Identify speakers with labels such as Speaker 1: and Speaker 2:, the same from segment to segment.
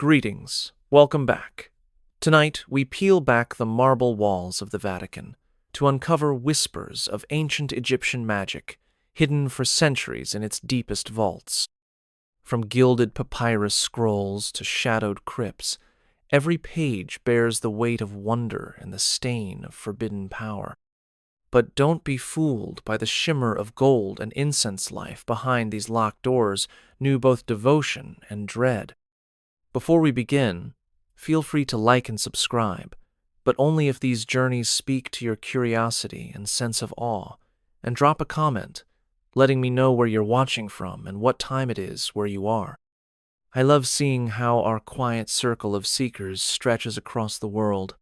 Speaker 1: Greetings. Welcome back. Tonight, we peel back the marble walls of the Vatican to uncover whispers of ancient Egyptian magic hidden for centuries in its deepest vaults. From gilded papyrus scrolls to shadowed crypts, every page bears the weight of wonder and the stain of forbidden power. But don't be fooled by the shimmer of gold and incense life behind these locked doors, new both devotion and dread. Before we begin, feel free to like and subscribe, but only if these journeys speak to your curiosity and sense of awe, and drop a comment, letting me know where you're watching from and what time it is where you are. I love seeing how our quiet circle of seekers stretches across the world.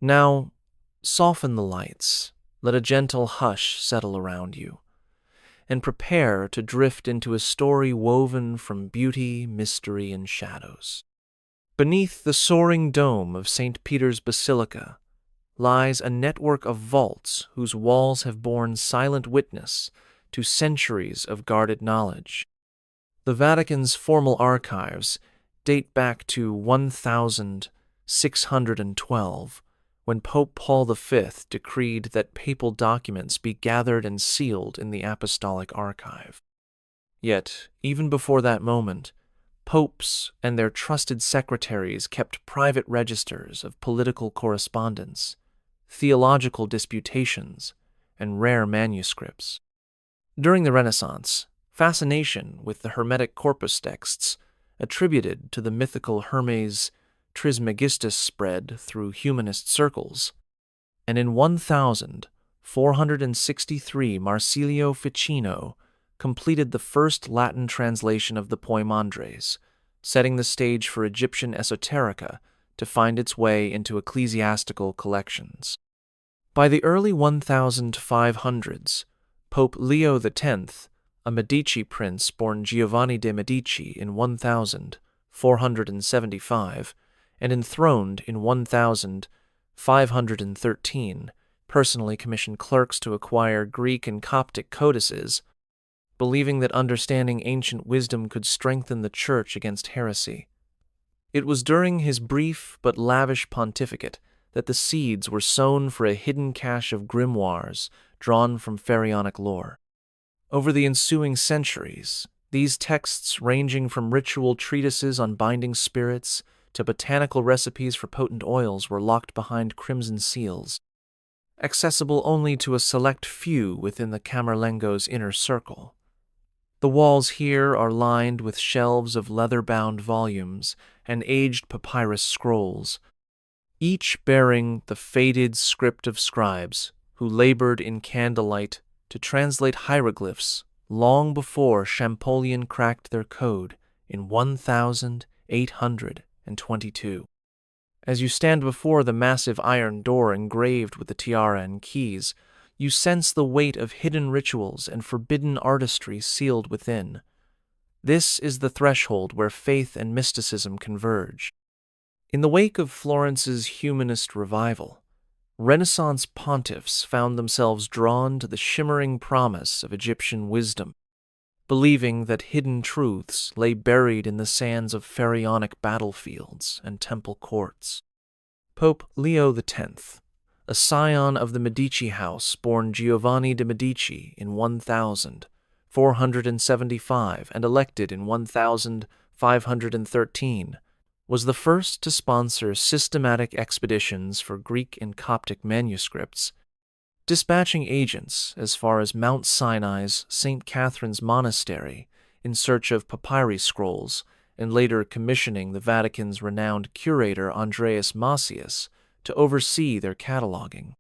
Speaker 1: Now, soften the lights, let a gentle hush settle around you, and prepare to drift into a story woven from beauty, mystery, and shadows. Beneath the soaring dome of St. Peter's Basilica lies a network of vaults whose walls have borne silent witness to centuries of guarded knowledge. The Vatican's formal archives date back to 1612, when Pope Paul V decreed that papal documents be gathered and sealed in the Apostolic Archive. Yet, even before that moment, popes and their trusted secretaries kept private registers of political correspondence, theological disputations, and rare manuscripts. During the Renaissance, fascination with the Hermetic corpus texts attributed to the mythical Hermes Trismegistus spread through humanist circles, and in 1463 Marsilio Ficino completed the first Latin translation of the Poimandres, setting the stage for Egyptian esoterica to find its way into ecclesiastical collections. By the early 1500s, Pope Leo X, a Medici prince born Giovanni de' Medici in 1475, and enthroned in 1513, personally commissioned clerks to acquire Greek and Coptic codices, believing that understanding ancient wisdom could strengthen the Church against heresy. It was during his brief but lavish pontificate that the seeds were sown for a hidden cache of grimoires drawn from pharaonic lore. Over the ensuing centuries, these texts, ranging from ritual treatises on binding spirits to botanical recipes for potent oils, were locked behind crimson seals, accessible only to a select few within the Camerlengo's inner circle. The walls here are lined with shelves of leather-bound volumes and aged papyrus scrolls, each bearing the faded script of scribes who labored in candlelight to translate hieroglyphs long before Champollion cracked their code in 1822. As you stand before the massive iron door engraved with the tiara and keys, you sense the weight of hidden rituals and forbidden artistry sealed within. This is the threshold where faith and mysticism converge. In the wake of Florence's humanist revival, Renaissance pontiffs found themselves drawn to the shimmering promise of Egyptian wisdom, believing that hidden truths lay buried in the sands of pharaonic battlefields and temple courts. Pope Leo X, a scion of the Medici house born Giovanni de' Medici in 1475 and elected in 1513, was the first to sponsor systematic expeditions for Greek and Coptic manuscripts, dispatching agents as far as Mount Sinai's St. Catherine's Monastery in search of papyri scrolls, and later commissioning the Vatican's renowned curator Andreas Macias to oversee their cataloging.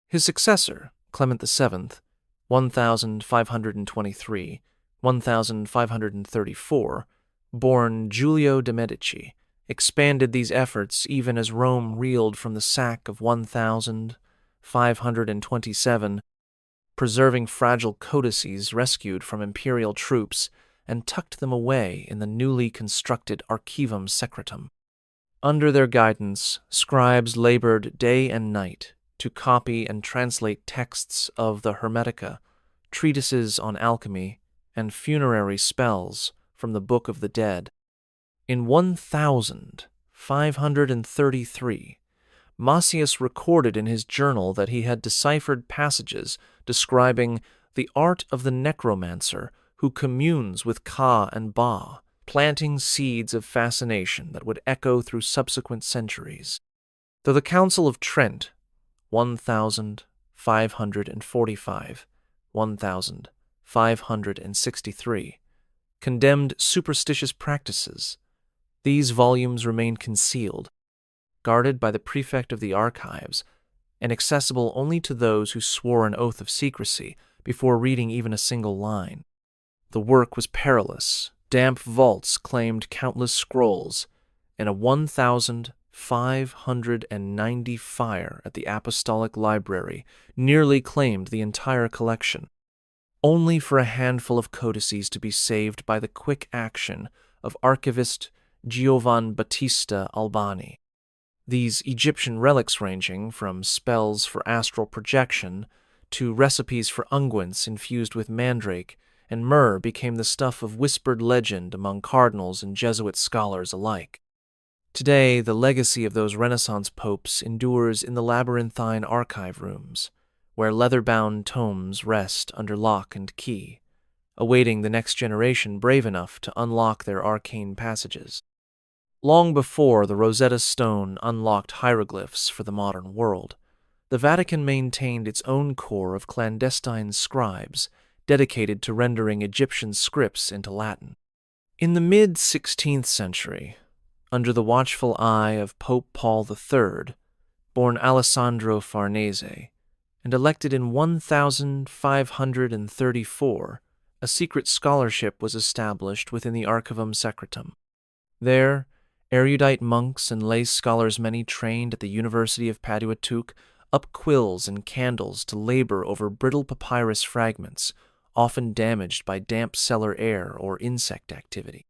Speaker 1: His successor, Clement VII, 1523-1534, born Giulio de' Medici, expanded these efforts even as Rome reeled from the sack of 1527, preserving fragile codices rescued from imperial troops and tucked them away in the newly constructed Archivum Secretum. Under their guidance, scribes labored day and night to copy and translate texts of the Hermetica, treatises on alchemy, and funerary spells from the Book of the Dead. In 1533, Macius recorded in his journal that he had deciphered passages describing the art of the necromancer who communes with Ka and Ba, planting seeds of fascination that would echo through subsequent centuries. Though the Council of Trent, 1545, 1563, condemned superstitious practices, these volumes remained concealed, guarded by the prefect of the archives, and accessible only to those who swore an oath of secrecy before reading even a single line. The work was perilous. Damp vaults claimed countless scrolls, and a 1,590 fire at the Apostolic Library nearly claimed the entire collection, only for a handful of codices to be saved by the quick action of archivist Giovan Battista Albani. These Egyptian relics, ranging from spells for astral projection to recipes for unguents infused with mandrake and myrrh, became the stuff of whispered legend among cardinals and Jesuit scholars alike. Today, the legacy of those Renaissance popes endures in the labyrinthine archive rooms, where leather-bound tomes rest under lock and key, awaiting the next generation brave enough to unlock their arcane passages. Long before the Rosetta Stone unlocked hieroglyphs for the modern world, the Vatican maintained its own corps of clandestine scribes dedicated to rendering Egyptian scripts into Latin. In the mid-16th century, under the watchful eye of Pope Paul III, born Alessandro Farnese, and elected in 1534, a secret scholarship was established within the Archivum Secretum. There, erudite monks and lay scholars many trained at the University of Padua took up quills and candles to labor over brittle papyrus fragments, often damaged by damp cellar air or insect activity.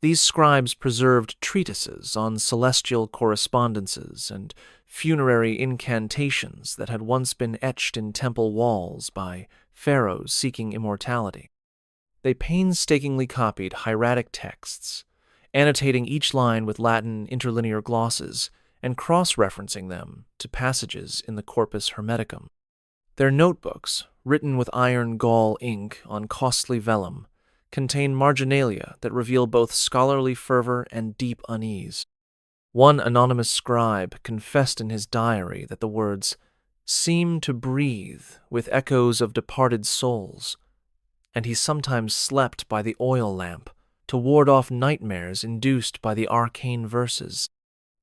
Speaker 1: These scribes preserved treatises on celestial correspondences and funerary incantations that had once been etched in temple walls by pharaohs seeking immortality. They painstakingly copied hieratic texts, annotating each line with Latin interlinear glosses and cross-referencing them to passages in the Corpus Hermeticum. Their notebooks, written with iron gall ink on costly vellum, contain marginalia that reveal both scholarly fervor and deep unease. One anonymous scribe confessed in his diary that the words seemed to breathe with echoes of departed souls, and he sometimes slept by the oil lamp to ward off nightmares induced by the arcane verses.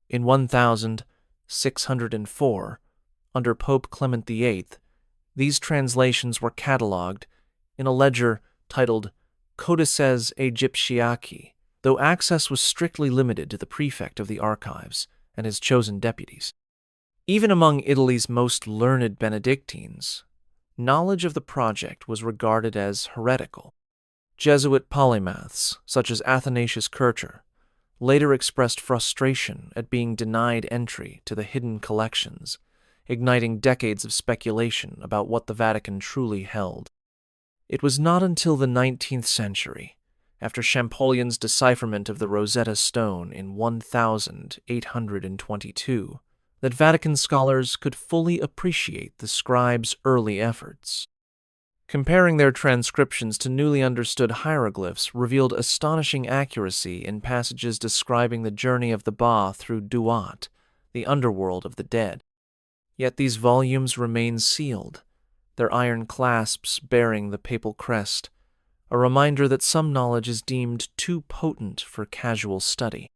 Speaker 1: In 1604, under Pope Clement VIII, these translations were catalogued in a ledger titled Codices Egyptiaci, though access was strictly limited to the prefect of the archives and his chosen deputies. Even among Italy's most learned Benedictines, knowledge of the project was regarded as heretical. Jesuit polymaths, such as Athanasius Kircher, later expressed frustration at being denied entry to the hidden collections, igniting decades of speculation about what the Vatican truly held. It was not until the 19th century, after Champollion's decipherment of the Rosetta Stone in 1822, that Vatican scholars could fully appreciate the scribes' early efforts. Comparing their transcriptions to newly understood hieroglyphs revealed astonishing accuracy in passages describing the journey of the Ba through Duat, the underworld of the dead. Yet these volumes remain sealed, their iron clasps bearing the papal crest, a reminder that some knowledge is deemed too potent for casual study.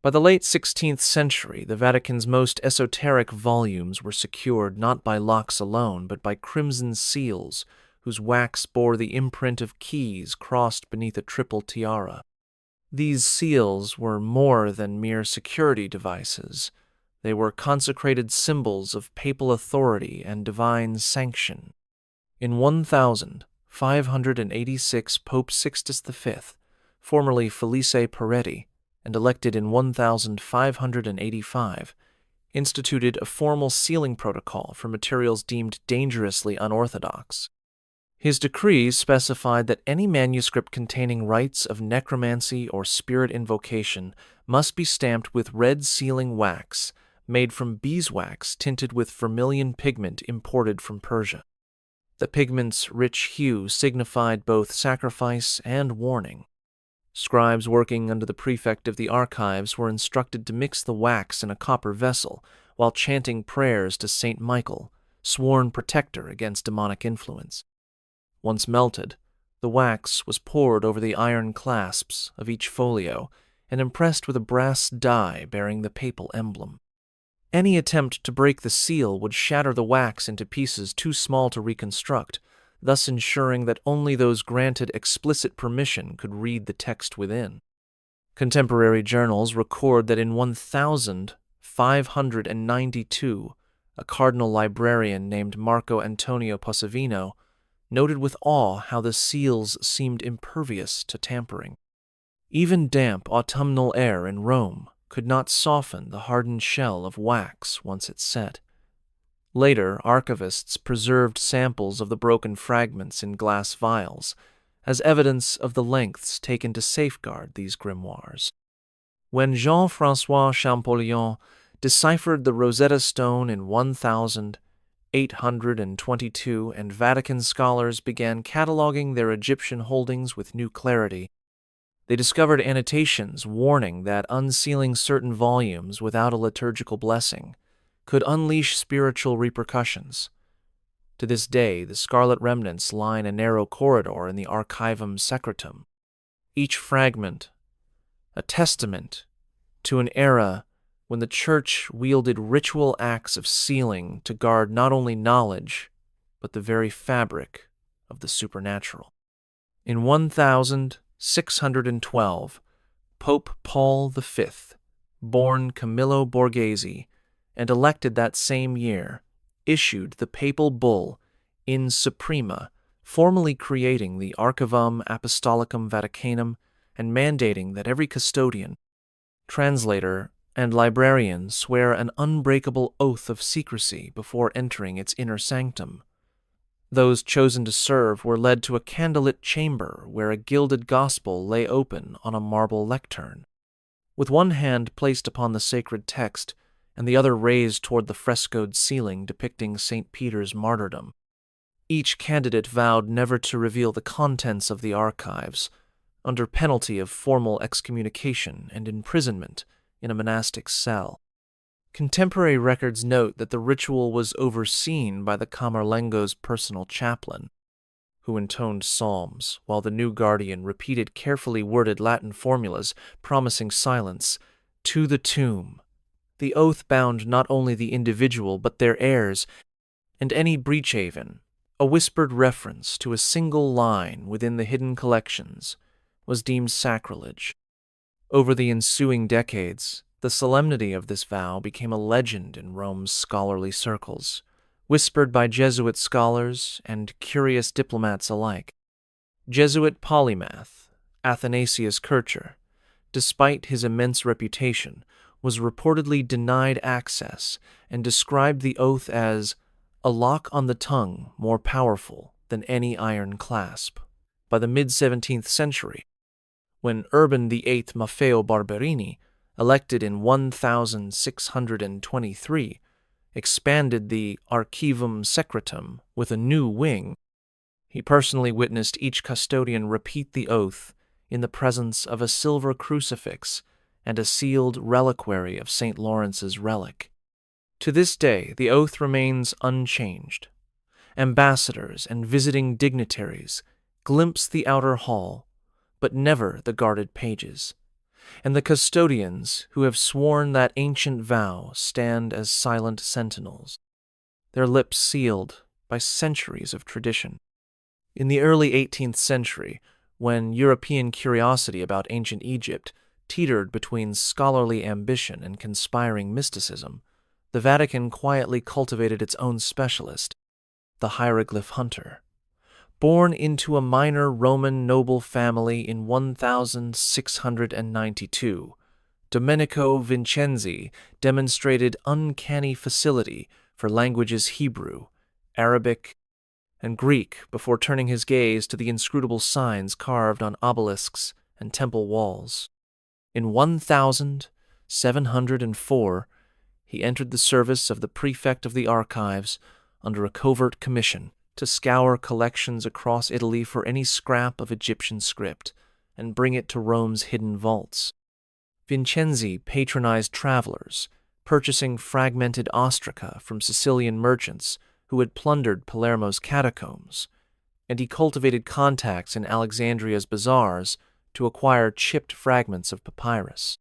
Speaker 1: By the late 16th century, the Vatican's most esoteric volumes were secured not by locks alone, but by crimson seals, whose wax bore the imprint of keys crossed beneath a triple tiara. These seals were more than mere security devices. They were consecrated symbols of papal authority and divine sanction. In 1586, Pope Sixtus V, formerly Felice Peretti, and elected in 1585, instituted a formal sealing protocol for materials deemed dangerously unorthodox. His decrees specified that any manuscript containing rites of necromancy or spirit invocation must be stamped with red sealing wax made from beeswax tinted with vermilion pigment imported from Persia. The pigment's rich hue signified both sacrifice and warning. Scribes working under the prefect of the archives were instructed to mix the wax in a copper vessel while chanting prayers to Saint Michael, sworn protector against demonic influence. Once melted, the wax was poured over the iron clasps of each folio and impressed with a brass die bearing the papal emblem. Any attempt to break the seal would shatter the wax into pieces too small to reconstruct, thus ensuring that only those granted explicit permission could read the text within. Contemporary journals record that in 1592, a cardinal librarian named Marco Antonio Posavino noted with awe how the seals seemed impervious to tampering. Even damp autumnal air in Rome could not soften the hardened shell of wax once it set. Later, archivists preserved samples of the broken fragments in glass vials as evidence of the lengths taken to safeguard these grimoires. When Jean-François Champollion deciphered the Rosetta Stone in 1822 and Vatican scholars began cataloging their Egyptian holdings with new clarity, they discovered annotations warning that unsealing certain volumes without a liturgical blessing could unleash spiritual repercussions. To this day, the scarlet remnants line a narrow corridor in the Archivum Secretum, each fragment a testament to an era when the Church wielded ritual acts of sealing to guard not only knowledge, but the very fabric of the supernatural. In 1612, Pope Paul V, born Camillo Borghese and elected that same year, issued the papal bull In Suprema, formally creating the Archivum Apostolicum Vaticanum and mandating that every custodian, translator, and librarian swear an unbreakable oath of secrecy before entering its inner sanctum. Those chosen to serve were led to a candlelit chamber where a gilded gospel lay open on a marble lectern, with one hand placed upon the sacred text and the other raised toward the frescoed ceiling depicting St. Peter's martyrdom. Each candidate vowed never to reveal the contents of the archives, under penalty of formal excommunication and imprisonment in a monastic cell. Contemporary records note that the ritual was overseen by the Camerlengo's personal chaplain, who intoned psalms while the new guardian repeated carefully worded Latin formulas promising silence. To the tomb. The oath bound not only the individual but their heirs, and any breach-haven, a whispered reference to a single line within the hidden collections, was deemed sacrilege. Over the ensuing decades, the solemnity of this vow became a legend in Rome's scholarly circles, whispered by Jesuit scholars and curious diplomats alike. Jesuit polymath Athanasius Kircher, despite his immense reputation, was reportedly denied access and described the oath as a lock on the tongue more powerful than any iron clasp. By the mid-17th century, when Urban VIII Maffeo Barberini, elected in 1623, expanded the Archivum Secretum with a new wing, he personally witnessed each custodian repeat the oath in the presence of a silver crucifix and a sealed reliquary of St. Lawrence's relic. To this day, the oath remains unchanged. Ambassadors and visiting dignitaries glimpse the outer hall, but never the guarded pages, and the custodians who have sworn that ancient vow stand as silent sentinels, their lips sealed by centuries of tradition. In the early 18th century, when European curiosity about ancient Egypt teetered between scholarly ambition and conspiring mysticism, the Vatican quietly cultivated its own specialist, the hieroglyph hunter. Born into a minor Roman noble family in 1692, Domenico Vincenzi demonstrated uncanny facility for languages Hebrew, Arabic, and Greek before turning his gaze to the inscrutable signs carved on obelisks and temple walls. In 1704, he entered the service of the prefect of the archives under a covert commission to scour collections across Italy for any scrap of Egyptian script and bring it to Rome's hidden vaults. Vincenzi patronized travelers, purchasing fragmented ostraca from Sicilian merchants who had plundered Palermo's catacombs, and he cultivated contacts in Alexandria's bazaars to acquire chipped fragments of papyrus.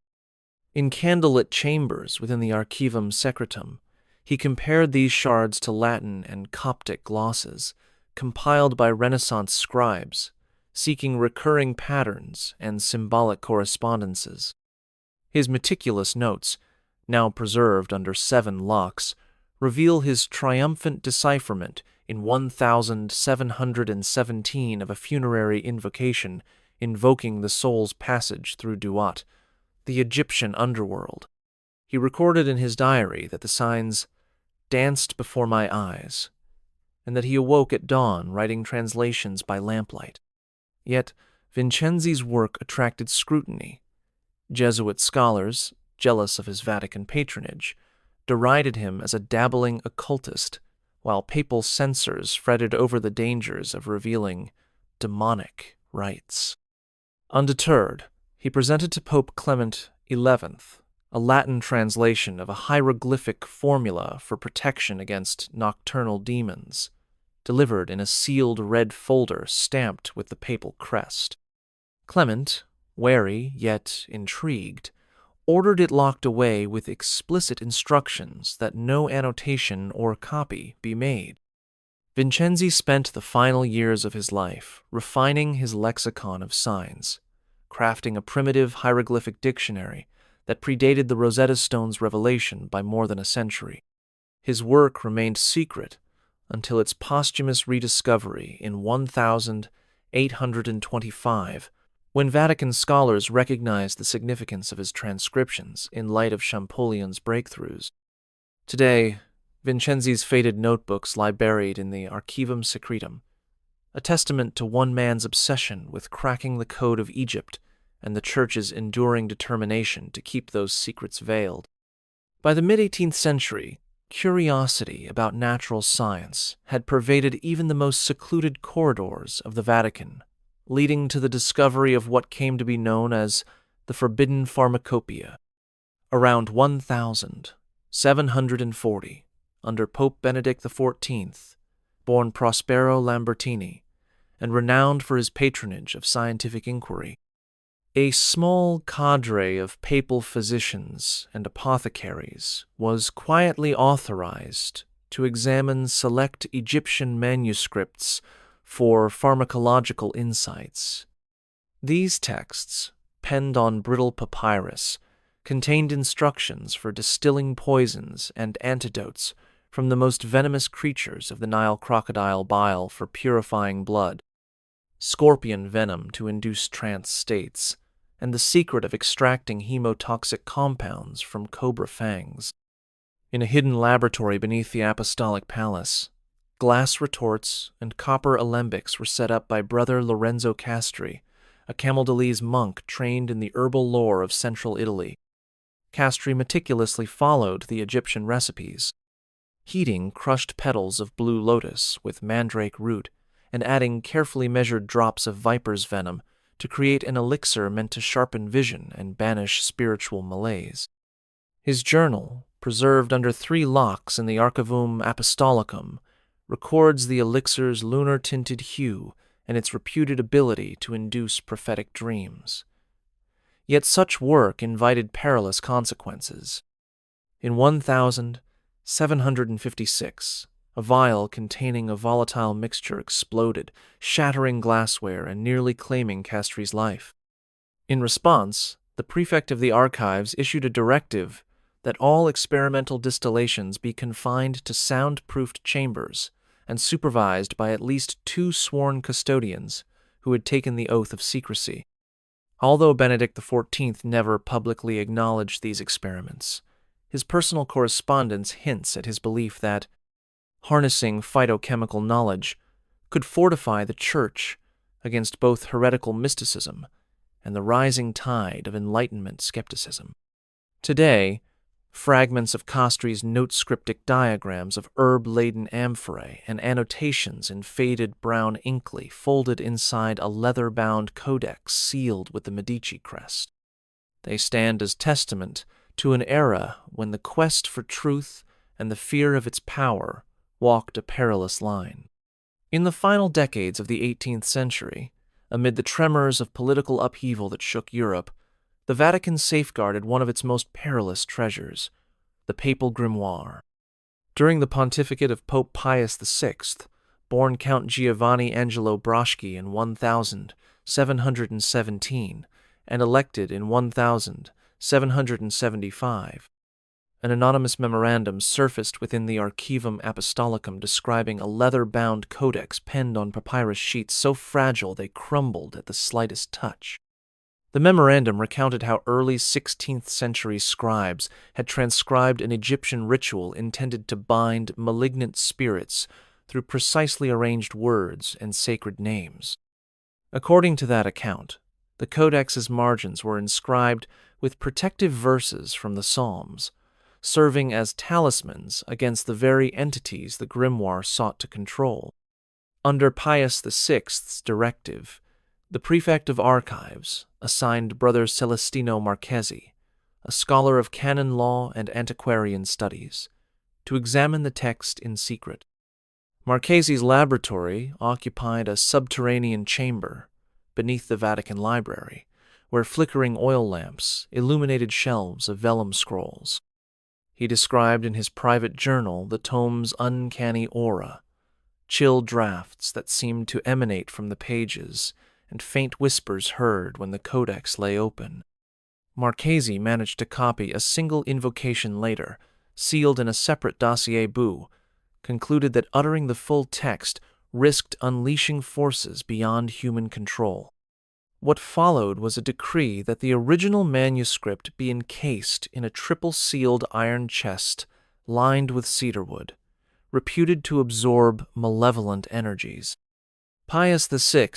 Speaker 1: In candlelit chambers within the Archivum Secretum, he compared these shards to Latin and Coptic glosses, compiled by Renaissance scribes, seeking recurring patterns and symbolic correspondences. His meticulous notes, now preserved under 7 locks, reveal his triumphant decipherment in 1717 of a funerary invocation invoking the soul's passage through Duat, the Egyptian underworld. He recorded in his diary that the signs danced before my eyes, and that he awoke at dawn writing translations by lamplight. Yet Vincenzi's work attracted scrutiny. Jesuit scholars, jealous of his Vatican patronage, derided him as a dabbling occultist, while papal censors fretted over the dangers of revealing demonic rites. Undeterred, he presented to Pope Clement XI a Latin translation of a hieroglyphic formula for protection against nocturnal demons, delivered in a sealed red folder stamped with the papal crest. Clement, wary yet intrigued, ordered it locked away with explicit instructions that no annotation or copy be made. Vincenzi spent the final years of his life refining his lexicon of signs, crafting a primitive hieroglyphic dictionary that predated the Rosetta Stone's revelation by more than a century. His work remained secret until its posthumous rediscovery in 1825, when Vatican scholars recognized the significance of his transcriptions in light of Champollion's breakthroughs. Today, Vincenzi's faded notebooks lie buried in the Archivum Secretum, a testament to one man's obsession with cracking the code of Egypt and the Church's enduring determination to keep those secrets veiled. By the mid-18th century, curiosity about natural science had pervaded even the most secluded corridors of the Vatican, leading to the discovery of what came to be known as the Forbidden Pharmacopeia. Around 1740, under Pope Benedict XIV, born Prospero Lambertini, and renowned for his patronage of scientific inquiry, a small cadre of papal physicians and apothecaries was quietly authorized to examine select Egyptian manuscripts for pharmacological insights. These texts, penned on brittle papyrus, contained instructions for distilling poisons and antidotes from the most venomous creatures of the Nile crocodile bile for purifying blood, scorpion venom to induce trance states, and the secret of extracting hemotoxic compounds from cobra fangs. In a hidden laboratory beneath the Apostolic Palace, glass retorts and copper alembics were set up by Brother Lorenzo Castri, a Camaldolese monk trained in the herbal lore of central Italy. Castri meticulously followed the Egyptian recipes, heating crushed petals of blue lotus with mandrake root and adding carefully measured drops of viper's venom to create an elixir meant to sharpen vision and banish spiritual malaise. His journal, preserved under 3 locks in the Archivum Apostolicum, records the elixir's lunar-tinted hue and its reputed ability to induce prophetic dreams. Yet such work invited perilous consequences. In 1756, a vial containing a volatile mixture exploded, shattering glassware and nearly claiming Castri's life. In response, the prefect of the archives issued a directive that all experimental distillations be confined to sound-proofed chambers and supervised by at least 2 sworn custodians who had taken the oath of secrecy. Although Benedict XIV never publicly acknowledged these experiments, his personal correspondence hints at his belief that, harnessing phytochemical knowledge, could fortify the Church against both heretical mysticism and the rising tide of Enlightenment skepticism. Today, fragments of Castri's note-scriptic diagrams of herb-laden amphorae and annotations in faded brown inkly folded inside a leather-bound codex sealed with the Medici crest. They stand as testament to an era when the quest for truth and the fear of its power walked a perilous line. In the final decades of the 18th century, amid the tremors of political upheaval that shook Europe, the Vatican safeguarded one of its most perilous treasures, the Papal Grimoire. During the pontificate of Pope Pius VI, born Count Giovanni Angelo Braschi in 1717 and elected in 1775, an anonymous memorandum surfaced within the Archivum Apostolicum describing a leather-bound codex penned on papyrus sheets so fragile they crumbled at the slightest touch. The memorandum recounted how early 16th century scribes had transcribed an Egyptian ritual intended to bind malignant spirits through precisely arranged words and sacred names. According to that account, the codex's margins were inscribed with protective verses from the Psalms, serving as talismans against the very entities the grimoire sought to control. Under Pius VI's directive, the prefect of archives assigned Brother Celestino Marchesi, a scholar of canon law and antiquarian studies, to examine the text in secret. Marchesi's laboratory occupied a subterranean chamber beneath the Vatican Library, where flickering oil lamps illuminated shelves of vellum scrolls. He described in his private journal the tome's uncanny aura, chill drafts that seemed to emanate from the pages and faint whispers heard when the codex lay open. Marchesi managed to copy a single invocation later, sealed in a separate dossier book, concluded that uttering the full text risked unleashing forces beyond human control. What followed was a decree that the original manuscript be encased in a triple-sealed iron chest lined with cedarwood, reputed to absorb malevolent energies. Pius VI,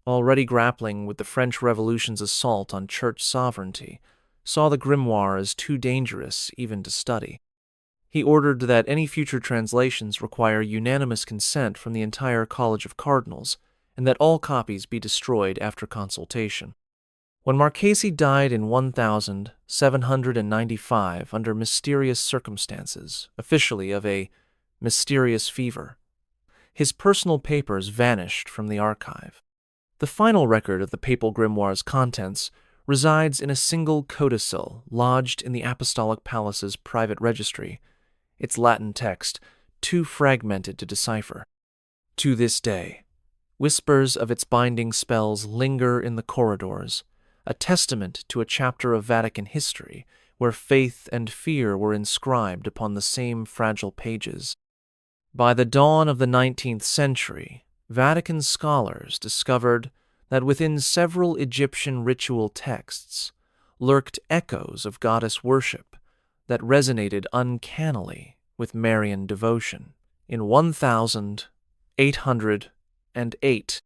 Speaker 1: already grappling with the French Revolution's assault on church sovereignty, saw the grimoire as too dangerous even to study. He ordered that any future translations require unanimous consent from the entire College of Cardinals, and that all copies be destroyed after consultation. When Marchesi died in 1795 under mysterious circumstances, officially of a mysterious fever, his personal papers vanished from the archive. The final record of the Papal Grimoire's contents resides in a single codicil lodged in the Apostolic Palace's private registry, its Latin text too fragmented to decipher. To this day, whispers of its binding spells linger in the corridors, a testament to a chapter of Vatican history where faith and fear were inscribed upon the same fragile pages. By the dawn of the 19th century, Vatican scholars discovered that within several Egyptian ritual texts lurked echoes of goddess worship that resonated uncannily with Marian devotion. In 1808,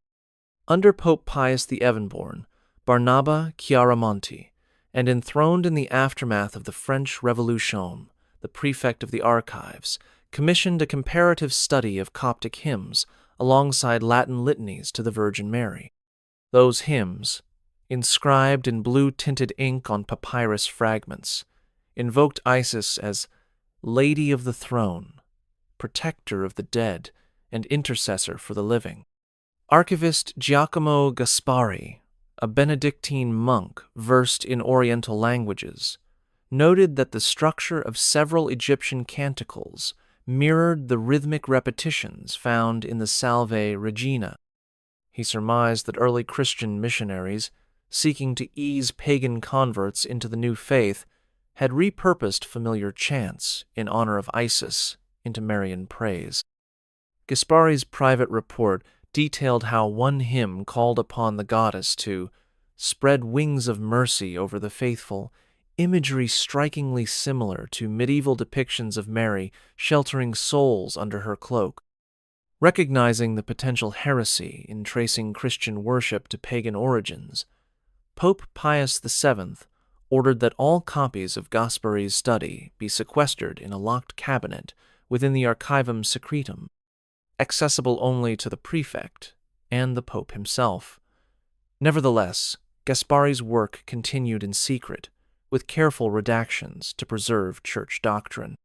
Speaker 1: under Pope Pius the Evanborn, Barnaba Chiaramonti, and enthroned in the aftermath of the French Revolution, the prefect of the archives, commissioned a comparative study of Coptic hymns alongside Latin litanies to the Virgin Mary. Those hymns, inscribed in blue-tinted ink on papyrus fragments, invoked Isis as Lady of the Throne, protector of the dead, and intercessor for the living. Archivist Giacomo Gaspari, a Benedictine monk versed in Oriental languages, noted that the structure of several Egyptian canticles mirrored the rhythmic repetitions found in the Salve Regina. He surmised that early Christian missionaries, seeking to ease pagan converts into the new faith, had repurposed familiar chants in honor of Isis into Marian praise. Gaspari's private report detailed how one hymn called upon the goddess to spread wings of mercy over the faithful, imagery strikingly similar to medieval depictions of Mary sheltering souls under her cloak. Recognizing the potential heresy in tracing Christian worship to pagan origins, Pope Pius VII ordered that all copies of Gaspari's study be sequestered in a locked cabinet within the Archivum Secretum, accessible only to the prefect and the Pope himself. Nevertheless, Gaspari's work continued in secret, with careful redactions to preserve church doctrine.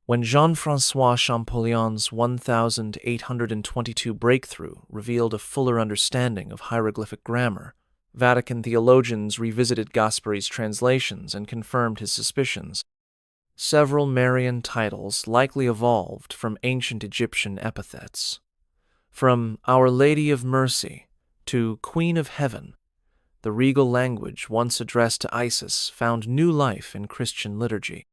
Speaker 1: When Jean-François Champollion's 1822 breakthrough revealed a fuller understanding of hieroglyphic grammar, Vatican theologians revisited Gaspari's translations and confirmed his suspicions. Several Marian titles likely evolved from ancient Egyptian epithets. From Our Lady of Mercy to Queen of Heaven, the regal language once addressed to Isis found new life in Christian liturgy.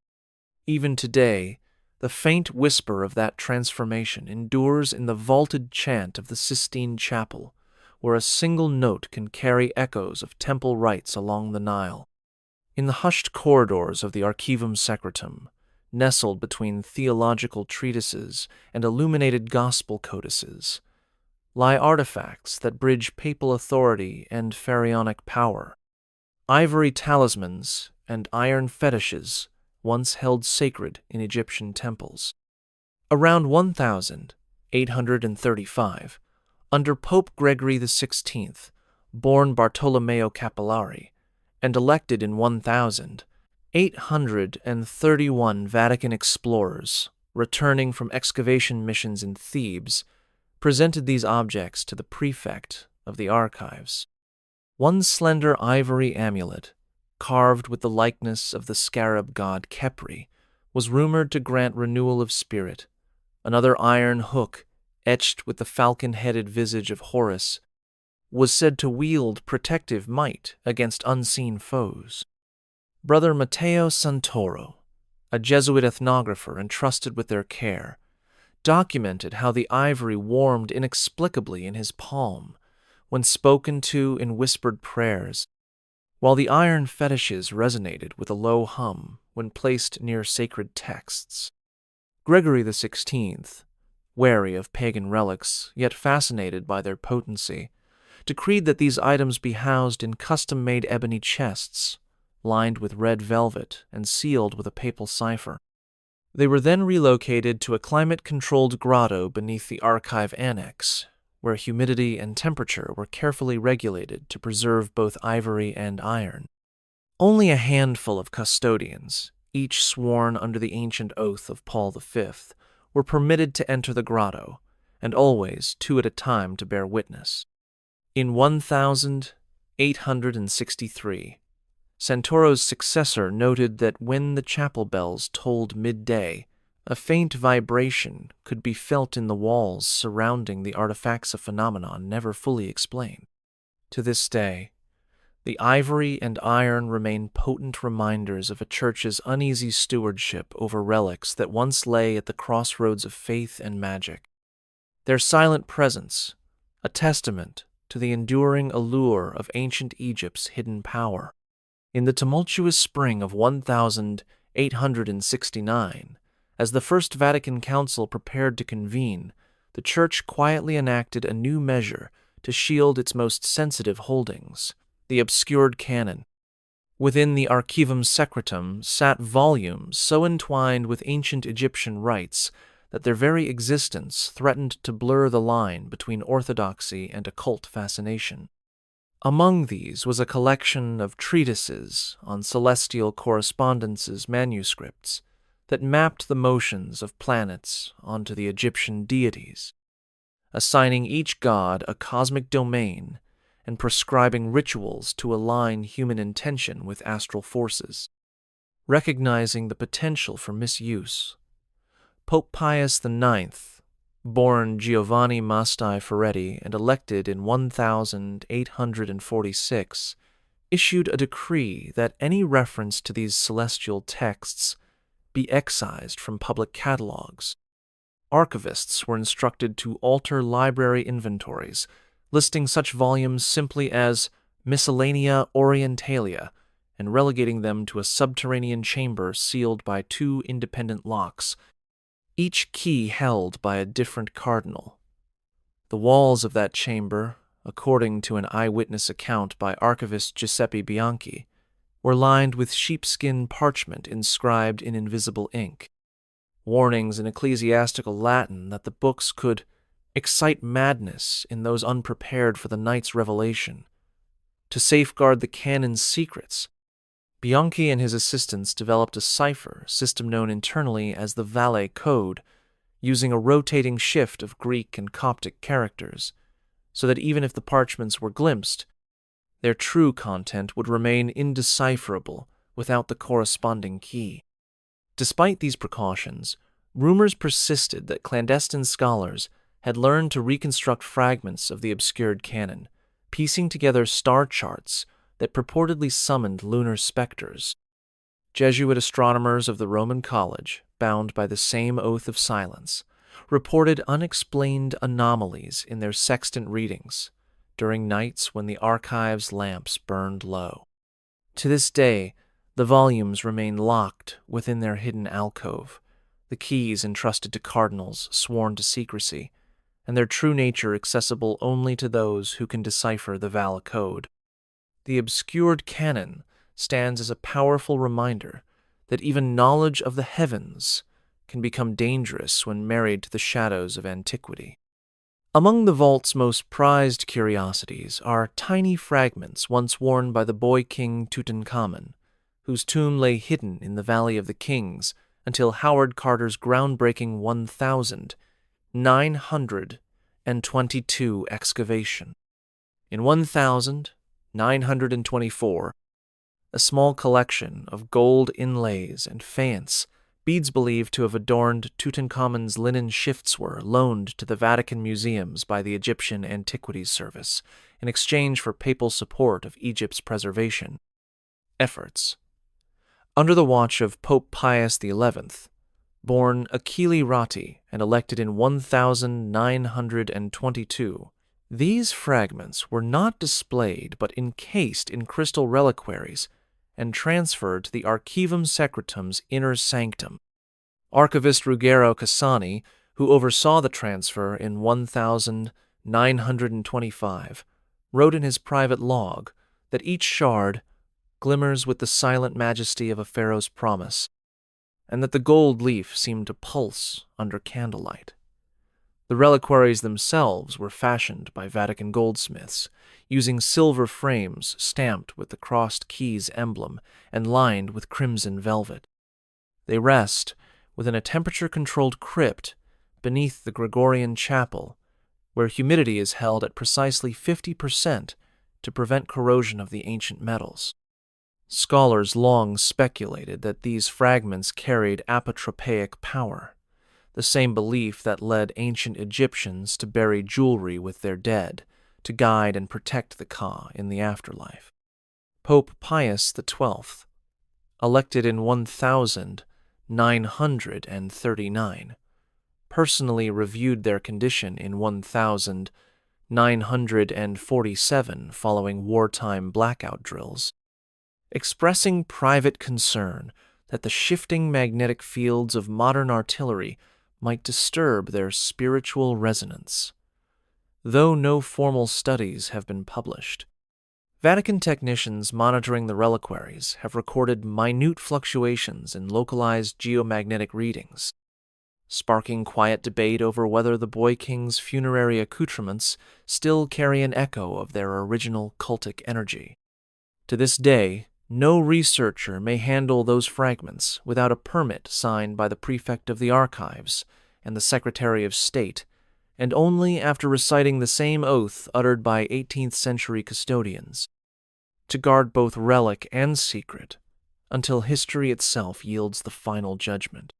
Speaker 1: Even today, the faint whisper of that transformation endures in the vaulted chant of the Sistine Chapel, where a single note can carry echoes of temple rites along the Nile. In the hushed corridors of the Archivum Secretum, nestled between theological treatises and illuminated gospel codices, lie artifacts that bridge papal authority and pharaonic power. Ivory talismans and iron fetishes once held sacred in Egyptian temples. Around 1835, under Pope Gregory XVI, born Bartolomeo Capillari, and elected in 1831, Vatican explorers, returning from excavation missions in Thebes, presented these objects to the prefect of the archives. One slender ivory amulet, carved with the likeness of the scarab god Khepri, was rumored to grant renewal of spirit. Another iron hook, etched with the falcon-headed visage of Horus, was said to wield protective might against unseen foes. Brother Matteo Santoro, a Jesuit ethnographer entrusted with their care, documented how the ivory warmed inexplicably in his palm when spoken to in whispered prayers, while the iron fetishes resonated with a low hum when placed near sacred texts. Gregory XVI, wary of pagan relics, yet fascinated by their potency, decreed that these items be housed in custom-made ebony chests, lined with red velvet and sealed with a papal cipher. They were then relocated to a climate-controlled grotto beneath the archive annex, where humidity and temperature were carefully regulated to preserve both ivory and iron. Only a handful of custodians, each sworn under the ancient oath of Paul V, were permitted to enter the grotto, and always 2 at a time to bear witness. In 1863, Santoro's successor noted that when the chapel bells tolled midday, a faint vibration could be felt in the walls surrounding the artifacts, a phenomenon never fully explained. To this day, the ivory and iron remain potent reminders of a church's uneasy stewardship over relics that once lay at the crossroads of faith and magic. Their silent presence, a testament to the enduring allure of ancient Egypt's hidden power. In the tumultuous spring of 1869, as the First Vatican Council prepared to convene, the Church quietly enacted a new measure to shield its most sensitive holdings, the obscured canon. Within the Archivum Secretum sat volumes so entwined with ancient Egyptian rites that their very existence threatened to blur the line between orthodoxy and occult fascination. Among these was a collection of treatises on celestial correspondences manuscripts that mapped the motions of planets onto the Egyptian deities, assigning each god a cosmic domain and prescribing rituals to align human intention with astral forces. Recognizing the potential for misuse, Pope Pius IX, born Giovanni Mastai Ferretti and elected in 1846, issued a decree that any reference to these celestial texts be excised from public catalogs. Archivists were instructed to alter library inventories, listing such volumes simply as Miscellanea Orientalia and relegating them to a subterranean chamber sealed by 2 independent locks, each key held by a different cardinal. The walls of that chamber, according to an eyewitness account by archivist Giuseppe Bianchi, were lined with sheepskin parchment inscribed in invisible ink. Warnings in ecclesiastical Latin that the books could excite madness in those unprepared for the night's revelation. To safeguard the canon's secrets, Bianchi and his assistants developed a cipher system known internally as the Valet Code, using a rotating shift of Greek and Coptic characters, so that even if the parchments were glimpsed, their true content would remain indecipherable without the corresponding key. Despite these precautions, rumors persisted that clandestine scholars had learned to reconstruct fragments of the obscured canon, piecing together star charts that purportedly summoned lunar specters. Jesuit astronomers of the Roman College, bound by the same oath of silence, reported unexplained anomalies in their sextant readings during nights when the archive's lamps burned low. To this day, the volumes remain locked within their hidden alcove, the keys entrusted to cardinals sworn to secrecy, and their true nature accessible only to those who can decipher the Valet Code. The obscured canon stands as a powerful reminder that even knowledge of the heavens can become dangerous when married to the shadows of antiquity. Among the vault's most prized curiosities are tiny fragments once worn by the boy king Tutankhamun, whose tomb lay hidden in the Valley of the Kings until Howard Carter's groundbreaking 1922 excavation. In 1924, a small collection of gold inlays and faience, beads believed to have adorned Tutankhamun's linen shifts, were loaned to the Vatican museums by the Egyptian Antiquities Service in exchange for papal support of Egypt's preservation efforts. Under the watch of Pope Pius XI, born Achille Ratti and elected in 1922, these fragments were not displayed but encased in crystal reliquaries and transferred to the Archivum Secretum's inner sanctum. Archivist Ruggero Cassani, who oversaw the transfer in 1925, wrote in his private log that each shard glimmers with the silent majesty of a pharaoh's promise, and that the gold leaf seemed to pulse under candlelight. The reliquaries themselves were fashioned by Vatican goldsmiths, using silver frames stamped with the crossed keys emblem and lined with crimson velvet. They rest within a temperature-controlled crypt beneath the Gregorian chapel, where humidity is held at precisely 50% to prevent corrosion of the ancient metals. Scholars long speculated that these fragments carried apotropaic power, the same belief that led ancient Egyptians to bury jewelry with their dead, to guide and protect the Ka in the afterlife. Pope Pius XII, elected in 1939, personally reviewed their condition in 1947 following wartime blackout drills, expressing private concern that the shifting magnetic fields of modern artillery might disturb their spiritual resonance. Though no formal studies have been published, Vatican technicians monitoring the reliquaries have recorded minute fluctuations in localized geomagnetic readings, sparking quiet debate over whether the boy king's funerary accoutrements still carry an echo of their original cultic energy. To this day, no researcher may handle those fragments without a permit signed by the prefect of the archives and the Secretary of State, and only after reciting the same oath uttered by 18th-century custodians, to guard both relic and secret until history itself yields the final judgment.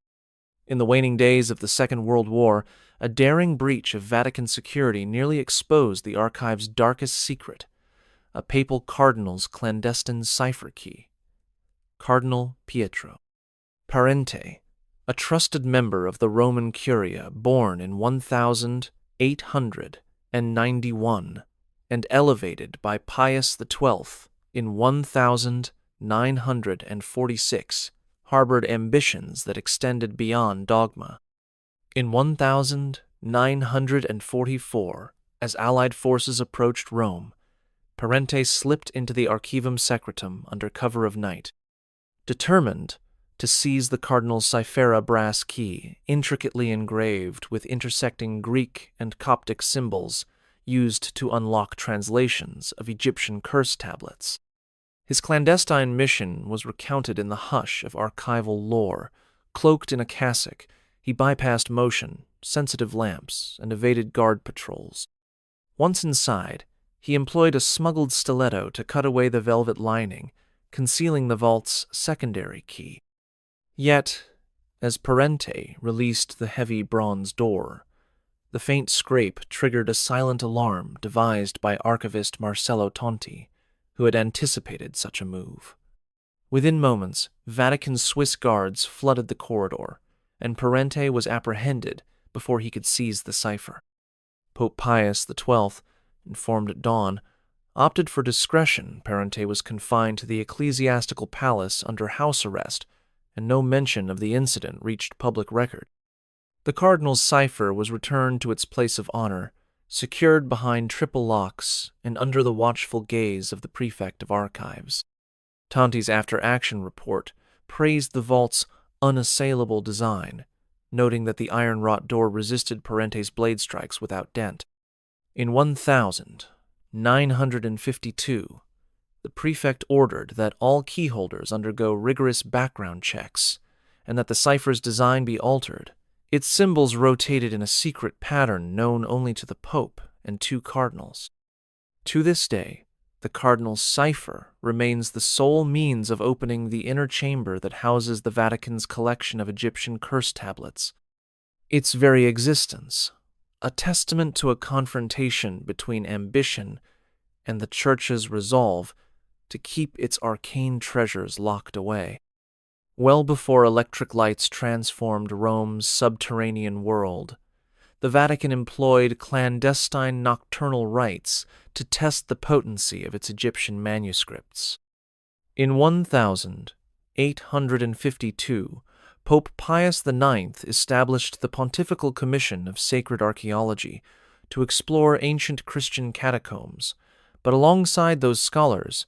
Speaker 1: In the waning days of the Second World War, a daring breach of Vatican security nearly exposed the archive's darkest secret, a papal cardinal's clandestine cipher key. Cardinal Pietro Parente, a trusted member of the Roman Curia, born in 1891 and elevated by Pius XII in 1946, harbored ambitions that extended beyond dogma. In 1944, As Allied forces approached Rome, Parente slipped into the Archivum Secretum under cover of night, determined to seize the cardinal's cyphera brass key, intricately engraved with intersecting Greek and Coptic symbols used to unlock translations of Egyptian curse tablets. His clandestine mission was recounted in the hush of archival lore. Cloaked in a cassock, he bypassed motion, sensitive lamps, and evaded guard patrols. Once inside, he employed a smuggled stiletto to cut away the velvet lining, concealing the vault's secondary key. Yet, as Parente released the heavy bronze door, the faint scrape triggered a silent alarm devised by archivist Marcello Tonti, who had anticipated such a move. Within moments, Vatican Swiss guards flooded the corridor, and Parente was apprehended before he could seize the cipher. Pope Pius XII, informed at dawn, opted for discretion. Parente was confined to the ecclesiastical palace under house arrest, and no mention of the incident reached public record. The cardinal's cipher was returned to its place of honor, secured behind triple locks and under the watchful gaze of the prefect of archives. Tonti's after-action report praised the vault's unassailable design, noting that the iron-wrought door resisted Parente's blade strikes without dent. In 1952, the prefect ordered that all keyholders undergo rigorous background checks and that the cipher's design be altered, its symbols rotated in a secret pattern known only to the Pope and 2 cardinals. To this day, the cardinal's cipher remains the sole means of opening the inner chamber that houses the Vatican's collection of Egyptian curse tablets. Its very existence, a testament to a confrontation between ambition and the Church's resolve to keep its arcane treasures locked away. Well before electric lights transformed Rome's subterranean world, the Vatican employed clandestine nocturnal rites to test the potency of its Egyptian manuscripts. In 1852, Pope Pius IX established the Pontifical Commission of Sacred Archaeology to explore ancient Christian catacombs, but alongside those scholars,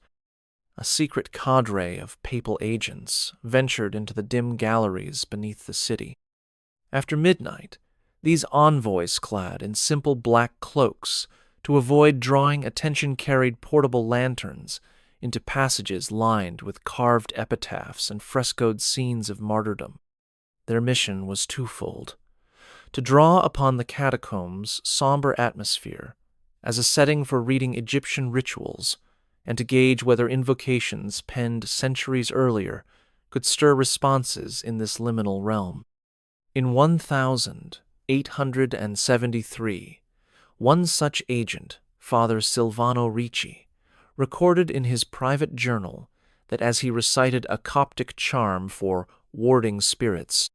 Speaker 1: a secret cadre of papal agents ventured into the dim galleries beneath the city. After midnight, these envoys, clad in simple black cloaks, to avoid drawing attention, carried portable lanterns into passages lined with carved epitaphs and frescoed scenes of martyrdom. Their mission was twofold: to draw upon the catacombs' somber atmosphere as a setting for reading Egyptian rituals, and to gauge whether invocations penned centuries earlier could stir responses in this liminal realm. In 1873, one such agent, Father Silvano Ricci, recorded in his private journal that as he recited a Coptic charm for warding spirits,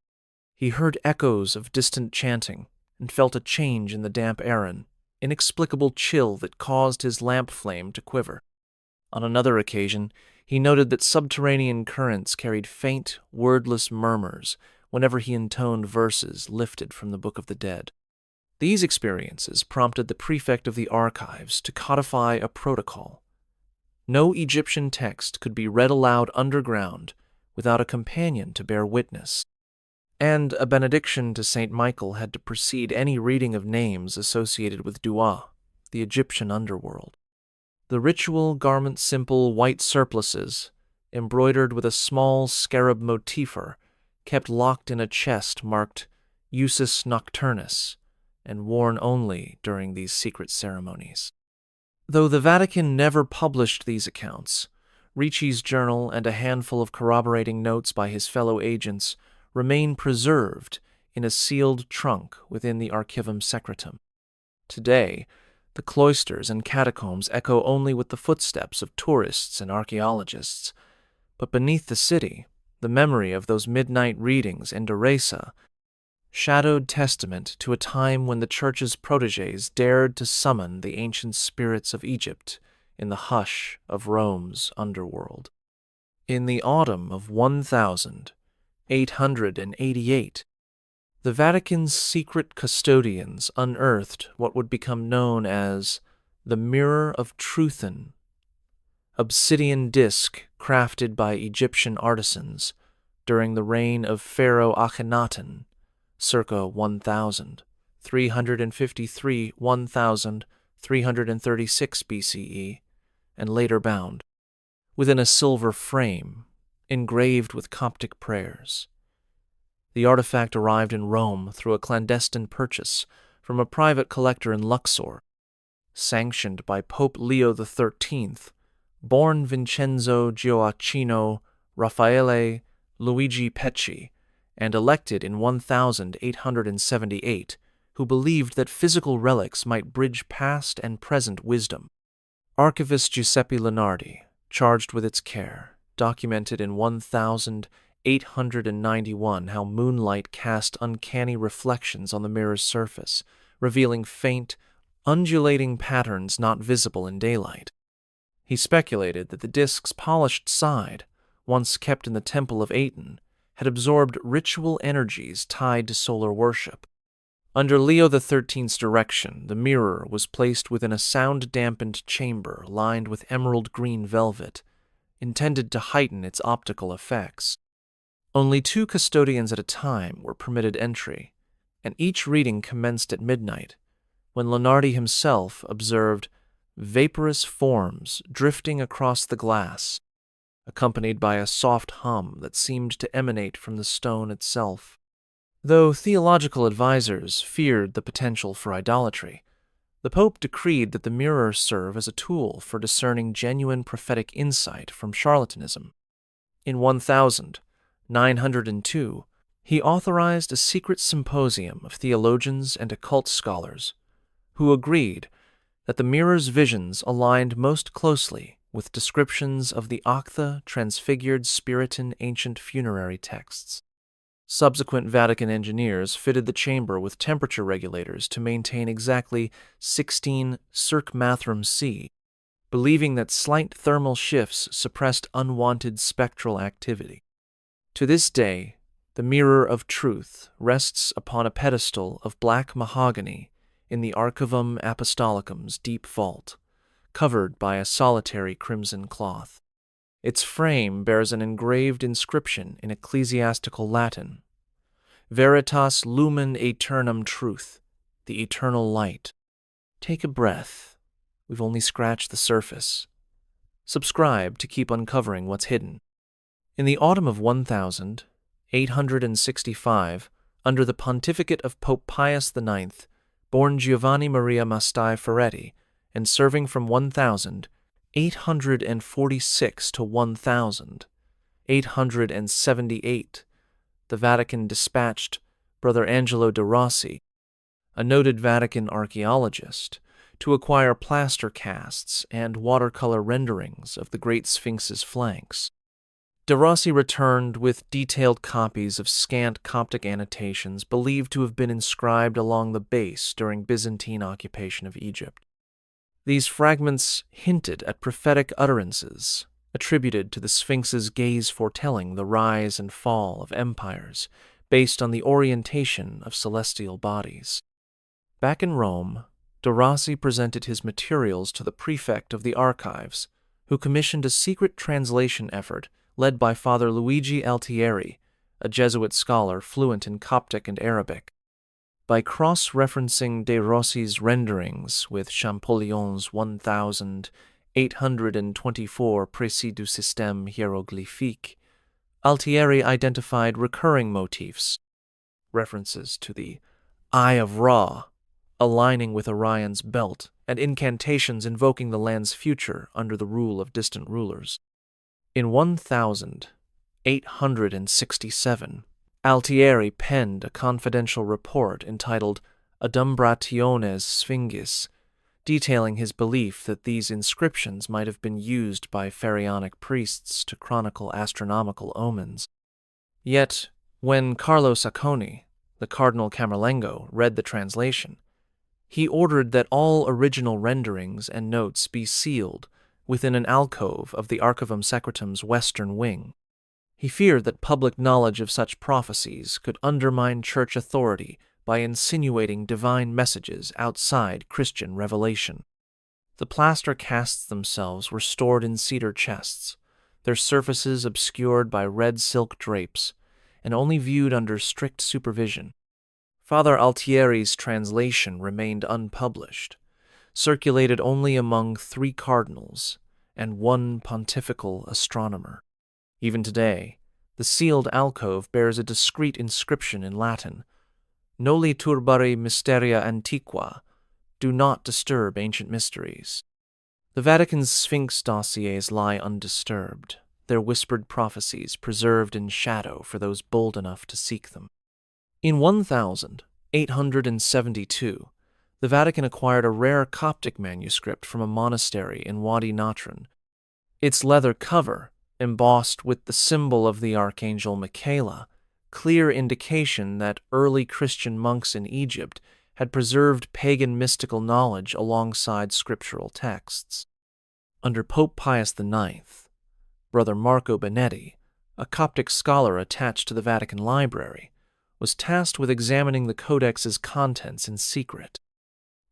Speaker 1: he heard echoes of distant chanting and felt a change in the damp air, an inexplicable chill that caused his lamp flame to quiver. On another occasion, he noted that subterranean currents carried faint, wordless murmurs whenever he intoned verses lifted from the Book of the Dead. These experiences prompted the prefect of the archives to codify a protocol. No Egyptian text could be read aloud underground without a companion to bear witness, and a benediction to St. Michael had to precede any reading of names associated with Dua, the Egyptian underworld. The ritual garment simple white surplices, embroidered with a small scarab motifer, kept locked in a chest marked Usus Nocturnus, and worn only during these secret ceremonies. Though the Vatican never published these accounts, Ricci's journal and a handful of corroborating notes by his fellow agents remain preserved in a sealed trunk within the Archivum Secretum. Today, the cloisters and catacombs echo only with the footsteps of tourists and archaeologists, but beneath the city, the memory of those midnight readings in Deresa, shadowed testament to a time when the Church's protégés dared to summon the ancient spirits of Egypt in the hush of Rome's underworld. In the autumn of 1888, The Vatican's secret custodians unearthed what would become known as the Mirror of Truthin, obsidian disc crafted by Egyptian artisans during the reign of Pharaoh Akhenaten, circa 1336 BCE, and later bound, within a silver frame engraved with Coptic prayers. The artifact arrived in Rome through a clandestine purchase from a private collector in Luxor, sanctioned by Pope Leo XIII, born Vincenzo Gioacchino Raffaele Luigi Pecci, and elected in 1878, who believed that physical relics might bridge past and present wisdom. Archivist Giuseppe Lunardi, charged with its care, documented in 1891 how moonlight cast uncanny reflections on the mirror's surface, revealing faint, undulating patterns not visible in daylight. He speculated that the disc's polished side, once kept in the Temple of Aten, had absorbed ritual energies tied to solar worship. Under Leo XIII's direction, the mirror was placed within a sound-dampened chamber lined with emerald green velvet, intended to heighten its optical effects. Only 2 custodians at a time were permitted entry, and each reading commenced at midnight, when Lunardi himself observed vaporous forms drifting across the glass, accompanied by a soft hum that seemed to emanate from the stone itself. Though theological advisors feared the potential for idolatry, the Pope decreed that the mirror serve as a tool for discerning genuine prophetic insight from charlatanism. In 1902, he authorized a secret symposium of theologians and occult scholars, who agreed that the mirror's visions aligned most closely with descriptions of the Octa transfigured Spiritan ancient funerary texts. Subsequent Vatican engineers fitted the chamber with temperature regulators to maintain exactly 16 circ Mathrm C, believing that slight thermal shifts suppressed unwanted spectral activity. To this day, the Mirror of Truth rests upon a pedestal of black mahogany in the Archivum Apostolicum's deep vault, covered by a solitary crimson cloth. Its frame bears an engraved inscription in ecclesiastical Latin: Veritas lumen aeternum truth, the eternal light. Take a breath. We've only scratched the surface. Subscribe to keep uncovering what's hidden. In the autumn of 1865, under the pontificate of Pope Pius IX, born Giovanni Maria Mastai Ferretti, and serving from 1846 to 1878, the Vatican dispatched Brother Angelo de Rossi, a noted Vatican archaeologist, to acquire plaster casts and watercolor renderings of the Great Sphinx's flanks. De Rossi returned with detailed copies of scant Coptic annotations believed to have been inscribed along the base during Byzantine occupation of Egypt. These fragments hinted at prophetic utterances attributed to the Sphinx's gaze foretelling the rise and fall of empires based on the orientation of celestial bodies. Back in Rome, de Rossi presented his materials to the prefect of the archives, who commissioned a secret translation effort led by Father Luigi Altieri, a Jesuit scholar fluent in Coptic and Arabic. By cross-referencing de Rossi's renderings with Champollion's 1824 Précis du Système Hiéroglyphique, Altieri identified recurring motifs, references to the Eye of Ra, aligning with Orion's belt, and incantations invoking the land's future under the rule of distant rulers. In 1867, Altieri penned a confidential report entitled Adumbrationes Sphinxis, detailing his belief that these inscriptions might have been used by pharaonic priests to chronicle astronomical omens. Yet, when Carlo Sacconi, the Cardinal Camerlengo, read the translation, he ordered that all original renderings and notes be sealed within an alcove of the Archivum Secretum's western wing. He feared that public knowledge of such prophecies could undermine church authority by insinuating divine messages outside Christian revelation. The plaster casts themselves were stored in cedar chests, their surfaces obscured by red silk drapes, and only viewed under strict supervision. Father Altieri's translation remained unpublished, circulated only among 3 cardinals and 1 pontifical astronomer. Even today, the sealed alcove bears a discreet inscription in Latin, Noli turbare mysteria antiqua, do not disturb ancient mysteries. The Vatican's Sphinx dossiers lie undisturbed, their whispered prophecies preserved in shadow for those bold enough to seek them. In 1872, the Vatican acquired a rare Coptic manuscript from a monastery in Wadi Natron. Its leather cover, embossed with the symbol of the Archangel Michaela, clear indication that early Christian monks in Egypt had preserved pagan mystical knowledge alongside scriptural texts. Under Pope Pius IX, Brother Marco Benetti, a Coptic scholar attached to the Vatican Library, was tasked with examining the codex's contents in secret.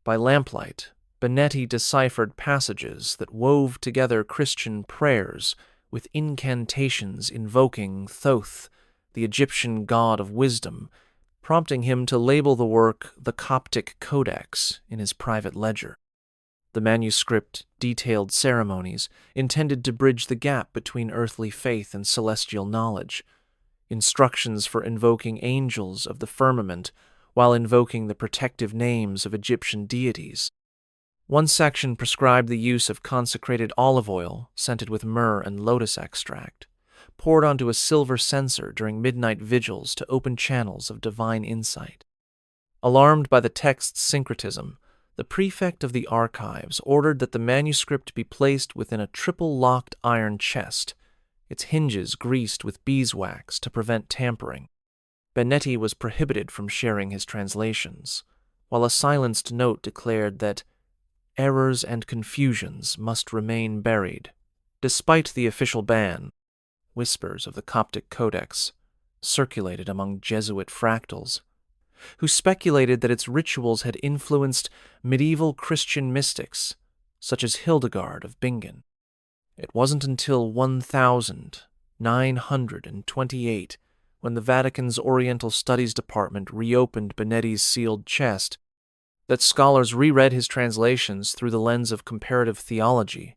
Speaker 1: By lamplight, Benetti deciphered passages that wove together Christian prayers with incantations invoking Thoth, the Egyptian god of wisdom, prompting him to label the work the Coptic Codex in his private ledger. The manuscript detailed ceremonies intended to bridge the gap between earthly faith and celestial knowledge, instructions for invoking angels of the firmament while invoking the protective names of Egyptian deities. One section prescribed the use of consecrated olive oil scented with myrrh and lotus extract, poured onto a silver censer during midnight vigils to open channels of divine insight. Alarmed by the text's syncretism, the prefect of the archives ordered that the manuscript be placed within a triple-locked iron chest, its hinges greased with beeswax to prevent tampering. Benetti was prohibited from sharing his translations, while a silenced note declared that errors and confusions must remain buried. Despite the official ban, whispers of the Coptic Codex circulated among Jesuit fractals, who speculated that its rituals had influenced medieval Christian mystics, such as Hildegard of Bingen. It wasn't until 1928, when the Vatican's Oriental Studies Department reopened Benetti's sealed chest, that scholars reread his translations through the lens of comparative theology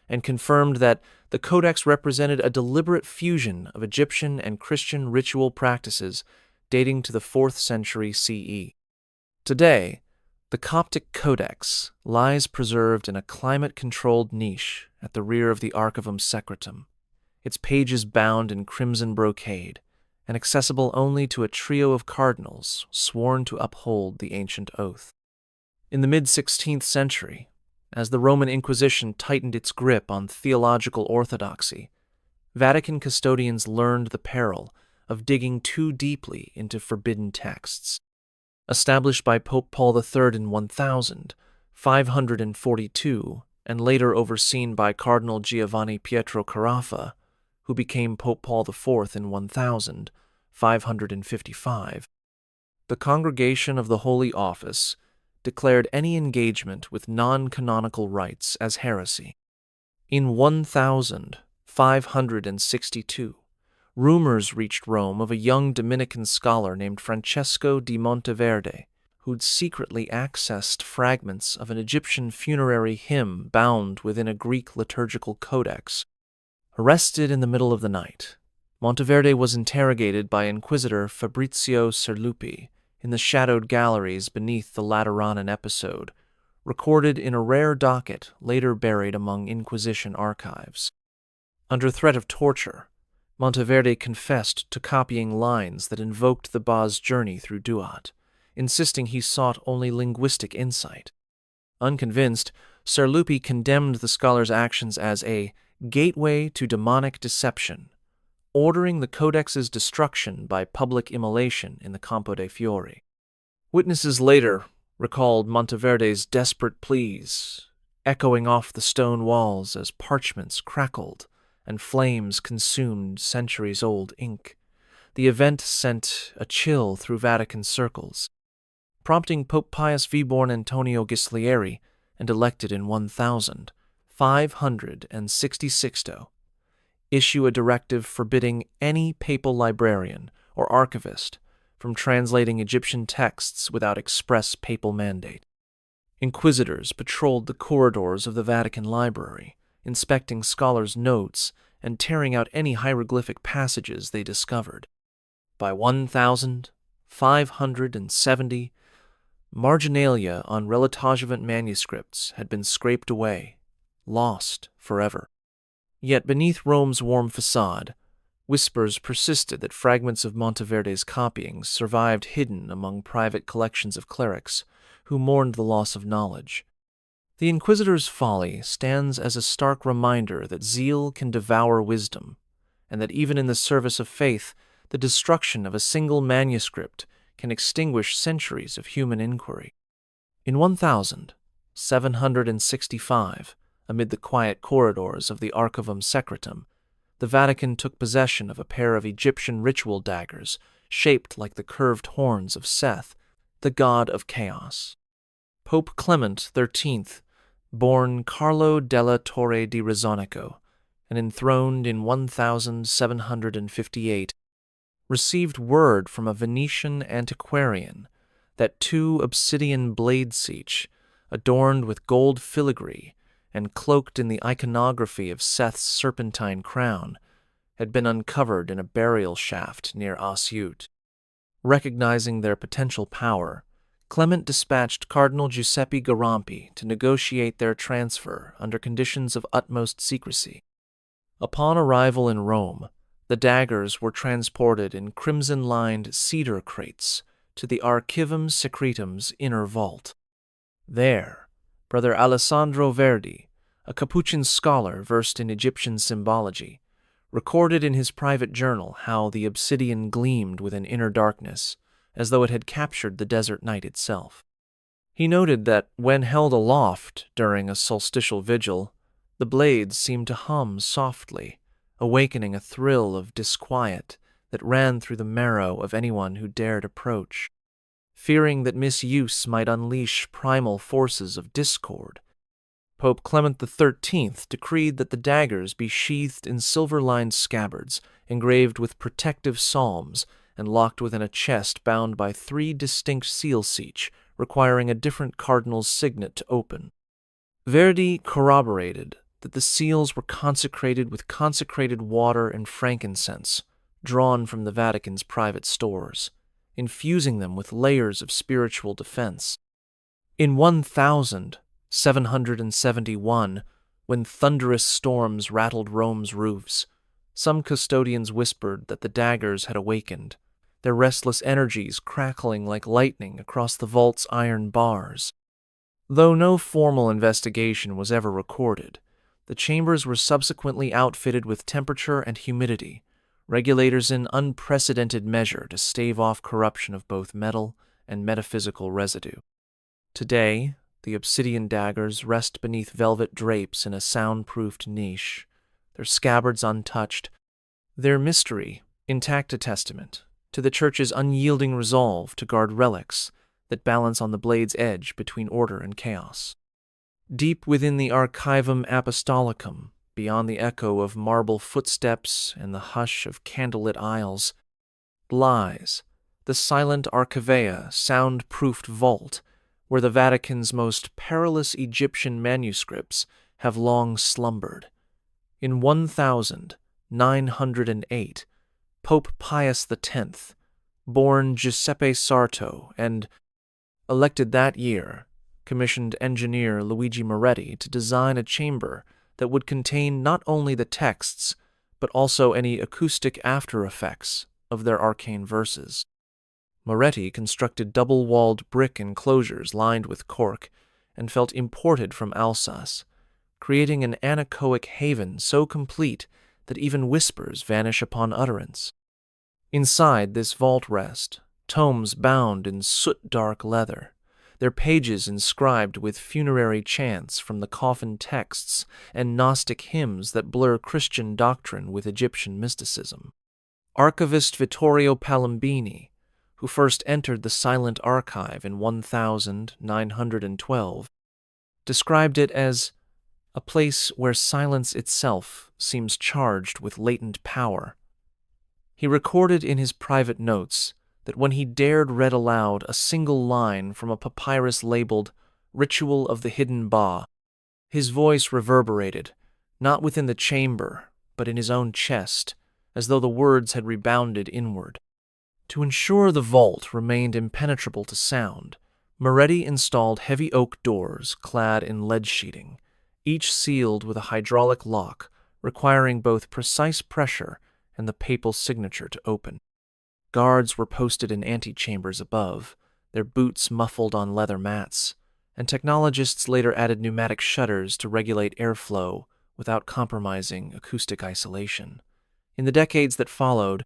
Speaker 1: and confirmed that the Codex represented a deliberate fusion of Egyptian and Christian ritual practices dating to the 4th century CE. Today, the Coptic Codex lies preserved in a climate-controlled niche at the rear of the Archivum Secretum, its pages bound in crimson brocade and accessible only to a trio of cardinals sworn to uphold the ancient oath. In the mid-16th century, as the Roman Inquisition tightened its grip on theological orthodoxy, Vatican custodians learned the peril of digging too deeply into forbidden texts. Established by Pope Paul III in 1542, and later overseen by Cardinal Giovanni Pietro Carafa, who became Pope Paul IV in 1555, the Congregation of the Holy Office declared any engagement with non-canonical rites as heresy. In 1562, rumors reached Rome of a young Dominican scholar named Francesco di Monteverde, who'd secretly accessed fragments of an Egyptian funerary hymn bound within a Greek liturgical codex. Arrested in the middle of the night, Monteverde was interrogated by Inquisitor Fabrizio Serlupi in the shadowed galleries beneath the Lateranan episode, recorded in a rare docket later buried among Inquisition archives. Under threat of torture, Monteverde confessed to copying lines that invoked the Ba's journey through Duat, insisting he sought only linguistic insight. Unconvinced, Serlupi condemned the scholar's actions as a gateway to demonic deception, ordering the codex's destruction by public immolation in the Campo dei Fiori. Witnesses later recalled Monteverde's desperate pleas, echoing off the stone walls as parchments crackled and flames consumed centuries-old ink. The event sent a chill through Vatican circles, prompting Pope Pius V born Antonio Ghislieri and elected in 1566 issue a directive forbidding any papal librarian or archivist from translating Egyptian texts without express papal mandate. Inquisitors patrolled the corridors of the Vatican Library, inspecting scholars' notes and tearing out any hieroglyphic passages they discovered. By 1570, marginalia on relatagevant manuscripts had been scraped away, lost forever. Yet beneath Rome's warm facade, whispers persisted that fragments of Monteverde's copyings survived hidden among private collections of clerics who mourned the loss of knowledge. The Inquisitor's folly stands as a stark reminder that zeal can devour wisdom, and that even in the service of faith, the destruction of a single manuscript can extinguish centuries of human inquiry. In 1765, amid the quiet corridors of the Archivum Secretum, the Vatican took possession of a pair of Egyptian ritual daggers shaped like the curved horns of Seth, the god of chaos. Pope Clement XIII, born Carlo della Torre di Rezzonico and enthroned in 1758, received word from a Venetian antiquarian that 2 obsidian blade seach, adorned with gold filigree and cloaked in the iconography of Seth's serpentine crown, had been uncovered in a burial shaft near Asyut. Recognizing their potential power, Clement dispatched Cardinal Giuseppe Garampi to negotiate their transfer under conditions of utmost secrecy. Upon arrival in Rome, the daggers were transported in crimson-lined cedar crates to the Archivum Secretum's inner vault. There, Brother Alessandro Verdi, a Capuchin scholar versed in Egyptian symbology, recorded in his private journal how the obsidian gleamed with an inner darkness, as though it had captured the desert night itself. He noted that when held aloft during a solstitial vigil, the blades seemed to hum softly, awakening a thrill of disquiet that ran through the marrow of anyone who dared approach. Fearing that misuse might unleash primal forces of discord, Pope Clement XIII decreed that the daggers be sheathed in silver-lined scabbards engraved with protective psalms and locked within a chest bound by 3 distinct seal seach requiring a different cardinal's signet to open. Verdi corroborated that the seals were consecrated with consecrated water and frankincense, drawn from the Vatican's private stores, infusing them with layers of spiritual defense. In 1771, when thunderous storms rattled Rome's roofs, some custodians whispered that the daggers had awakened, their restless energies crackling like lightning across the vault's iron bars. Though no formal investigation was ever recorded, the chambers were subsequently outfitted with temperature and humidity, regulators in unprecedented measure to stave off corruption of both metal and metaphysical residue. Today, the obsidian daggers rest beneath velvet drapes in a soundproofed niche, their scabbards untouched, their mystery intact, a testament to the Church's unyielding resolve to guard relics that balance on the blade's edge between order and chaos. Deep within the Archivum Apostolicum, beyond the echo of marble footsteps and the hush of candlelit aisles, lies the silent Archiveia sound-proofed vault where the Vatican's most perilous Egyptian manuscripts have long slumbered. In 1908, Pope Pius X, born Giuseppe Sarto and elected that year, commissioned engineer Luigi Moretti to design a chamber that would contain not only the texts, but also any acoustic after-effects of their arcane verses. Moretti constructed double-walled brick enclosures lined with cork and felt imported from Alsace, creating an anechoic haven so complete that even whispers vanish upon utterance. Inside this vault rest, tomes bound in soot-dark leather, their pages inscribed with funerary chants from the coffin texts and Gnostic hymns that blur Christian doctrine with Egyptian mysticism. Archivist Vittorio Palombini, who first entered the silent archive in 1912, described it as a place where silence itself seems charged with latent power. He recorded in his private notes that when he dared read aloud a single line from a papyrus labeled Ritual of the Hidden Ba, his voice reverberated, not within the chamber, but in his own chest, as though the words had rebounded inward. To ensure the vault remained impenetrable to sound, Moretti installed heavy oak doors clad in lead sheeting, each sealed with a hydraulic lock requiring both precise pressure and the papal signature to open. Guards were posted in antechambers above, their boots muffled on leather mats, and technologists later added pneumatic shutters to regulate airflow without compromising acoustic isolation. In the decades that followed,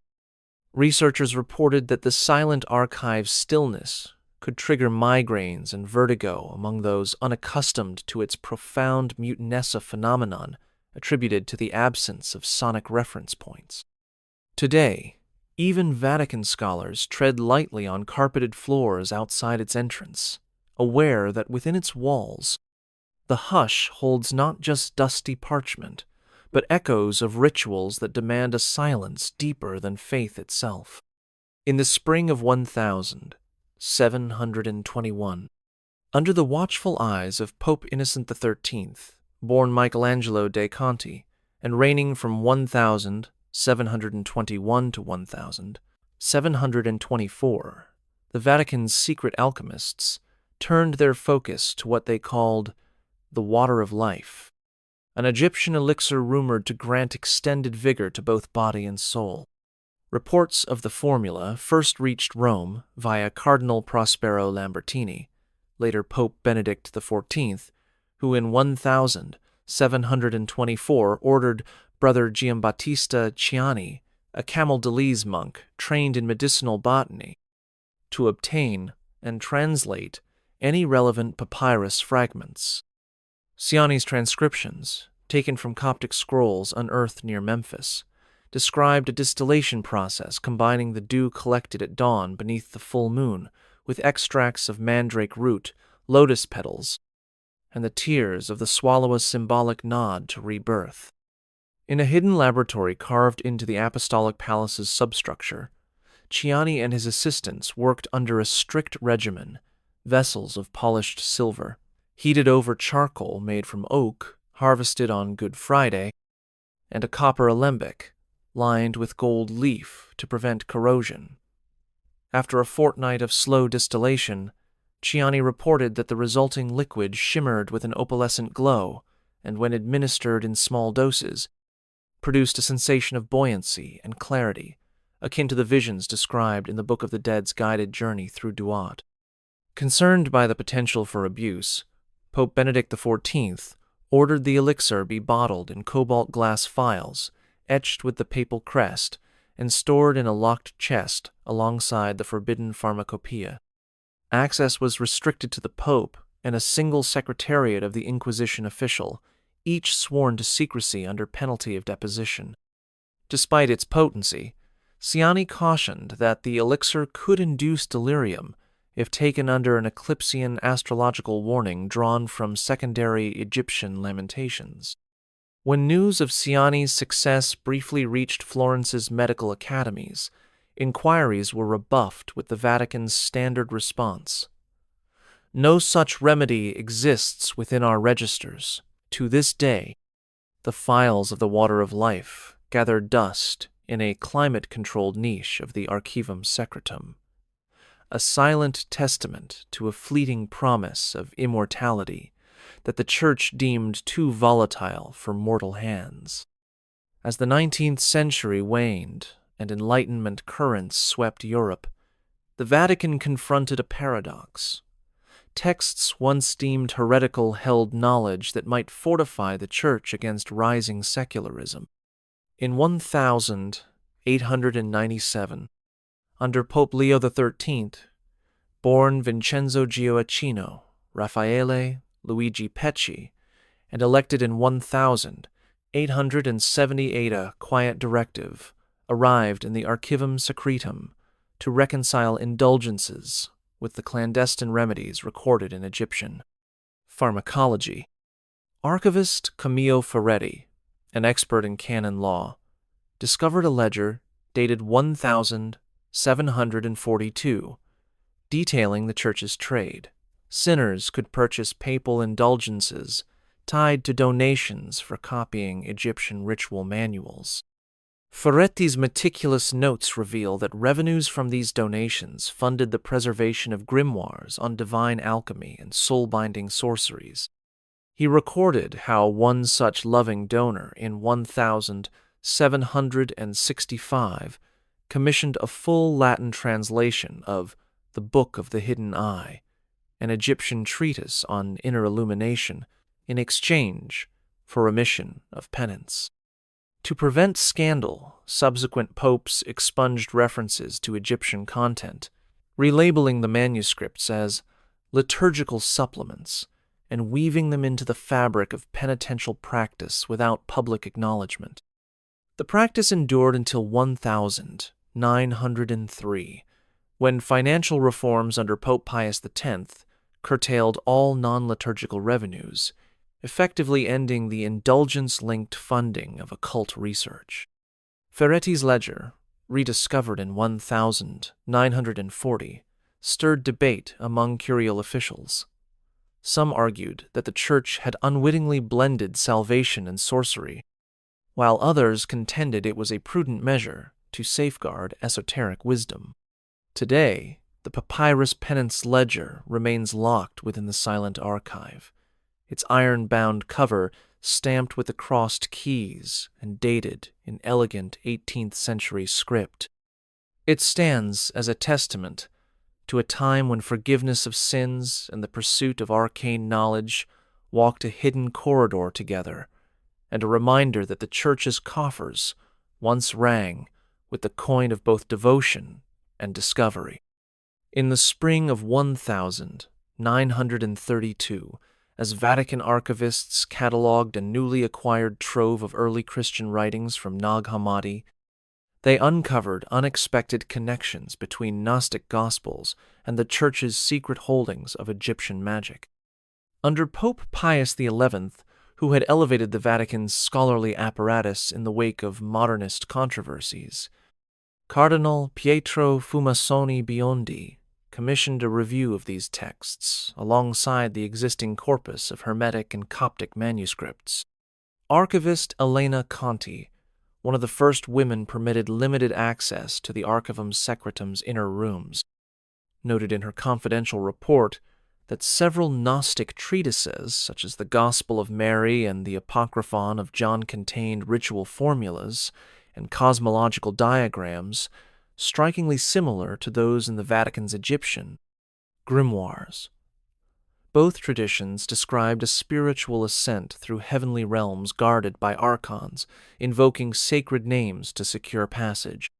Speaker 1: researchers reported that the silent archive's stillness could trigger migraines and vertigo among those unaccustomed to its profound mutinessa phenomenon attributed to the absence of sonic reference points. Today, even Vatican scholars tread lightly on carpeted floors outside its entrance, aware that within its walls, the hush holds not just dusty parchment, but echoes of rituals that demand a silence deeper than faith itself. In the spring of 1721, under the watchful eyes of Pope Innocent XIII, born Michelangelo dei Conti, and reigning from 1721 to 1724, the Vatican's secret alchemists turned their focus to what they called the water of life, an Egyptian elixir rumored to grant extended vigor to both body and soul. Reports of the formula first reached Rome via Cardinal Prospero Lambertini, later Pope Benedict XIV, who in 1724 ordered Brother Giambattista Ciani, a Camaldolese monk trained in medicinal botany, to obtain and translate any relevant papyrus fragments. Ciani's transcriptions, taken from Coptic scrolls unearthed near Memphis, described a distillation process combining the dew collected at dawn beneath the full moon with extracts of mandrake root, lotus petals, and the tears of the swallower's symbolic nod to rebirth. In a hidden laboratory carved into the Apostolic Palace's substructure, Ciani and his assistants worked under a strict regimen, vessels of polished silver, heated over charcoal made from oak, harvested on Good Friday, and a copper alembic, lined with gold leaf to prevent corrosion. After a fortnight of slow distillation, Ciani reported that the resulting liquid shimmered with an opalescent glow, and when administered in small doses, produced a sensation of buoyancy and clarity, akin to the visions described in the Book of the Dead's guided journey through Duat. Concerned by the potential for abuse, Pope Benedict XIV ordered the elixir be bottled in cobalt glass phials, etched with the papal crest, and stored in a locked chest alongside the forbidden Pharmacopeia. Access was restricted to the Pope and a single secretariat of the Inquisition official, each sworn to secrecy under penalty of deposition. Despite its potency, Ciani cautioned that the elixir could induce delirium if taken under an eclipsian astrological warning drawn from secondary Egyptian lamentations. When news of Ciani's success briefly reached Florence's medical academies, inquiries were rebuffed with the Vatican's standard response: "No such remedy exists within our registers. To this day, the phials of the water of life gather dust in a climate-controlled niche of the Archivum Secretum, a silent testament to a fleeting promise of immortality that the Church deemed too volatile for mortal hands." As the 19th century waned and Enlightenment currents swept Europe, the Vatican confronted a paradox. Texts once deemed heretical held knowledge that might fortify the Church against rising secularism. In 1897, under Pope Leo XIII, born Vincenzo Gioacchino, Raffaele, Luigi Pecci, and elected in 1878, a quiet directive arrived in the Archivum Secretum to reconcile indulgences with the clandestine remedies recorded in Egyptian pharmacology. Archivist Camillo Ferretti, an expert in canon law, discovered a ledger dated 1742, detailing the church's trade. Sinners could purchase papal indulgences tied to donations for copying Egyptian ritual manuals. Ferretti's meticulous notes reveal that revenues from these donations funded the preservation of grimoires on divine alchemy and soul-binding sorceries. He recorded how one such loving donor in 1765 commissioned a full Latin translation of the Book of the Hidden Eye, an Egyptian treatise on inner illumination, in exchange for remission of penance. To prevent scandal, subsequent popes expunged references to Egyptian content, relabeling the manuscripts as liturgical supplements and weaving them into the fabric of penitential practice without public acknowledgement. The practice endured until 1903, when financial reforms under Pope Pius X curtailed all non-liturgical revenues, effectively ending the indulgence-linked funding of occult research. Ferretti's ledger, rediscovered in 1940, stirred debate among curial officials. Some argued that the Church had unwittingly blended salvation and sorcery, while others contended it was a prudent measure to safeguard esoteric wisdom. Today, the papyrus penance ledger remains locked within the silent archive, its iron-bound cover stamped with the crossed keys and dated in elegant 18th-century script. It stands as a testament to a time when forgiveness of sins and the pursuit of arcane knowledge walked a hidden corridor together, and a reminder that the Church's coffers once rang with the coin of both devotion and discovery. In the spring of 1932, as Vatican archivists catalogued a newly acquired trove of early Christian writings from Nag Hammadi, they uncovered unexpected connections between Gnostic Gospels and the Church's secret holdings of Egyptian magic. Under Pope Pius XI, who had elevated the Vatican's scholarly apparatus in the wake of modernist controversies, Cardinal Pietro Fumasoni Biondi commissioned a review of these texts alongside the existing corpus of Hermetic and Coptic manuscripts. Archivist Elena Conti, one of the first women permitted limited access to the Archivum Secretum's inner rooms, noted in her confidential report that several Gnostic treatises, such as the Gospel of Mary and the Apocryphon of John, contained ritual formulas and cosmological diagrams strikingly similar to those in the Vatican's Egyptian grimoires. Both traditions described a spiritual ascent through heavenly realms guarded by archons, invoking sacred names to secure passage.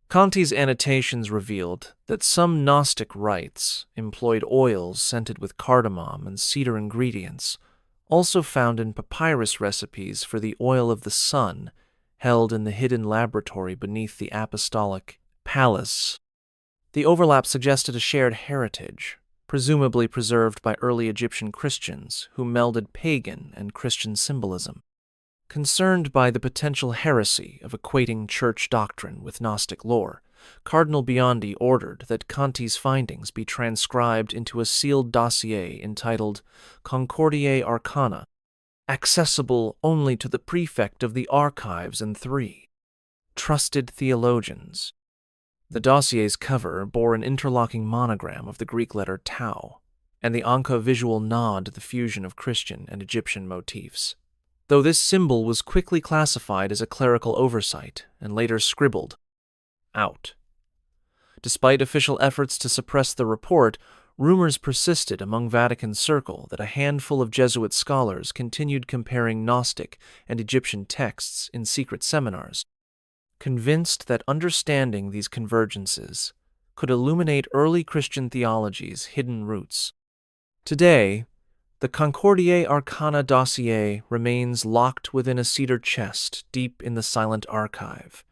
Speaker 1: Conti's annotations revealed that some Gnostic rites employed oils scented with cardamom and cedar ingredients, also found in papyrus recipes for the oil of the sun, held in the hidden laboratory beneath the apostolic palace. The overlap suggested a shared heritage, presumably preserved by early Egyptian Christians who melded pagan and Christian symbolism. Concerned by the potential heresy of equating church doctrine with Gnostic lore, Cardinal Biondi ordered that Conti's findings be transcribed into a sealed dossier entitled Concordiae Arcana, accessible only to the prefect of the archives and 3 trusted theologians. The dossier's cover bore an interlocking monogram of the Greek letter tau, and the visual nod to the fusion of Christian and Egyptian motifs, though this symbol was quickly classified as a clerical oversight and later scribbled out. Despite official efforts to suppress the report, rumors persisted among Vatican circle that a handful of Jesuit scholars continued comparing Gnostic and Egyptian texts in secret seminars, convinced that understanding these convergences could illuminate early Christian theology's hidden roots. Today, the Concordiae Arcana dossier remains locked within a cedar chest deep in the silent archive,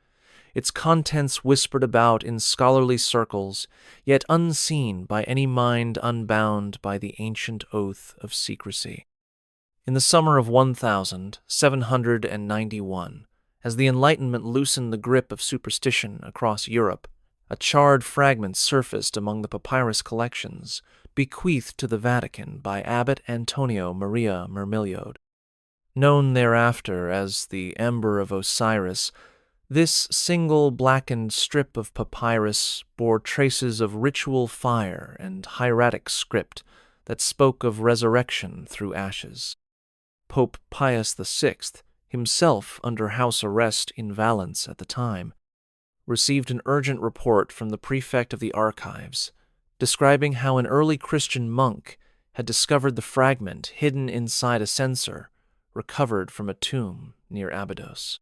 Speaker 1: its contents whispered about in scholarly circles, yet unseen by any mind unbound by the ancient oath of secrecy. In the summer of 1791, as the Enlightenment loosened the grip of superstition across Europe, a charred fragment surfaced among the papyrus collections bequeathed to the Vatican by Abbot Antonio Maria Mermiliode. Known thereafter as the Ember of Osiris, this single blackened strip of papyrus bore traces of ritual fire and hieratic script that spoke of resurrection through ashes. Pope Pius VI, himself under house arrest in Valence at the time, received an urgent report from the prefect of the archives, describing how an early Christian monk had discovered the fragment hidden inside a censer recovered from a tomb near Abydos.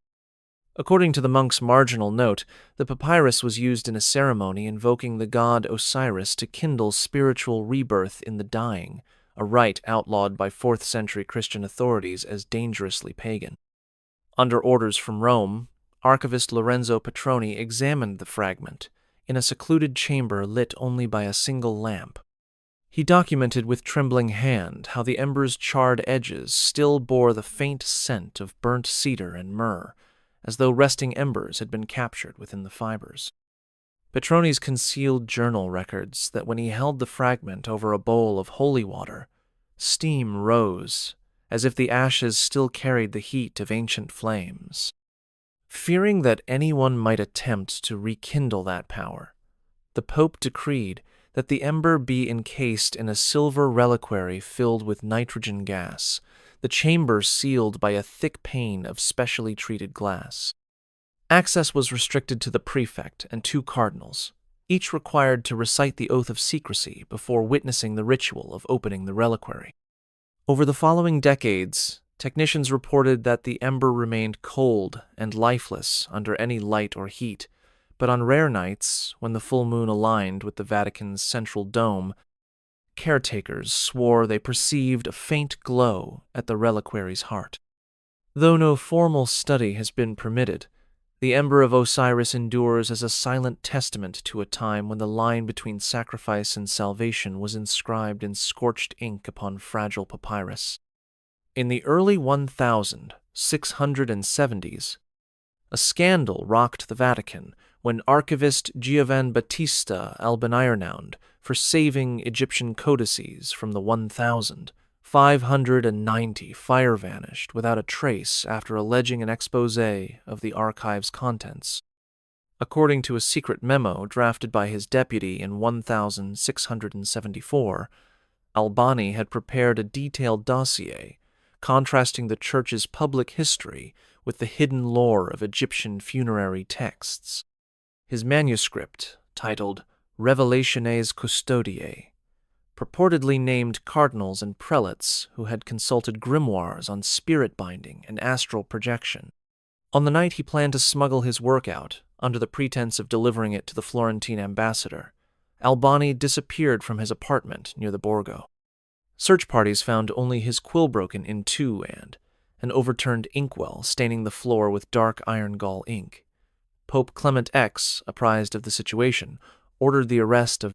Speaker 1: According to the monk's marginal note, the papyrus was used in a ceremony invoking the god Osiris to kindle spiritual rebirth in the dying, a rite outlawed by 4th century Christian authorities as dangerously pagan. Under orders from Rome, archivist Lorenzo Petroni examined the fragment in a secluded chamber lit only by a single lamp. He documented with trembling hand how the ember's charred edges still bore the faint scent of burnt cedar and myrrh, as though resting embers had been captured within the fibers. Petroni's concealed journal records that when he held the fragment over a bowl of holy water, steam rose, as if the ashes still carried the heat of ancient flames. Fearing that anyone might attempt to rekindle that power, the Pope decreed that the ember be encased in a silver reliquary filled with nitrogen gas, the chamber sealed by a thick pane of specially treated glass. Access was restricted to the prefect and 2 cardinals, each required to recite the oath of secrecy before witnessing the ritual of opening the reliquary. Over the following decades, technicians reported that the ember remained cold and lifeless under any light or heat, but on rare nights, when the full moon aligned with the Vatican's central dome, caretakers swore they perceived a faint glow at the reliquary's heart. Though no formal study has been permitted, the Ember of Osiris endures as a silent testament to a time when the line between sacrifice and salvation was inscribed in scorched ink upon fragile papyrus. In the early 1670s, a scandal rocked the Vatican when archivist Giovan Battista Albanirnaud, for saving Egyptian codices from the 1,590 fire vanished without a trace after alleging an exposé of the archive's contents. According to a secret memo drafted by his deputy in 1674, Albani had prepared a detailed dossier contrasting the Church's public history with the hidden lore of Egyptian funerary texts. His manuscript, titled Revelationes Custodiae, purportedly named cardinals and prelates who had consulted grimoires on spirit binding and astral projection. On the night he planned to smuggle his work out, under the pretense of delivering it to the Florentine ambassador, Albani disappeared from his apartment near the Borgo. Search parties found only his quill broken in two and an overturned inkwell staining the floor with dark iron gall ink. Pope Clement X, apprised of the situation, ordered the arrest of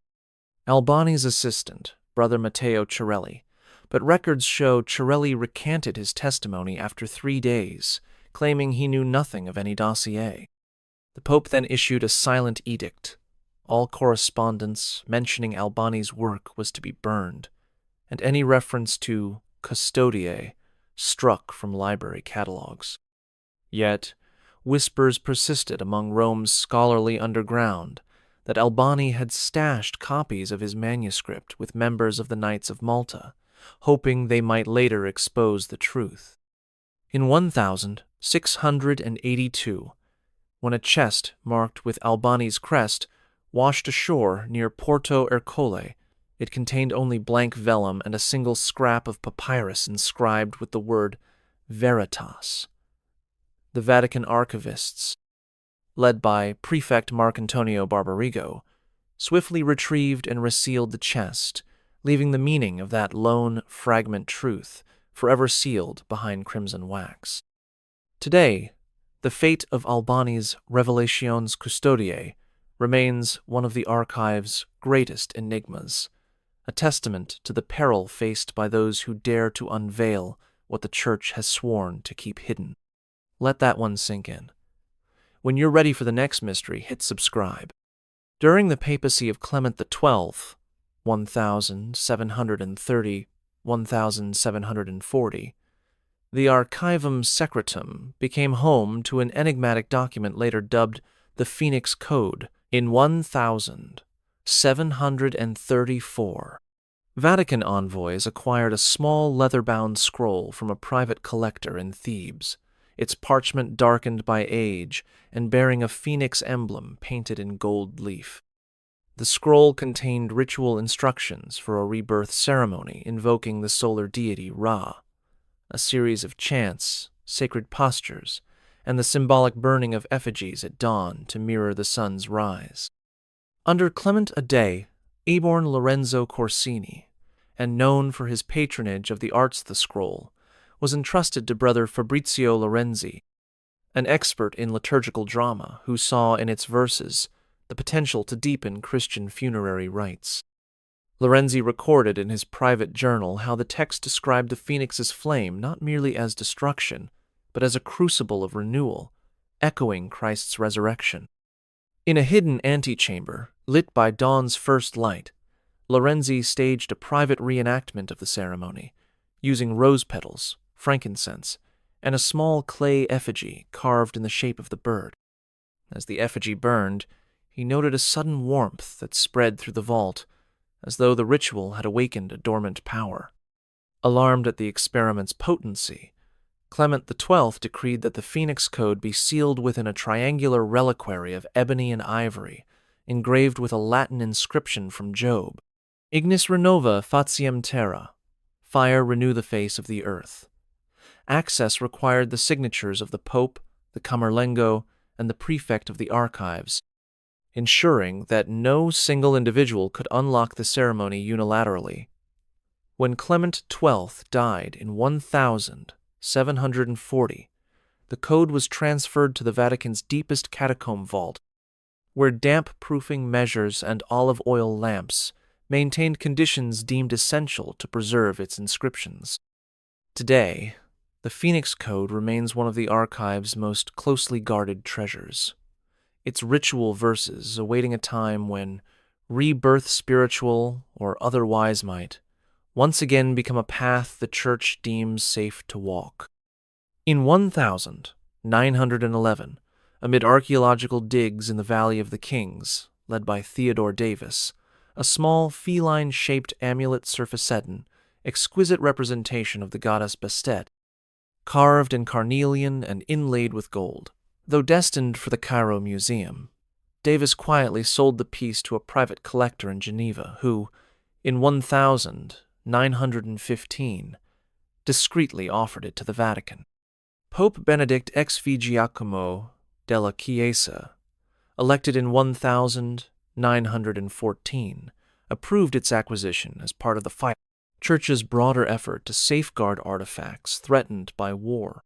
Speaker 1: Albani's assistant, Brother Matteo Cirelli, but records show Cirelli recanted his testimony after 3 days, claiming he knew nothing of any dossier. The Pope then issued a silent edict. All correspondence mentioning Albani's work was to be burned, and any reference to custodiae struck from library catalogues. Yet, whispers persisted among Rome's scholarly underground that Albani had stashed copies of his manuscript with members of the Knights of Malta, hoping they might later expose the truth. In 1682, when a chest marked with Albani's crest washed ashore near Porto Ercole, it contained only blank vellum and a single scrap of papyrus inscribed with the word Veritas. The Vatican archivists, led by Prefect Marcantonio Barbarigo, swiftly retrieved and resealed the chest, leaving the meaning of that lone fragment truth forever sealed behind crimson wax. Today, the fate of Albani's Revelations Custodiae remains one of the archive's greatest enigmas, a testament to the peril faced by those who dare to unveil what the Church has sworn to keep hidden. Let that one sink in. When you're ready for the next mystery, hit subscribe. During the papacy of Clement XII, 1730-1740, the Archivum Secretum became home to an enigmatic document later dubbed the Phoenix Code in 1734. Vatican envoys acquired a small leather-bound scroll from a private collector in Thebes, its parchment darkened by age and bearing a phoenix emblem painted in gold leaf. The scroll contained ritual instructions for a rebirth ceremony invoking the solar deity Ra, a series of chants, sacred postures, and the symbolic burning of effigies at dawn to mirror the sun's rise. Under Clement a Day, born Lorenzo Corsini, and known for his patronage of the arts of the scroll, was entrusted to Brother Fabrizio Lorenzi, an expert in liturgical drama who saw in its verses the potential to deepen Christian funerary rites. Lorenzi recorded in his private journal how the text described the phoenix's flame not merely as destruction, but as a crucible of renewal, echoing Christ's resurrection. In a hidden antechamber, lit by dawn's first light, Lorenzi staged a private reenactment of the ceremony, using rose petals, frankincense, and a small clay effigy carved in the shape of the bird. As the effigy burned, he noted a sudden warmth that spread through the vault, as though the ritual had awakened a dormant power. Alarmed at the experiment's potency, Clement XII decreed that the Phoenix Code be sealed within a triangular reliquary of ebony and ivory, engraved with a Latin inscription from Job: Ignis renova faciem terra, fire renew the face of the earth. Access required the signatures of the Pope, the Camerlengo, and the prefect of the archives, ensuring that no single individual could unlock the ceremony unilaterally. When Clement XII died in 1740, the code was transferred to the Vatican's deepest catacomb vault, where damp-proofing measures and olive oil lamps maintained conditions deemed essential to preserve its inscriptions. Today, the Phoenix Code remains one of the archive's most closely guarded treasures, its ritual verses awaiting a time when rebirth, spiritual or otherwise, might once again become a path the Church deems safe to walk. In 1911, amid archaeological digs in the Valley of the Kings, led by Theodore Davis, a small feline-shaped amulet surfaced, exquisite representation of the goddess Bastet, carved in carnelian and inlaid with gold. Though destined for the Cairo Museum, Davis quietly sold the piece to a private collector in Geneva who, in 1915, discreetly offered it to the Vatican. Pope Benedict XV Giacomo della Chiesa, elected in 1914, approved its acquisition as part of the Church's broader effort to safeguard artifacts threatened by war.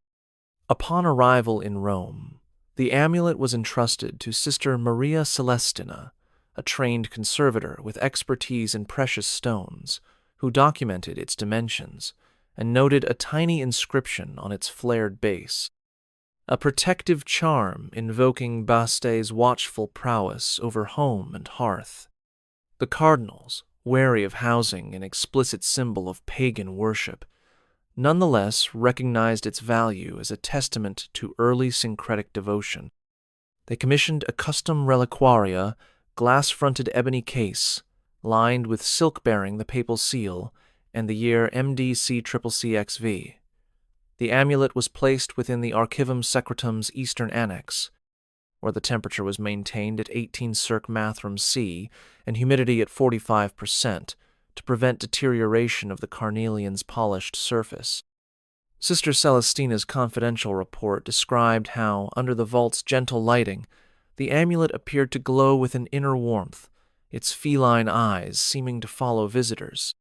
Speaker 1: Upon arrival in Rome, the amulet was entrusted to Sister Maria Celestina, a trained conservator with expertise in precious stones, who documented its dimensions and noted a tiny inscription on its flared base, a protective charm invoking Bastet's watchful prowess over home and hearth. The cardinals, wary of housing an explicit symbol of pagan worship, nonetheless recognized its value as a testament to early syncretic devotion. They commissioned a custom reliquaria, glass-fronted ebony case, lined with silk bearing the papal seal and the year MDCCCXV. The amulet was placed within the Archivum Secretum's eastern annex, where the temperature was maintained at 18 circ Mathram C and humidity at 45% to prevent deterioration of the carnelian's polished surface. Sister Celestina's confidential report described how, under the vault's gentle lighting, the amulet appeared to glow with an inner warmth, its feline eyes seeming to follow visitors.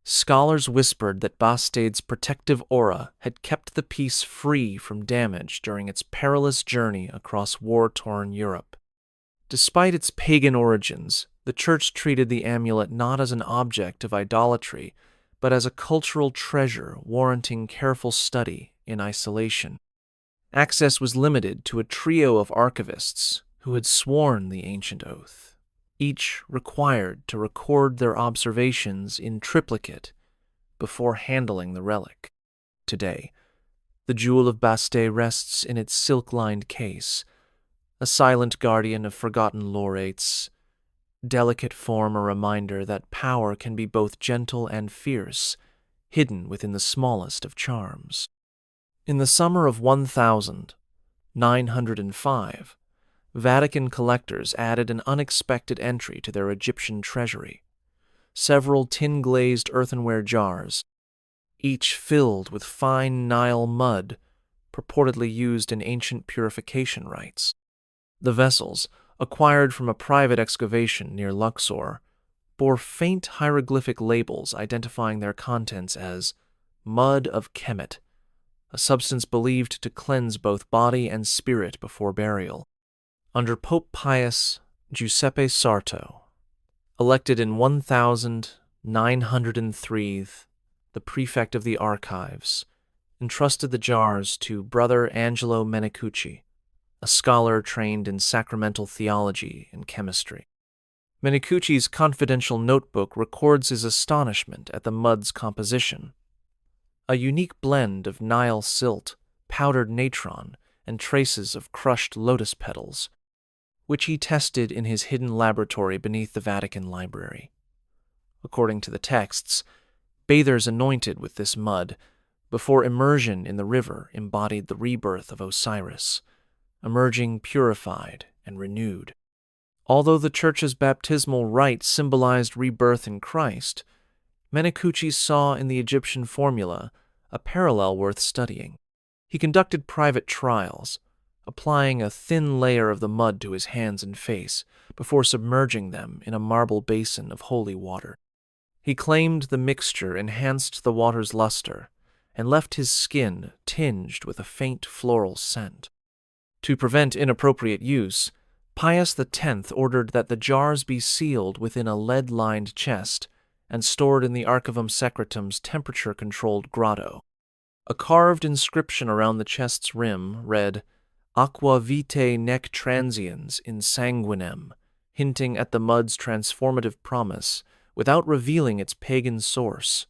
Speaker 1: Scholars whispered that Bastade's protective aura had kept the piece free from damage during its perilous journey across war-torn Europe. Despite its pagan origins, the Church treated the amulet not as an object of idolatry, but as a cultural treasure warranting careful study in isolation. Access was limited to a trio of archivists who had sworn the ancient oath, each required to record their observations in triplicate before handling the relic. Today, the jewel of Bastide rests in its silk-lined case, a silent guardian of forgotten laureates, delicate form a reminder that power can be both gentle and fierce, hidden within the smallest of charms. In the summer of 1905, Vatican collectors added an unexpected entry to their Egyptian treasury: several tin-glazed earthenware jars, each filled with fine Nile mud purportedly used in ancient purification rites. The vessels, acquired from a private excavation near Luxor, bore faint hieroglyphic labels identifying their contents as mud of Kemet, a substance believed to cleanse both body and spirit before burial. Under Pope Pius Giuseppe Sarto, elected in 1903, the prefect of the archives entrusted the jars to Brother Angelo Menicucci, a scholar trained in sacramental theology and chemistry. Menicucci's confidential notebook records his astonishment at the mud's composition: a unique blend of Nile silt, powdered natron, and traces of crushed lotus petals, which he tested in his hidden laboratory beneath the Vatican library. According to the texts, bathers anointed with this mud before immersion in the river embodied the rebirth of Osiris, emerging purified and renewed. Although the Church's baptismal rite symbolized rebirth in Christ, Menicucci saw in the Egyptian formula a parallel worth studying. He conducted private trials, applying a thin layer of the mud to his hands and face before submerging them in a marble basin of holy water. He claimed the mixture enhanced the water's luster and left his skin tinged with a faint floral scent. To prevent inappropriate use, Pius X ordered that the jars be sealed within a lead-lined chest and stored in the Archivum Secretum's temperature-controlled grotto. A carved inscription around the chest's rim read, "Aqua vitae nec transiens in sanguinem," hinting at the mud's transformative promise without revealing its pagan source.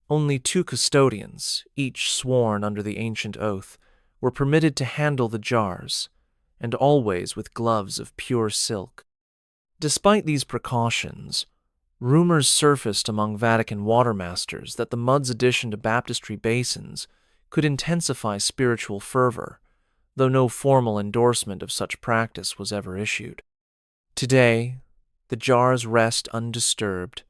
Speaker 1: Only 2 custodians, each sworn under the ancient oath, were permitted to handle the jars, and always with gloves of pure silk. Despite these precautions, rumors surfaced among Vatican watermasters that the mud's addition to baptistry basins could intensify spiritual fervor, though no formal endorsement of such practice was ever issued. Today, the jars rest undisturbed,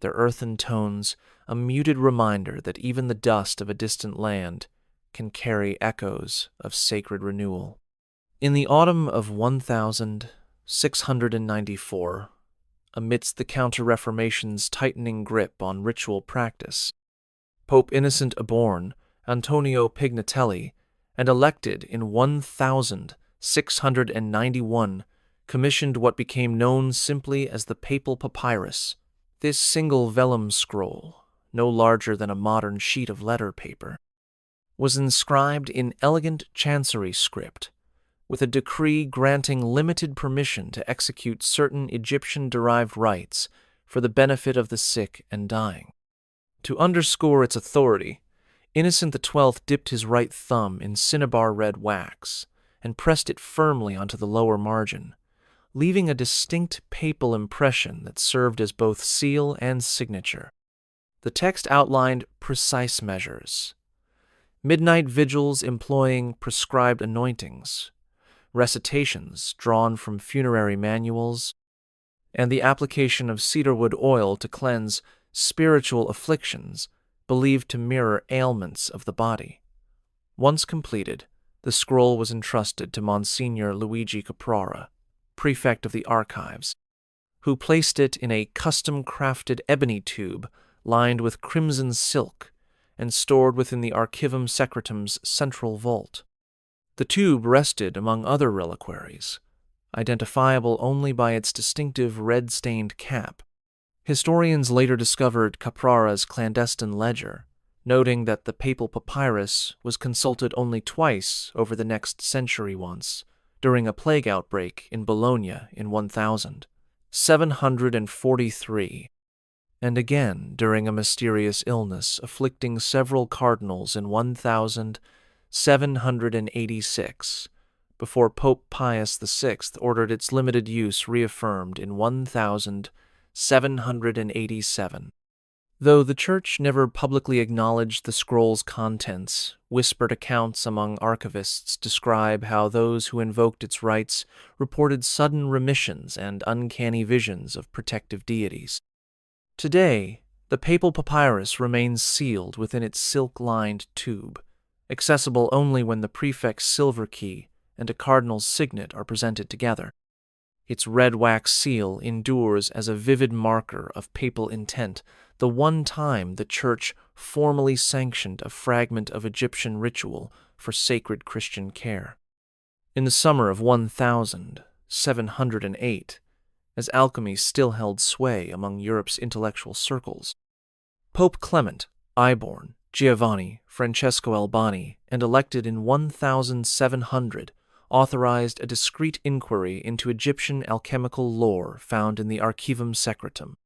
Speaker 1: their earthen tones a muted reminder that even the dust of a distant land can carry echoes of sacred renewal. In the autumn of 1694, amidst the Counter-Reformation's tightening grip on ritual practice, Pope Innocent Aborn, Antonio Pignatelli, and elected in 1691, commissioned what became known simply as the Papal Papyrus. This single vellum scroll, no larger than a modern sheet of letter paper, was inscribed in elegant chancery script, with a decree granting limited permission to execute certain Egyptian-derived rites for the benefit of the sick and dying. To underscore its authority, Innocent XII dipped his right thumb in cinnabar red wax and pressed it firmly onto the lower margin, leaving a distinct papal impression that served as both seal and signature. The text outlined precise measures: midnight vigils employing prescribed anointings, recitations drawn from funerary manuals, and the application of cedarwood oil to cleanse spiritual afflictions believed to mirror ailments of the body. Once completed, the scroll was entrusted to Monsignor Luigi Caprara, prefect of the archives. who placed it in a custom-crafted ebony tube lined with crimson silk and stored within the Archivum Secretum's central vault. The tube rested among other reliquaries, identifiable only by its distinctive red-stained cap. Historians later discovered Caprara's clandestine ledger, noting that the papal papyrus was consulted only twice over the next century, once during a plague outbreak in Bologna in 1743, and again during a mysterious illness afflicting several cardinals in 1786, before Pope Pius VI ordered its limited use reaffirmed in 1787. Though the Church never publicly acknowledged the scroll's contents, whispered accounts among archivists describe how those who invoked its rites reported sudden remissions and uncanny visions of protective deities. Today, the papal papyrus remains sealed within its silk-lined tube, accessible only when the prefect's silver key and a cardinal's signet are presented together. Its red wax seal endures as a vivid marker of papal intent, the one time the Church formally sanctioned a fragment of Egyptian ritual for sacred Christian care. In the summer of 1708, as alchemy still held sway among Europe's intellectual circles, Pope Clement, Iborn, Giovanni, Francesco Albani, and elected in 1700, authorized a discreet inquiry into Egyptian alchemical lore found in the Archivum Secretum.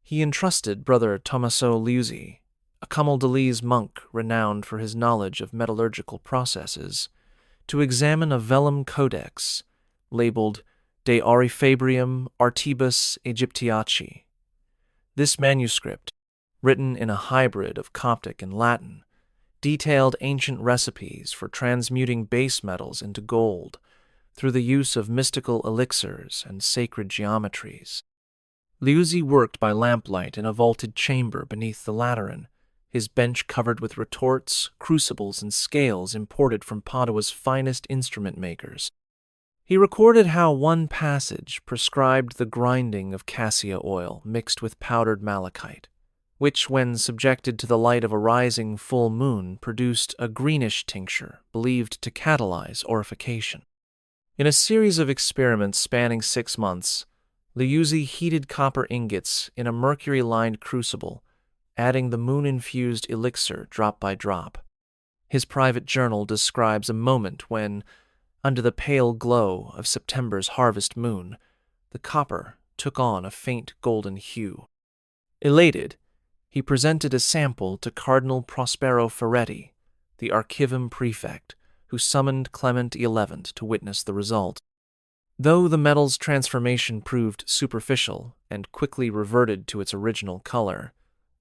Speaker 1: He entrusted Brother Tommaso Liuzzi, a Camaldolese monk renowned for his knowledge of metallurgical processes, to examine a vellum codex labeled De Aurifabrium Artibus Egyptiaci. This manuscript, written in a hybrid of Coptic and Latin, detailed ancient recipes for transmuting base metals into gold through the use of mystical elixirs and sacred geometries. Liuzzi worked by lamplight in a vaulted chamber beneath the Lateran, his bench covered with retorts, crucibles, and scales imported from Padua's finest instrument makers. He recorded how one passage prescribed the grinding of cassia oil mixed with powdered malachite, which, when subjected to the light of a rising full moon, produced a greenish tincture believed to catalyze aurification. In a series of experiments spanning 6 months, Liuzzi heated copper ingots in a mercury-lined crucible, adding the moon-infused elixir drop by drop. His private journal describes a moment when, under the pale glow of September's harvest moon, the copper took on a faint golden hue. Elated, he presented a sample to Cardinal Prospero Ferretti, the Archivum prefect, who summoned Clement XI to witness the result. Though the metal's transformation proved superficial and quickly reverted to its original color,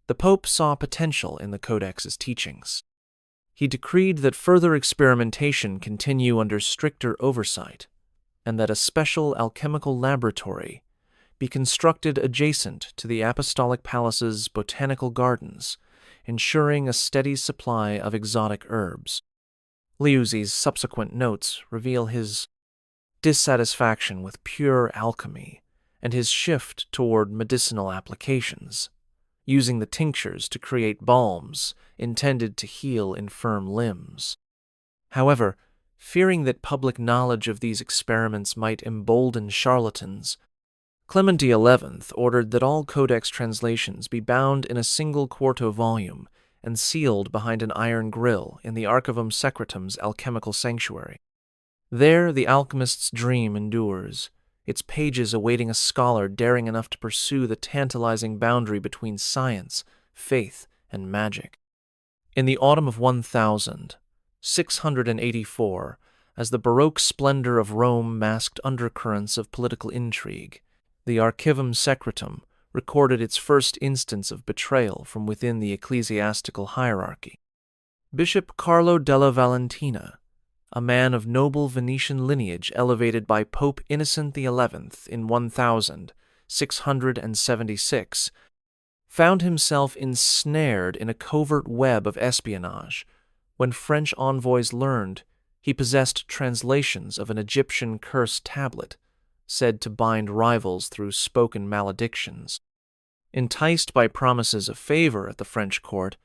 Speaker 1: the Pope saw potential in the Codex's teachings. He decreed that further experimentation continue under stricter oversight, and that a special alchemical laboratory be constructed adjacent to the Apostolic Palace's botanical gardens, ensuring a steady supply of exotic herbs. Liuzzi's subsequent notes reveal his dissatisfaction with pure alchemy and his shift toward medicinal applications, using the tinctures to create balms intended to heal infirm limbs. However, fearing that public knowledge of these experiments might embolden charlatans, Clement XI ordered that all codex translations be bound in a single quarto volume and sealed behind an iron grille in the Archivum Secretum's alchemical sanctuary. There the alchemist's dream endures, its pages awaiting a scholar daring enough to pursue the tantalizing boundary between science, faith, and magic. In the autumn of 1684, as the Baroque splendor of Rome masked undercurrents of political intrigue, the Archivum Secretum recorded its first instance of betrayal from within the ecclesiastical hierarchy. Bishop Carlo della Valentina, a man of noble Venetian lineage elevated by Pope Innocent XI in 1676, found himself ensnared in a covert web of espionage when French envoys learned he possessed translations of an Egyptian curse tablet said to bind rivals through spoken maledictions. Enticed by promises of favor at the French court,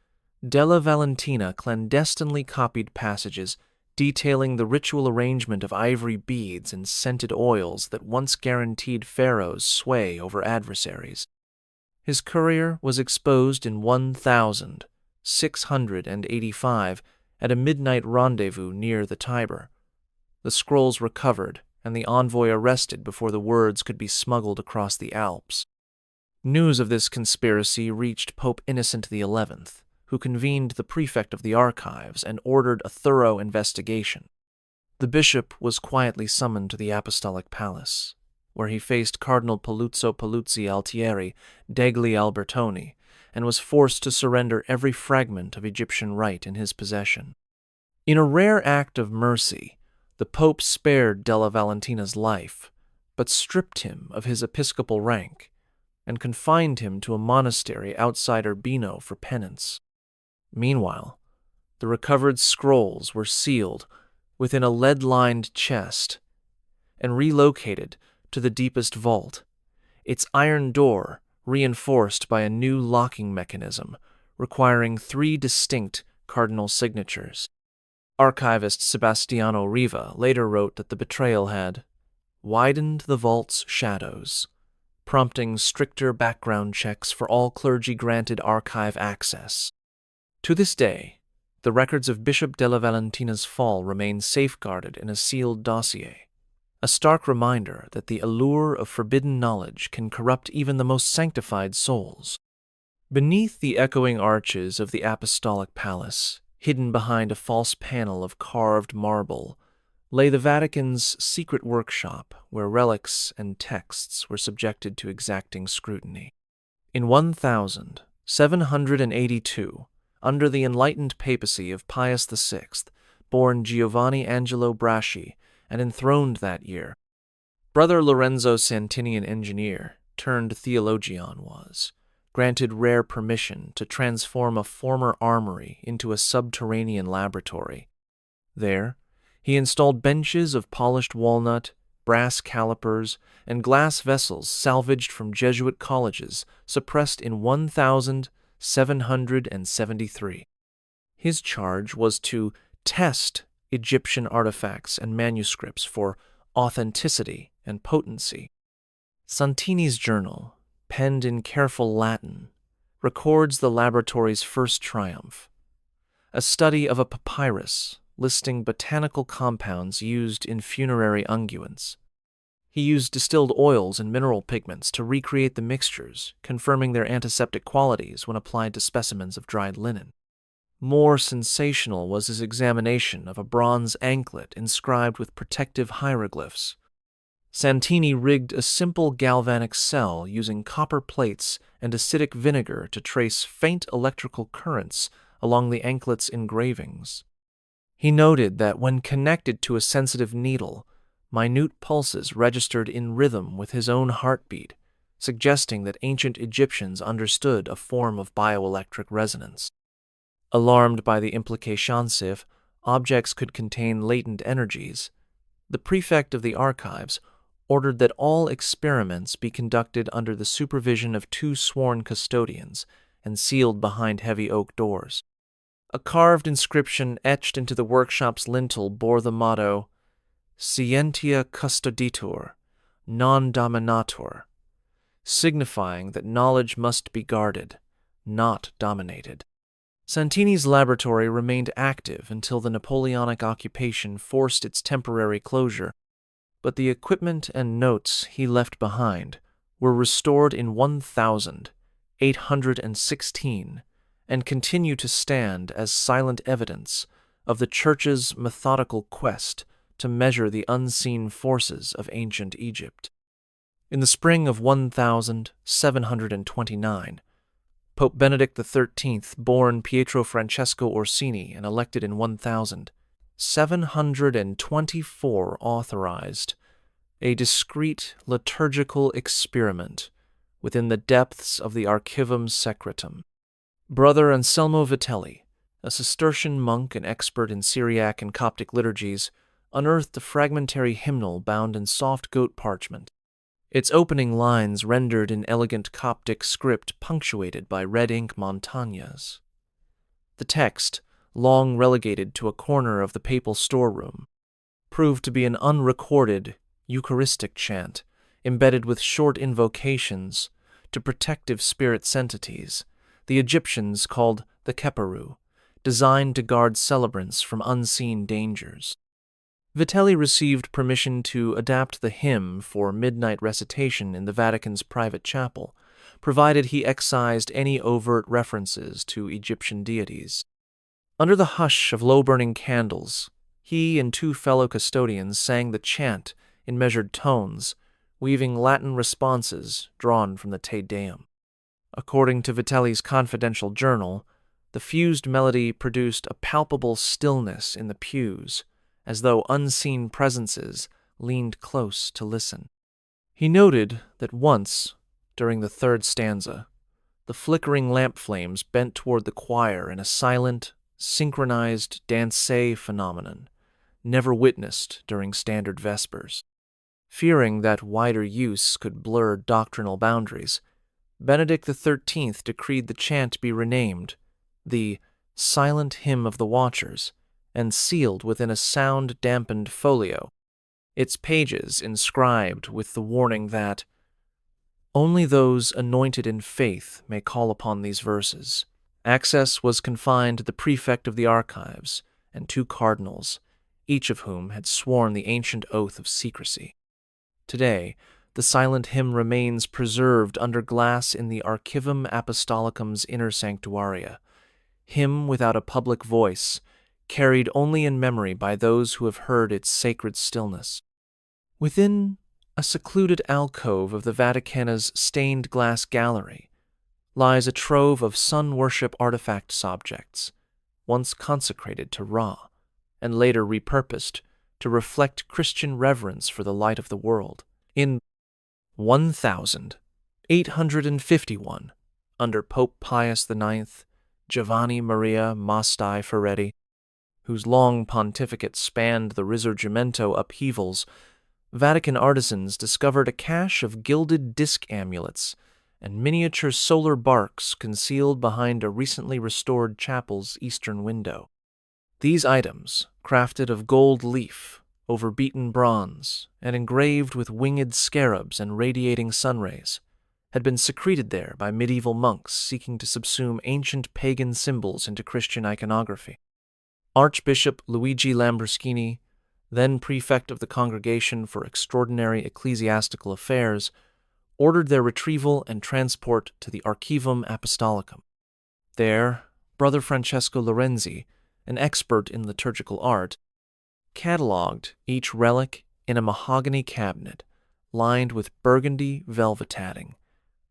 Speaker 1: Della Valentina clandestinely copied passages detailing the ritual arrangement of ivory beads and scented oils that once guaranteed Pharaoh's sway over adversaries. His courier was exposed in 1685 at a midnight rendezvous near the Tiber. The scrolls recovered, and the envoy arrested before the words could be smuggled across the Alps. News of this conspiracy reached Pope Innocent XI, who convened the prefect of the archives and ordered a thorough investigation. The bishop was quietly summoned to the apostolic palace, where he faced Cardinal Paluzzo Paluzzi Altieri degli Albertoni and was forced to surrender every fragment of Egyptian rite in his possession. In a rare act of mercy, the Pope spared Della Valentina's life, but stripped him of his episcopal rank and confined him to a monastery outside Urbino for penance. Meanwhile, the recovered scrolls were sealed within a lead-lined chest and relocated to the deepest vault, its iron door reinforced by a new locking mechanism requiring 3 distinct cardinal signatures. Archivist Sebastiano Riva later wrote that the betrayal had widened the vault's shadows, prompting stricter background checks for all clergy-granted archive access. To this day, the records of Bishop Della Valentina's fall remain safeguarded in a sealed dossier, a stark reminder that the allure of forbidden knowledge can corrupt even the most sanctified souls. Beneath the echoing arches of the apostolic palace, hidden behind a false panel of carved marble, lay the Vatican's secret workshop where relics and texts were subjected to exacting scrutiny. In 1782, under the enlightened papacy of Pius VI, born Giovanni Angelo Braschi and enthroned that year, Brother Lorenzo Santini, an engineer turned theologian, was granted rare permission to transform a former armory into a subterranean laboratory. There, he installed benches of polished walnut, brass calipers, and glass vessels salvaged from Jesuit colleges suppressed in 1773. His charge was to test Egyptian artifacts and manuscripts for authenticity and potency. Santini's journal, penned in careful Latin, records the laboratory's first triumph, a study of a papyrus listing botanical compounds used in funerary unguents. He used distilled oils and mineral pigments to recreate the mixtures, confirming their antiseptic qualities when applied to specimens of dried linen. More sensational was his examination of a bronze anklet inscribed with protective hieroglyphs. Santini rigged a simple galvanic cell using copper plates and acidic vinegar to trace faint electrical currents along the anklet's engravings. He noted that when connected to a sensitive needle, minute pulses registered in rhythm with his own heartbeat, suggesting that ancient Egyptians understood a form of bioelectric resonance. Alarmed by the implications if objects could contain latent energies, the prefect of the archives ordered that all experiments be conducted under the supervision of 2 sworn custodians and sealed behind heavy oak doors. A carved inscription etched into the workshop's lintel bore the motto, Scientia custoditur, non dominator, signifying that knowledge must be guarded, not dominated. Santini's laboratory remained active until the Napoleonic occupation forced its temporary closure, but the equipment and notes he left behind were restored in 1816 and continue to stand as silent evidence of the Church's methodical quest to measure the unseen forces of ancient Egypt. In the spring of 1729, Pope Benedict XIII, born Pietro Francesco Orsini and elected in 1724, authorized a discreet liturgical experiment within the depths of the Archivum Secretum. Brother Anselmo Vitelli, a Cistercian monk and expert in Syriac and Coptic liturgies, unearthed a fragmentary hymnal bound in soft goat parchment, its opening lines rendered in elegant Coptic script punctuated by red ink montañas. The text, long relegated to a corner of the papal storeroom, proved to be an unrecorded Eucharistic chant embedded with short invocations to protective spirit entities the Egyptians called the Keperu, designed to guard celebrants from unseen dangers. Vitelli received permission to adapt the hymn for midnight recitation in the Vatican's private chapel, provided he excised any overt references to Egyptian deities. Under the hush of low-burning candles, he and two fellow custodians sang the chant in measured tones, weaving Latin responses drawn from the Te Deum. According to Vitelli's confidential journal, the fused melody produced a palpable stillness in the pews, as though unseen presences leaned close to listen. He noted that once, during the third stanza, the flickering lamp flames bent toward the choir in a silent, synchronized danse phenomenon, never witnessed during standard vespers. Fearing that wider use could blur doctrinal boundaries, Benedict XIII decreed the chant be renamed the Silent Hymn of the Watchers and sealed within a sound-dampened folio, its pages inscribed with the warning that only those anointed in faith may call upon these verses. Access was confined to the prefect of the archives and two cardinals, each of whom had sworn the ancient oath of secrecy. Today, the silent hymn remains preserved under glass in the Archivum Apostolicum's inner sanctuaria, hymn without a public voice, carried only in memory by those who have heard its sacred stillness. Within a secluded alcove of the Vatican's stained glass gallery lies a trove of sun-worship artifact objects, once consecrated to Ra, and later repurposed to reflect Christian reverence for the light of the world. In 1851, under Pope Pius IX, Giovanni Maria Mastai Ferretti, whose long pontificate spanned the Risorgimento upheavals, Vatican artisans discovered a cache of gilded disc amulets and miniature solar barks concealed behind a recently restored chapel's eastern window. These items, crafted of gold leaf over beaten bronze and engraved with winged scarabs and radiating sunrays, had been secreted there by medieval monks seeking to subsume ancient pagan symbols into Christian iconography. Archbishop Luigi Lamborghini, then prefect of the Congregation for Extraordinary Ecclesiastical Affairs, ordered their retrieval and transport to the Archivum Apostolicum. There, Brother Francesco Lorenzi, an expert in liturgical art, catalogued each relic in a mahogany cabinet lined with burgundy velvet tatting,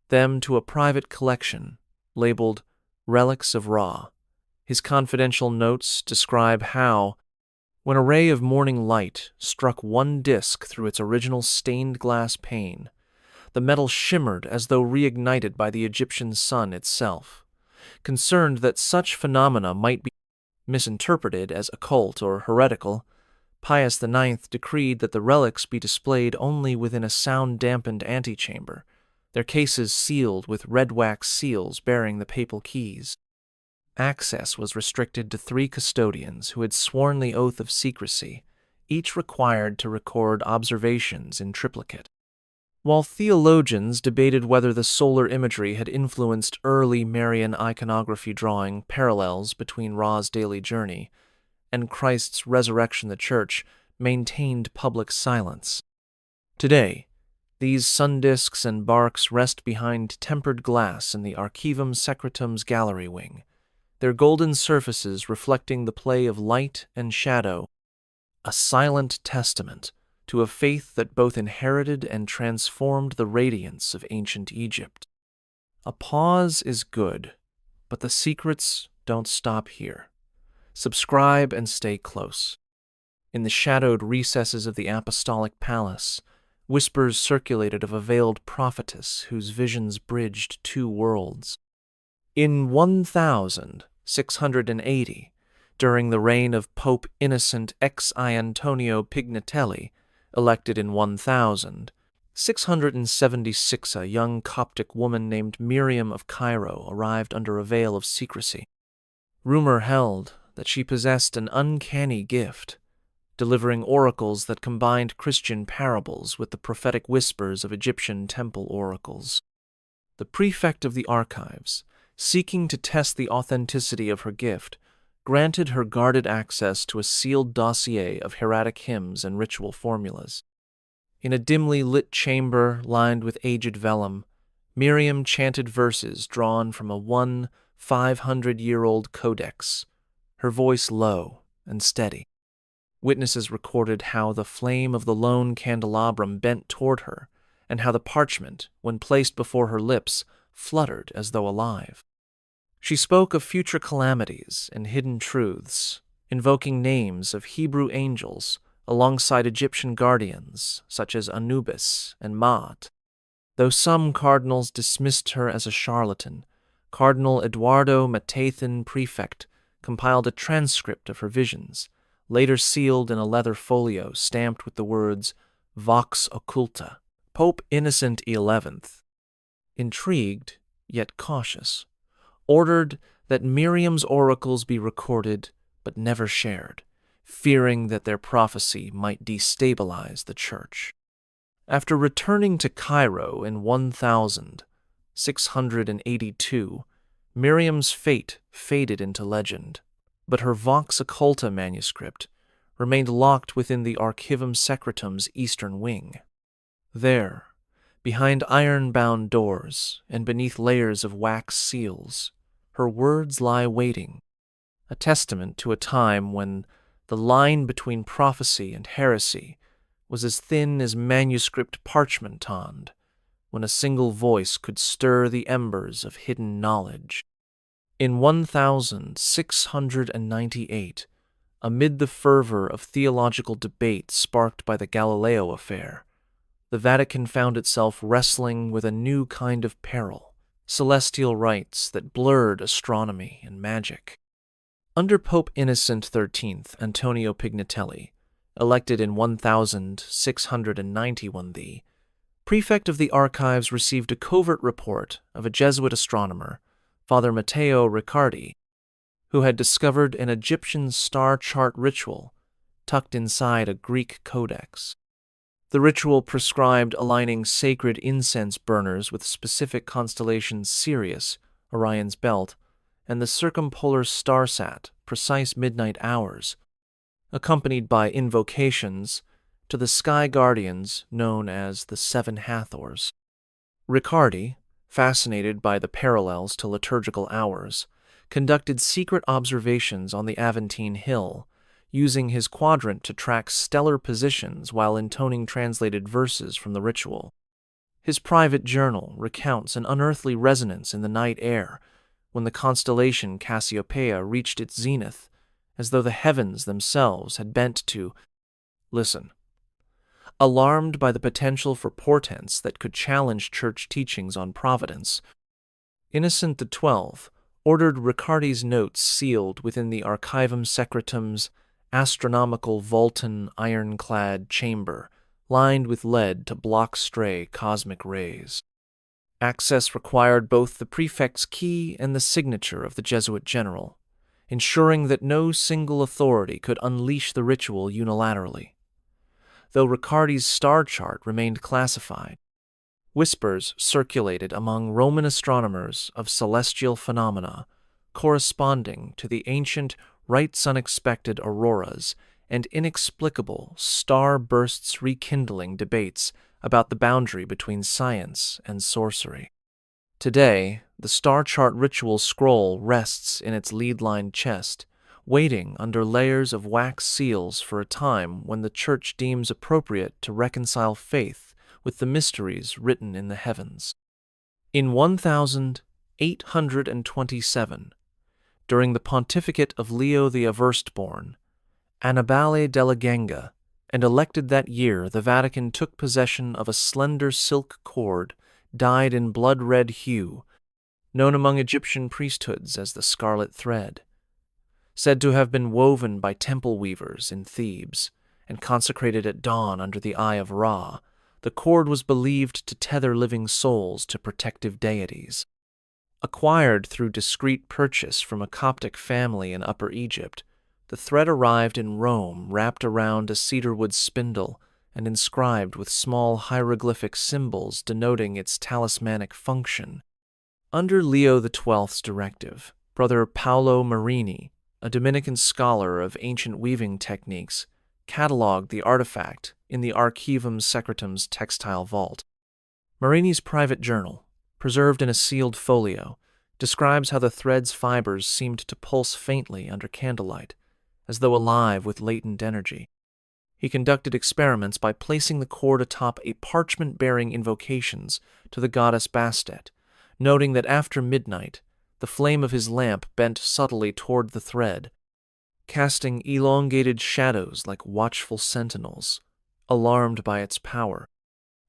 Speaker 1: them to a private collection labeled Relics of Ra. His confidential notes describe how, when a ray of morning light struck one disc through its original stained glass pane, the metal shimmered as though reignited by the Egyptian sun itself. Concerned that such phenomena might be misinterpreted as occult or heretical, Pius IX decreed that the relics be displayed only within a sound-dampened antechamber, their cases sealed with red wax seals bearing the papal keys. Access was restricted to 3 custodians who had sworn the oath of secrecy, each required to record observations in triplicate. While theologians debated whether the solar imagery had influenced early Marian iconography drawing parallels between Ra's daily journey and Christ's resurrection, the Church maintained public silence. Today, these sun discs and barks rest behind tempered glass in the Archivum Secretum's gallery wing, their golden surfaces reflecting the play of light and shadow, a silent testament to a faith that both inherited and transformed the radiance of ancient Egypt. A pause is good, but the secrets don't stop here. Subscribe and stay close. In the shadowed recesses of the apostolic palace, whispers circulated of a veiled prophetess whose visions bridged 2 worlds. In 1680, during the reign of Pope Innocent X I Antonio Pignatelli, elected in 1676. A young Coptic woman named Miriam of Cairo arrived under a veil of secrecy. Rumor held that she possessed an uncanny gift, delivering oracles that combined Christian parables with the prophetic whispers of Egyptian temple oracles. The prefect of the archives, seeking to test the authenticity of her gift, granted her guarded access to a sealed dossier of hieratic hymns and ritual formulas. In a dimly lit chamber lined with aged vellum, Miriam chanted verses drawn from a 500-year-old codex, her voice low and steady. Witnesses recorded how the flame of the lone candelabrum bent toward her, and how the parchment, when placed before her lips, fluttered as though alive. She spoke of future calamities and hidden truths, invoking names of Hebrew angels alongside Egyptian guardians such as Anubis and Maat. Though some cardinals dismissed her as a charlatan, Cardinal Eduardo Matathan, prefect, compiled a transcript of her visions, later sealed in a leather folio stamped with the words Vox Occulta. Pope Innocent XI, intrigued yet cautious, ordered that Miriam's oracles be recorded but never shared, fearing that their prophecy might destabilize the Church. After returning to Cairo in 1682, Miriam's fate faded into legend, but her Vox Occulta manuscript remained locked within the Archivum Secretum's eastern wing. There, behind iron-bound doors and beneath layers of wax seals, her words lie waiting, a testament to a time when the line between prophecy and heresy was as thin as manuscript parchment-tond, when a single voice could stir the embers of hidden knowledge. In 1698, amid the fervor of theological debate sparked by the Galileo affair, the Vatican found itself wrestling with a new kind of peril, celestial rites that blurred astronomy and magic. Under Pope Innocent XIII, Antonio Pignatelli, elected in 1691, the prefect of the archives received a covert report of a Jesuit astronomer, Father Matteo Riccardi, who had discovered an Egyptian star chart ritual tucked inside a Greek codex. The ritual prescribed aligning sacred incense burners with specific constellations Sirius, Orion's belt, and the circumpolar starsat, precise midnight hours, accompanied by invocations to the sky guardians known as the Seven Hathors. Riccardi, fascinated by the parallels to liturgical hours, conducted secret observations on the Aventine Hill, using his quadrant to track stellar positions while intoning translated verses from the ritual. His private journal recounts an unearthly resonance in the night air when the constellation Cassiopeia reached its zenith, as though the heavens themselves had bent to listen. Alarmed by the potential for portents that could challenge church teachings on providence, Innocent XII ordered Riccardi's notes sealed within the Archivum Secretum's astronomical vaulted ironclad chamber, lined with lead to block stray cosmic rays. Access required both the prefect's key and the signature of the Jesuit general, ensuring that no single authority could unleash the ritual unilaterally. Though Riccardi's star chart remained classified, whispers circulated among Roman astronomers of celestial phenomena corresponding to the ancient rites unexpected auroras and inexplicable star bursts rekindling debates about the boundary between science and sorcery. Today, the star chart ritual scroll rests in its lead-lined chest, waiting under layers of wax seals for a time when the Church deems appropriate to reconcile faith with the mysteries written in the heavens. In 1827, during the pontificate of Leo the Firstborn, Annibale della Genga, and elected that year, the Vatican took possession of a slender silk cord dyed in blood-red hue, known among Egyptian priesthoods as the scarlet thread. said to have been woven by temple weavers in Thebes and consecrated at dawn under the eye of Ra. The cord was believed to tether living souls to protective deities. Acquired through discreet purchase from a Coptic family in Upper Egypt, the thread arrived in Rome wrapped around a cedarwood spindle and inscribed with small hieroglyphic symbols denoting its talismanic function. Under Leo XII's directive, Brother Paolo Marini, a Dominican scholar of ancient weaving techniques, catalogued the artifact in the Archivum Secretum's textile vault. Marini's private journal, preserved in a sealed folio, describes how the thread's fibers seemed to pulse faintly under candlelight, as though alive with latent energy. He conducted experiments by placing the cord atop a parchment bearing invocations to the goddess Bastet, noting that after midnight, the flame of his lamp bent subtly toward the thread, casting elongated shadows like watchful sentinels, alarmed by its power.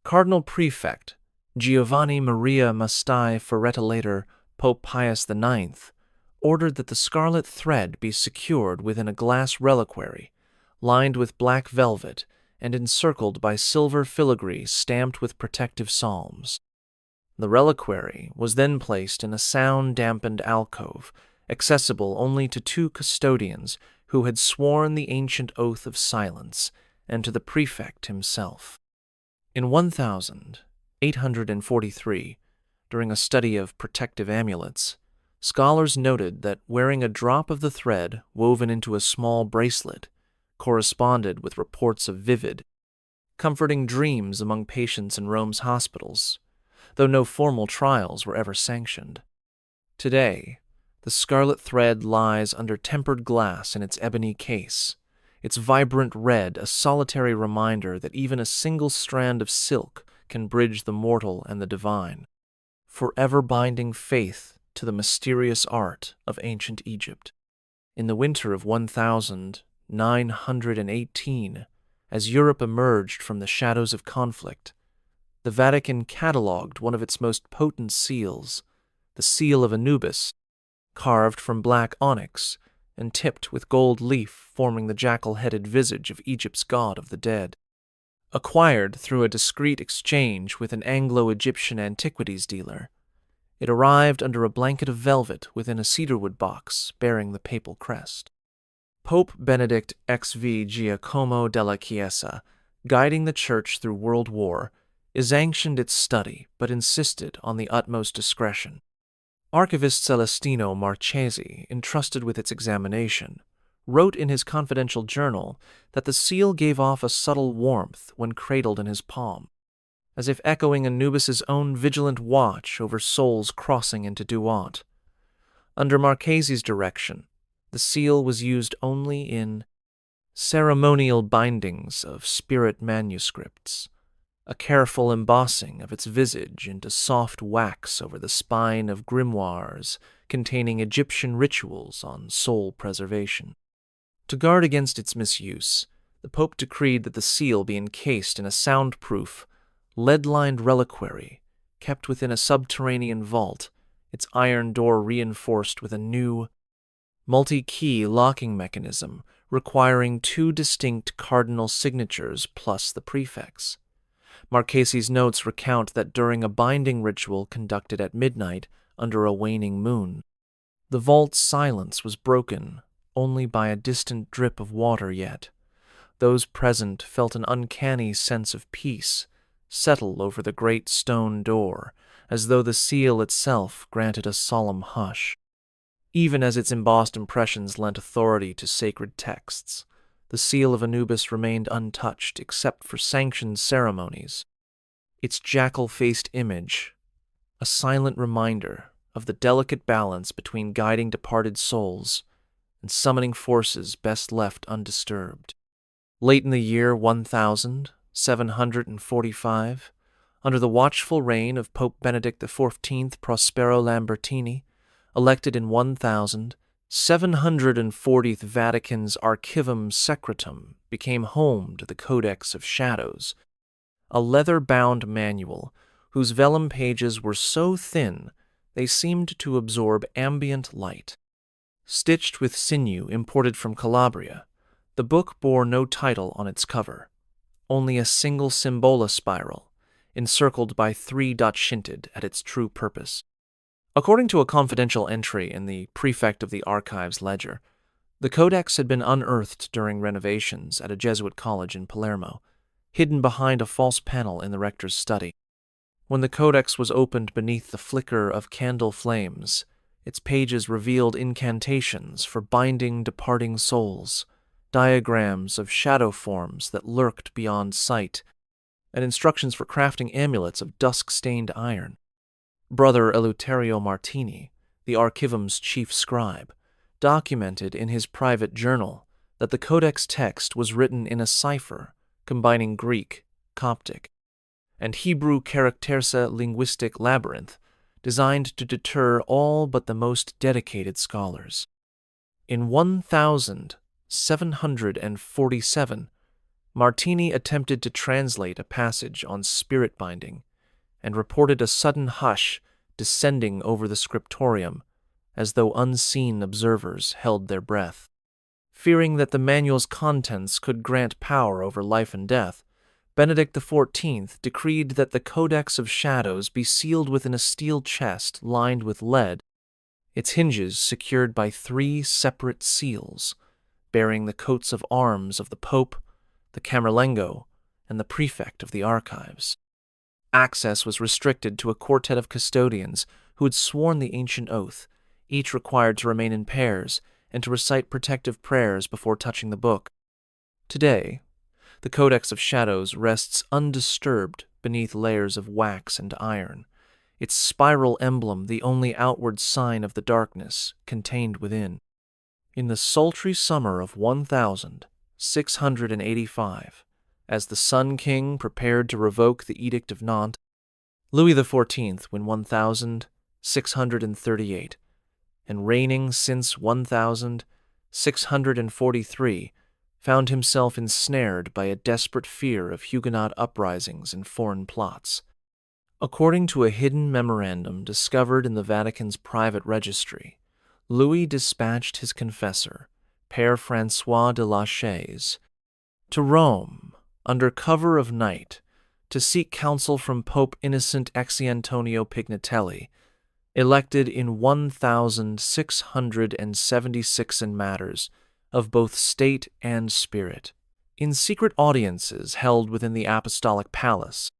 Speaker 1: Cardinal Prefect Giovanni Maria Mastai Ferretilator Pope Pius IX ordered that the scarlet thread be secured within a glass reliquary, lined with black velvet and encircled by silver filigree stamped with protective psalms. The reliquary was then placed in a sound-dampened alcove, accessible only to 2 custodians who had sworn the ancient oath of silence, and to the prefect himself. In 1843, during a study of protective amulets, scholars noted that wearing a drop of the thread woven into a small bracelet corresponded with reports of vivid, comforting dreams among patients in Rome's hospitals, though no formal trials were ever sanctioned. Today, the scarlet thread lies under tempered glass in its ebony case, its vibrant red a solitary reminder that even a single strand of silk can bridge the mortal and the divine, forever binding faith to the mysterious art of ancient Egypt. In the winter of 1918, as Europe emerged from the shadows of conflict, the Vatican catalogued one of its most potent seals, the Seal of Anubis, carved from black onyx and tipped with gold leaf forming the jackal-headed visage of Egypt's god of the dead. Acquired through a discreet exchange with an Anglo-Egyptian antiquities dealer, it arrived under a blanket of velvet within a cedarwood box bearing the papal crest. Pope Benedict XV Giacomo della Chiesa, guiding the Church through World War, sanctioned its study but insisted on the utmost discretion. Archivist Celestino Marchesi, entrusted with its examination, wrote in his confidential journal that the seal gave off a subtle warmth when cradled in his palm, as if echoing Anubis's own vigilant watch over souls crossing into Duat. Under Marchesi's direction, the seal was used only in ceremonial bindings of spirit manuscripts, a careful embossing of its visage into soft wax over the spine of grimoires containing Egyptian rituals on soul preservation. To guard against its misuse, the Pope decreed that the seal be encased in a soundproof, lead-lined reliquary kept within a subterranean vault, its iron door reinforced with a new, multi-key locking mechanism requiring 2 distinct cardinal signatures plus the prefect's. Marchesi's notes recount that during a binding ritual conducted at midnight under a waning moon, the vault's silence was broken only by a distant drip of water, yet those present felt an uncanny sense of peace settle over the great stone door, as though the seal itself granted a solemn hush. Even as its embossed impressions lent authority to sacred texts, the seal of Anubis remained untouched except for sanctioned ceremonies. Its jackal-faced image, a silent reminder of the delicate balance between guiding departed souls and summoning forces best left undisturbed. Late in the year 1745, under the watchful reign of Pope Benedict XIV Prospero Lambertini, elected in 1740, Vatican's Archivum Secretum became home to the Codex of Shadows, a leather-bound manual whose vellum pages were so thin they seemed to absorb ambient light. Stitched with sinew imported from Calabria, the book bore no title on its cover, only a single symbola spiral, encircled by 3 shinted at its true purpose. According to a confidential entry in the prefect of the archives ledger, the codex had been unearthed during renovations at a Jesuit college in Palermo, hidden behind a false panel in the rector's study. When the codex was opened beneath the flicker of candle flames, its pages revealed incantations for binding departing souls, diagrams of shadow forms that lurked beyond sight, and instructions for crafting amulets of dusk-stained iron. Brother Eleuterio Martini, the archivum's chief scribe, documented in his private journal that the codex text was written in a cipher combining Greek, Coptic, and Hebrew charactersa linguistic labyrinth designed to deter all but the most dedicated scholars. In 1747, Martini attempted to translate a passage on spirit binding and reported a sudden hush descending over the scriptorium as though unseen observers held their breath. Fearing that the manual's contents could grant power over life and death, Benedict XIV decreed that the Codex of Shadows be sealed within a steel chest lined with lead, its hinges secured by 3 separate seals, bearing the coats of arms of the Pope, the Camerlengo, and the prefect of the archives. Access was restricted to a quartet of custodians who had sworn the ancient oath, each required to remain in pairs and to recite protective prayers before touching the book. Today, the Codex of Shadows rests undisturbed beneath layers of wax and iron, its spiral emblem the only outward sign of the darkness contained within. In the sultry summer of 1685, as the Sun King prepared to revoke the Edict of Nantes, Louis XIV, when 1638, and reigning since 1643, found himself ensnared by a desperate fear of Huguenot uprisings and foreign plots. According to a hidden memorandum discovered in the Vatican's private registry, Louis dispatched his confessor, Père François de la Chaise, to Rome under cover of night to seek counsel from Pope Innocent Antonio Pignatelli, elected in 1676 in matters of both state and spirit, in secret audiences held within the Apostolic Palace.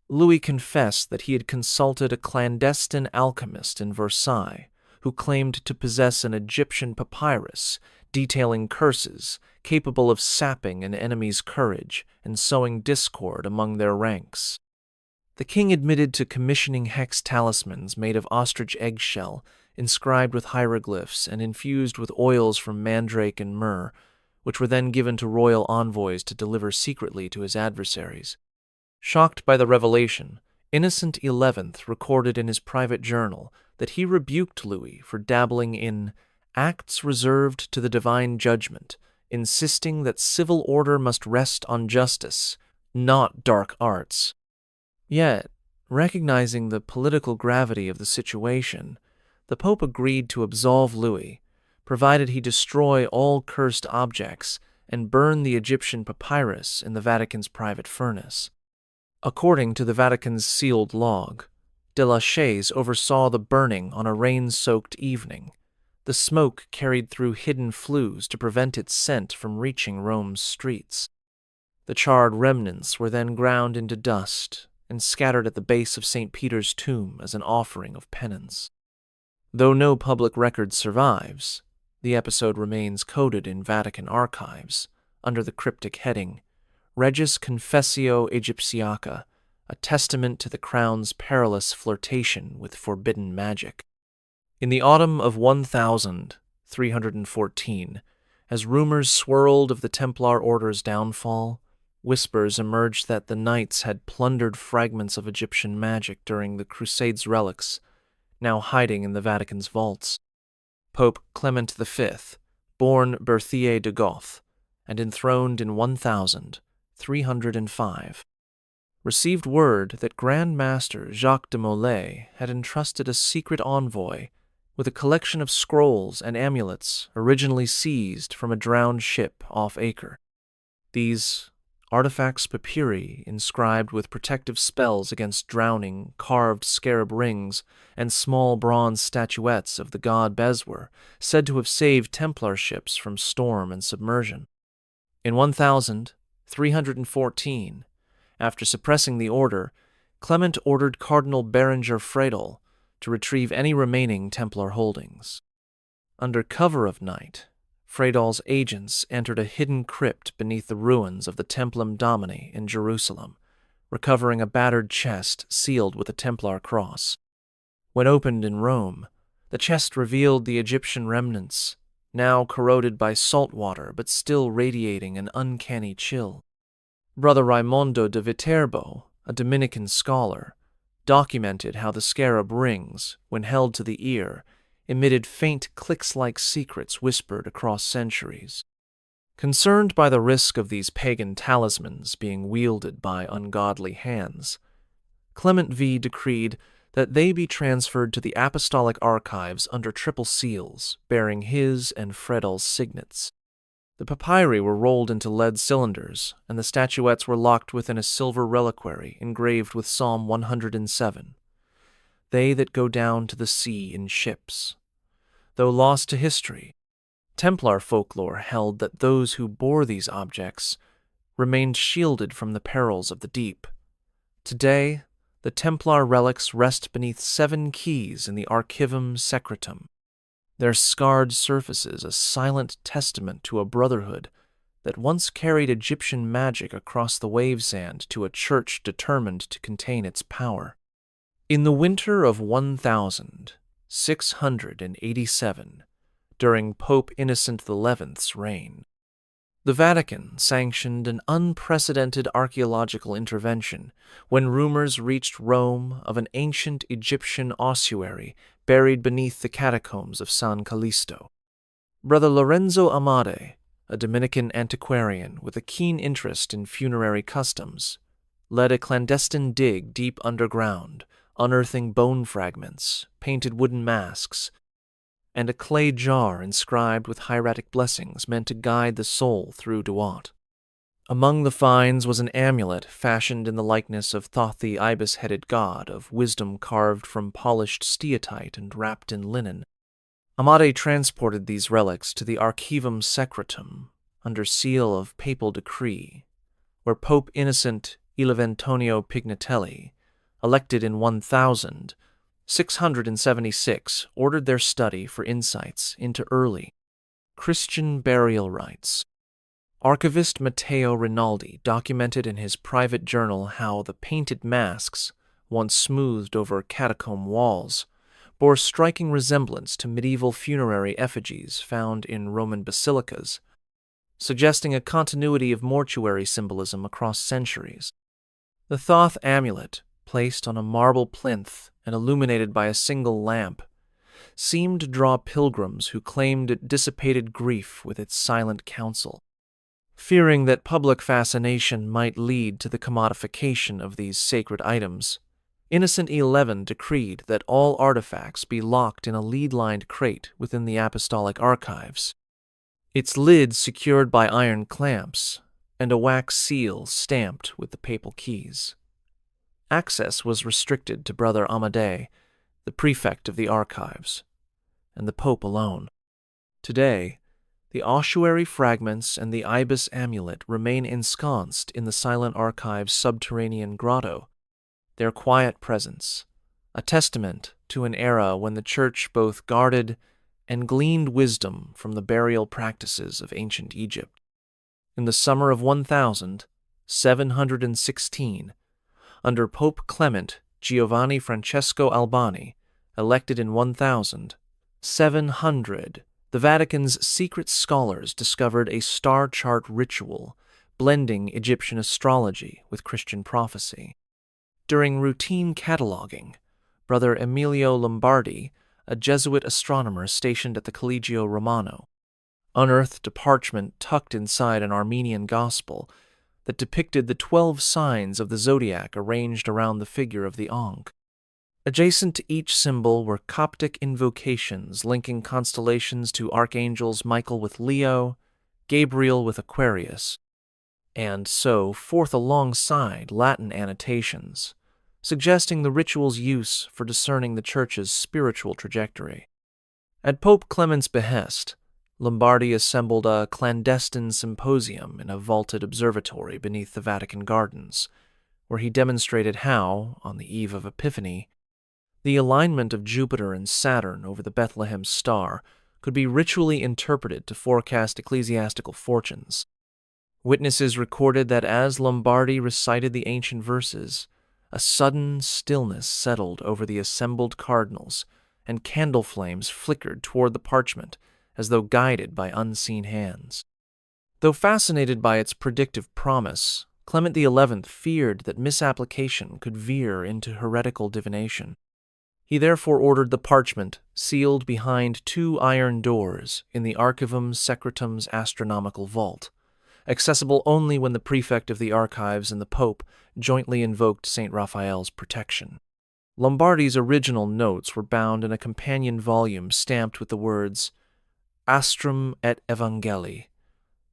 Speaker 1: Louis confessed that he had consulted a clandestine alchemist in Versailles who claimed to possess an Egyptian papyrus detailing curses capable of sapping an enemy's courage and sowing discord among their ranks. The king admitted to commissioning hex talismans made of ostrich eggshell, inscribed with hieroglyphs and infused with oils from mandrake and myrrh, which were then given to royal envoys to deliver secretly to his adversaries. Shocked by the revelation, Innocent XI recorded in his private journal that he rebuked Louis for dabbling in acts reserved to the divine judgment, insisting that civil order must rest on justice, not dark arts. Yet, recognizing the political gravity of the situation, the Pope agreed to absolve Louis, provided he destroy all cursed objects and burn the Egyptian papyrus in the Vatican's private furnace. According to the Vatican's sealed log, de la Chaise oversaw the burning on a rain-soaked evening. The smoke carried through hidden flues to prevent its scent from reaching Rome's streets. The charred remnants were then ground into dust and scattered at the base of St. Peter's tomb as an offering of penance. Though no public record survives, the episode remains coded in Vatican archives under the cryptic heading Regis Confessio Egyptiaca, a testament to the crown's perilous flirtation with forbidden magic. In the autumn of 1314, as rumors swirled of the Templar Order's downfall, whispers emerged that the knights had plundered fragments of Egyptian magic during the Crusades' relics, now hiding in the Vatican's vaults. Pope Clement V, born Berthier de Goth and enthroned in 1305, received word that Grand Master Jacques de Molay had entrusted a secret envoy with a collection of scrolls and amulets originally seized from a drowned ship off Acre. These artifacts papyri, inscribed with protective spells against drowning, carved scarab rings, and small bronze statuettes of the god Beswer, said to have saved Templar ships from storm and submersion. In 1314, after suppressing the order, Clement ordered Cardinal Berenger Fredel to retrieve any remaining Templar holdings. Under cover of night, Fredel's agents entered a hidden crypt beneath the ruins of the Templum Domini in Jerusalem, recovering a battered chest sealed with a Templar cross. When opened in Rome, the chest revealed the Egyptian remnants, now corroded by salt water but still radiating an uncanny chill. Brother Raimondo de Viterbo, a Dominican scholar, documented how the scarab rings, when held to the ear, emitted faint clicks-like secrets whispered across centuries. Concerned by the risk of these pagan talismans being wielded by ungodly hands, Clement V decreed that they be transferred to the apostolic archives under triple seals, bearing his and Fredel's signets. The papyri were rolled into lead cylinders, and the statuettes were locked within a silver reliquary engraved with Psalm 107. They that go down to the sea in ships. Though lost to history, Templar folklore held that those who bore these objects remained shielded from the perils of the deep. Today, the Templar relics rest beneath 7 keys in the Archivum Secretum, their scarred surfaces a silent testament to a brotherhood that once carried Egyptian magic across the wave-sand to a church determined to contain its power. In the winter of 1687, during Pope Innocent XI's reign, the Vatican sanctioned an unprecedented archaeological intervention when rumors reached Rome of an ancient Egyptian ossuary buried beneath the catacombs of San Callisto. Brother Lorenzo Amade, a Dominican antiquarian with a keen interest in funerary customs, led a clandestine dig deep underground, unearthing bone fragments, painted wooden masks, and a clay jar inscribed with hieratic blessings meant to guide the soul through Duat. Among the finds was an amulet fashioned in the likeness of Thoth the ibis-headed god of wisdom carved from polished steatite and wrapped in linen. Amade transported these relics to the Archivum Secretum under seal of papal decree, where Pope Innocent Antonio Pignatelli, elected in 1676, ordered their study for insights into early Christian burial rites. Archivist Matteo Rinaldi documented in his private journal how the painted masks, once smoothed over catacomb walls, bore striking resemblance to medieval funerary effigies found in Roman basilicas, suggesting a continuity of mortuary symbolism across centuries. The Thoth amulet, placed on a marble plinth and illuminated by a single lamp, seemed to draw pilgrims who claimed it dissipated grief with its silent counsel. Fearing that public fascination might lead to the commodification of these sacred items, Innocent XI decreed that all artifacts be locked in a lead-lined crate within the apostolic archives, its lid secured by iron clamps, and a wax seal stamped with the papal keys. Access was restricted to Brother Amadei, the prefect of the archives, and the Pope alone. Today, the ossuary fragments and the ibis amulet remain ensconced in the silent archive's subterranean grotto, their quiet presence, a testament to an era when the Church both guarded and gleaned wisdom from the burial practices of ancient Egypt. In the summer of 1716, under Pope Clement Giovanni Francesco Albani, elected in 1700, the Vatican's secret scholars discovered a star chart ritual blending Egyptian astrology with Christian prophecy. During routine cataloging, Brother Emilio Lombardi, a Jesuit astronomer stationed at the Collegio Romano, unearthed a parchment tucked inside an Armenian gospel that depicted the 12 signs of the zodiac arranged around the figure of the Ankh. Adjacent to each symbol were Coptic invocations linking constellations to archangels Michael with Leo, Gabriel with Aquarius, and so forth alongside Latin annotations, suggesting the ritual's use for discerning the Church's spiritual trajectory. At Pope Clement's behest, Lombardy assembled a clandestine symposium in a vaulted observatory beneath the Vatican gardens, where he demonstrated how, on the eve of Epiphany, the alignment of Jupiter and Saturn over the Bethlehem star could be ritually interpreted to forecast ecclesiastical fortunes. Witnesses recorded that as Lombardy recited the ancient verses, a sudden stillness settled over the assembled cardinals, and candle flames flickered toward the parchment as though guided by unseen hands. Though fascinated by its predictive promise, Clement XI feared that misapplication could veer into heretical divination. He therefore ordered the parchment sealed behind 2 iron doors in the Archivum Secretum's astronomical vault, accessible only when the prefect of the archives and the Pope jointly invoked St. Raphael's protection. Lombardy's original notes were bound in a companion volume stamped with the words Astrum et Evangelii,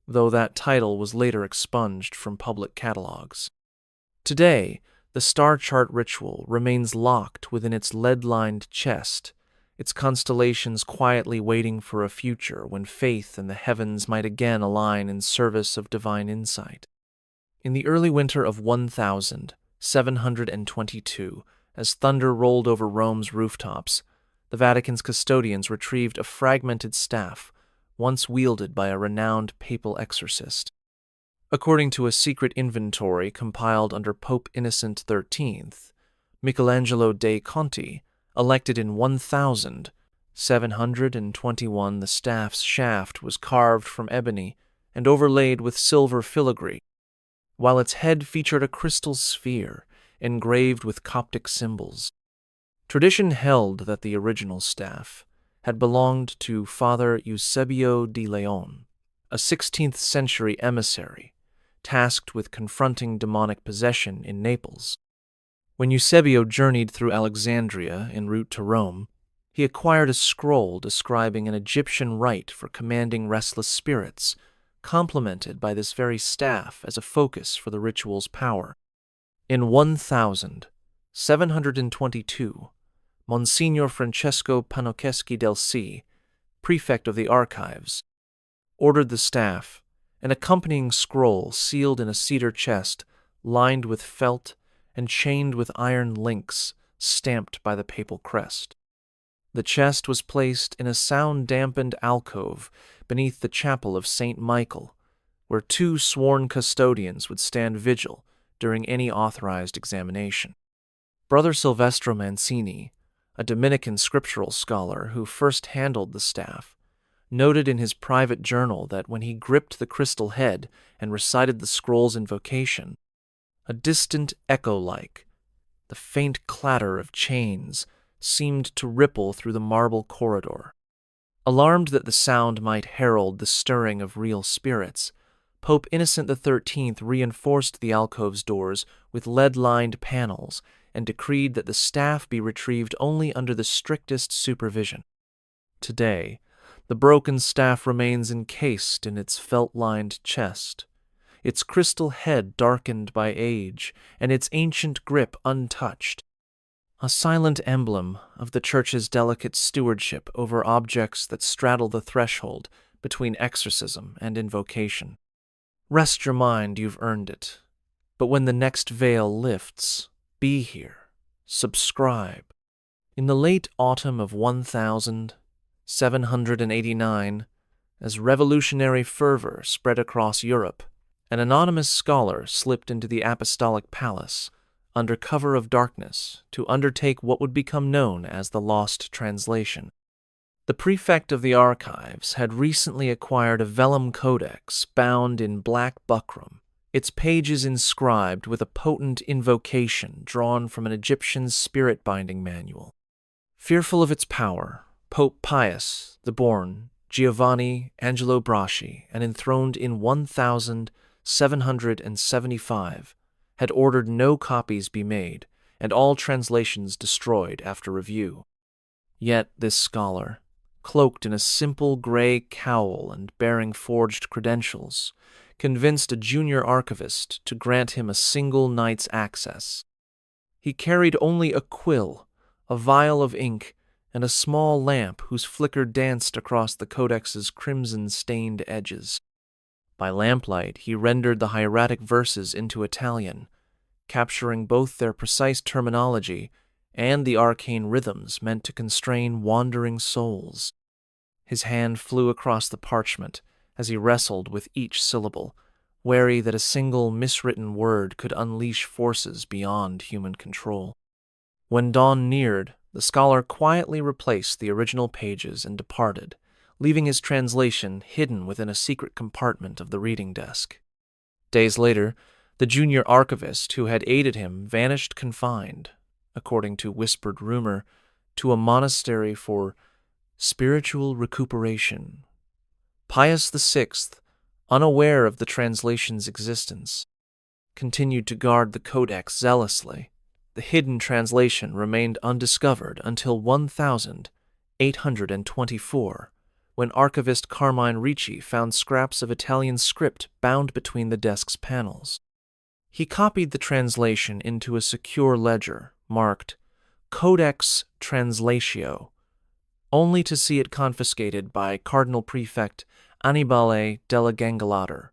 Speaker 1: though that title was later expunged from public catalogues. Today, the star chart ritual remains locked within its lead-lined chest, its constellations quietly waiting for a future when faith and the heavens might again align in service of divine insight. In the early winter of 1722, as thunder rolled over Rome's rooftops, the Vatican's custodians retrieved a fragmented staff, once wielded by a renowned papal exorcist. According to a secret inventory compiled under Pope Innocent XIII, Michelangelo dei Conti, elected in 1721, the staff's shaft was carved from ebony and overlaid with silver filigree, while its head featured a crystal sphere engraved with Coptic symbols. Tradition held that the original staff had belonged to Father Eusebio di Leon, a 16th-century emissary tasked with confronting demonic possession in Naples. When Eusebio journeyed through Alexandria en route to Rome, he acquired a scroll describing an Egyptian rite for commanding restless spirits, complemented by this very staff as a focus for the ritual's power. In 1722, Monsignor Francesco Panocheschi del C., prefect of the archives, ordered the staff, an accompanying scroll sealed in a cedar chest, lined with felt and chained with iron links stamped by the papal crest. The chest was placed in a sound-dampened alcove beneath the chapel of St. Michael, where 2 sworn custodians would stand vigil during any authorized examination. Brother Silvestro Mancini, a Dominican scriptural scholar who first handled the staff, noted in his private journal that when he gripped the crystal head and recited the scroll's invocation, a distant echo-like, the faint clatter of chains, seemed to ripple through the marble corridor. Alarmed that the sound might herald the stirring of real spirits, Pope Innocent XIII reinforced the alcove's doors with lead-lined panels and decreed that the staff be retrieved only under the strictest supervision. Today, the broken staff remains encased in its felt-lined chest, its crystal head darkened by age and its ancient grip untouched, a silent emblem of the Church's delicate stewardship over objects that straddle the threshold between exorcism and invocation. Rest your mind, you've earned it. But when the next veil lifts, be here, subscribe. In the late autumn of 1789, as revolutionary fervor spread across Europe, an anonymous scholar slipped into the apostolic palace under cover of darkness to undertake what would become known as the Lost Translation. The prefect of the archives had recently acquired a vellum codex bound in black buckram, its pages inscribed with a potent invocation drawn from an Egyptian spirit-binding manual. Fearful of its power, Pope Pius the Born, Giovanni Angelo Braschi, and enthroned in 1775, had ordered no copies be made and all translations destroyed after review. Yet this scholar, cloaked in a simple gray cowl and bearing forged credentials, convinced a junior archivist to grant him a single night's access. He carried only a quill, a vial of ink, and a small lamp whose flicker danced across the codex's crimson-stained edges. By lamplight, he rendered the hieratic verses into Italian, capturing both their precise terminology and the arcane rhythms meant to constrain wandering souls. His hand flew across the parchment as he wrestled with each syllable, wary that a single miswritten word could unleash forces beyond human control. When dawn neared, the scholar quietly replaced the original pages and departed, leaving his translation hidden within a secret compartment of the reading desk. Days later, the junior archivist who had aided him vanished confined, according to whispered rumor, to a monastery for spiritual recuperation. Pius VI, unaware of the translation's existence, continued to guard the codex zealously. The hidden translation remained undiscovered until 1824, when archivist Carmine Ricci found scraps of Italian script bound between the desk's panels. He copied the translation into a secure ledger marked Codex Translatio, only to see it confiscated by Cardinal Prefect Annibale della Gangalater.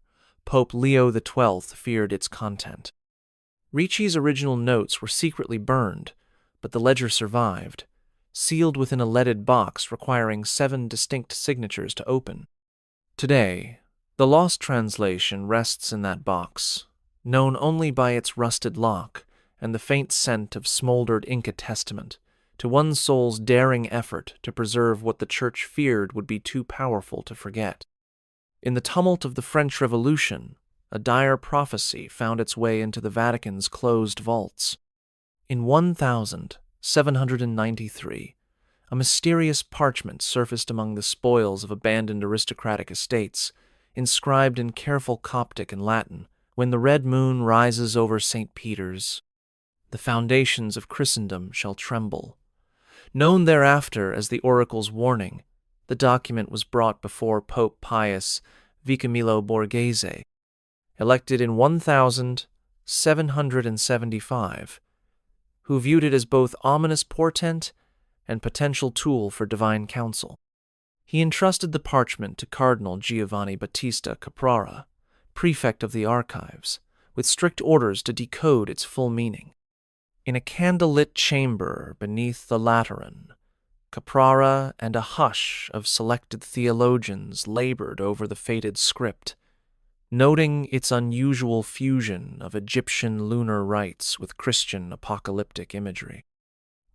Speaker 1: Pope Leo XII feared its content. Ricci's original notes were secretly burned, but the ledger survived, sealed within a leaded box requiring 7 distinct signatures to open. Today, the lost translation rests in that box, known only by its rusted lock and the faint scent of smoldered Inca testament, to one soul's daring effort to preserve what the Church feared would be too powerful to forget. In the tumult of the French Revolution, a dire prophecy found its way into the Vatican's closed vaults. In 1793, a mysterious parchment surfaced among the spoils of abandoned aristocratic estates, inscribed in careful Coptic and Latin, "When the red moon rises over St. Peter's, the foundations of Christendom shall tremble." Known thereafter as the Oracle's Warning, the document was brought before Pope Pius Vicamillo Borghese, elected in 1775, who viewed it as both ominous portent and potential tool for divine counsel. He entrusted the parchment to Cardinal Giovanni Battista Caprara, prefect of the archives, with strict orders to decode its full meaning. In a candlelit chamber beneath the Lateran, Caprara and a hush of selected theologians labored over the fated script, noting its unusual fusion of Egyptian lunar rites with Christian apocalyptic imagery.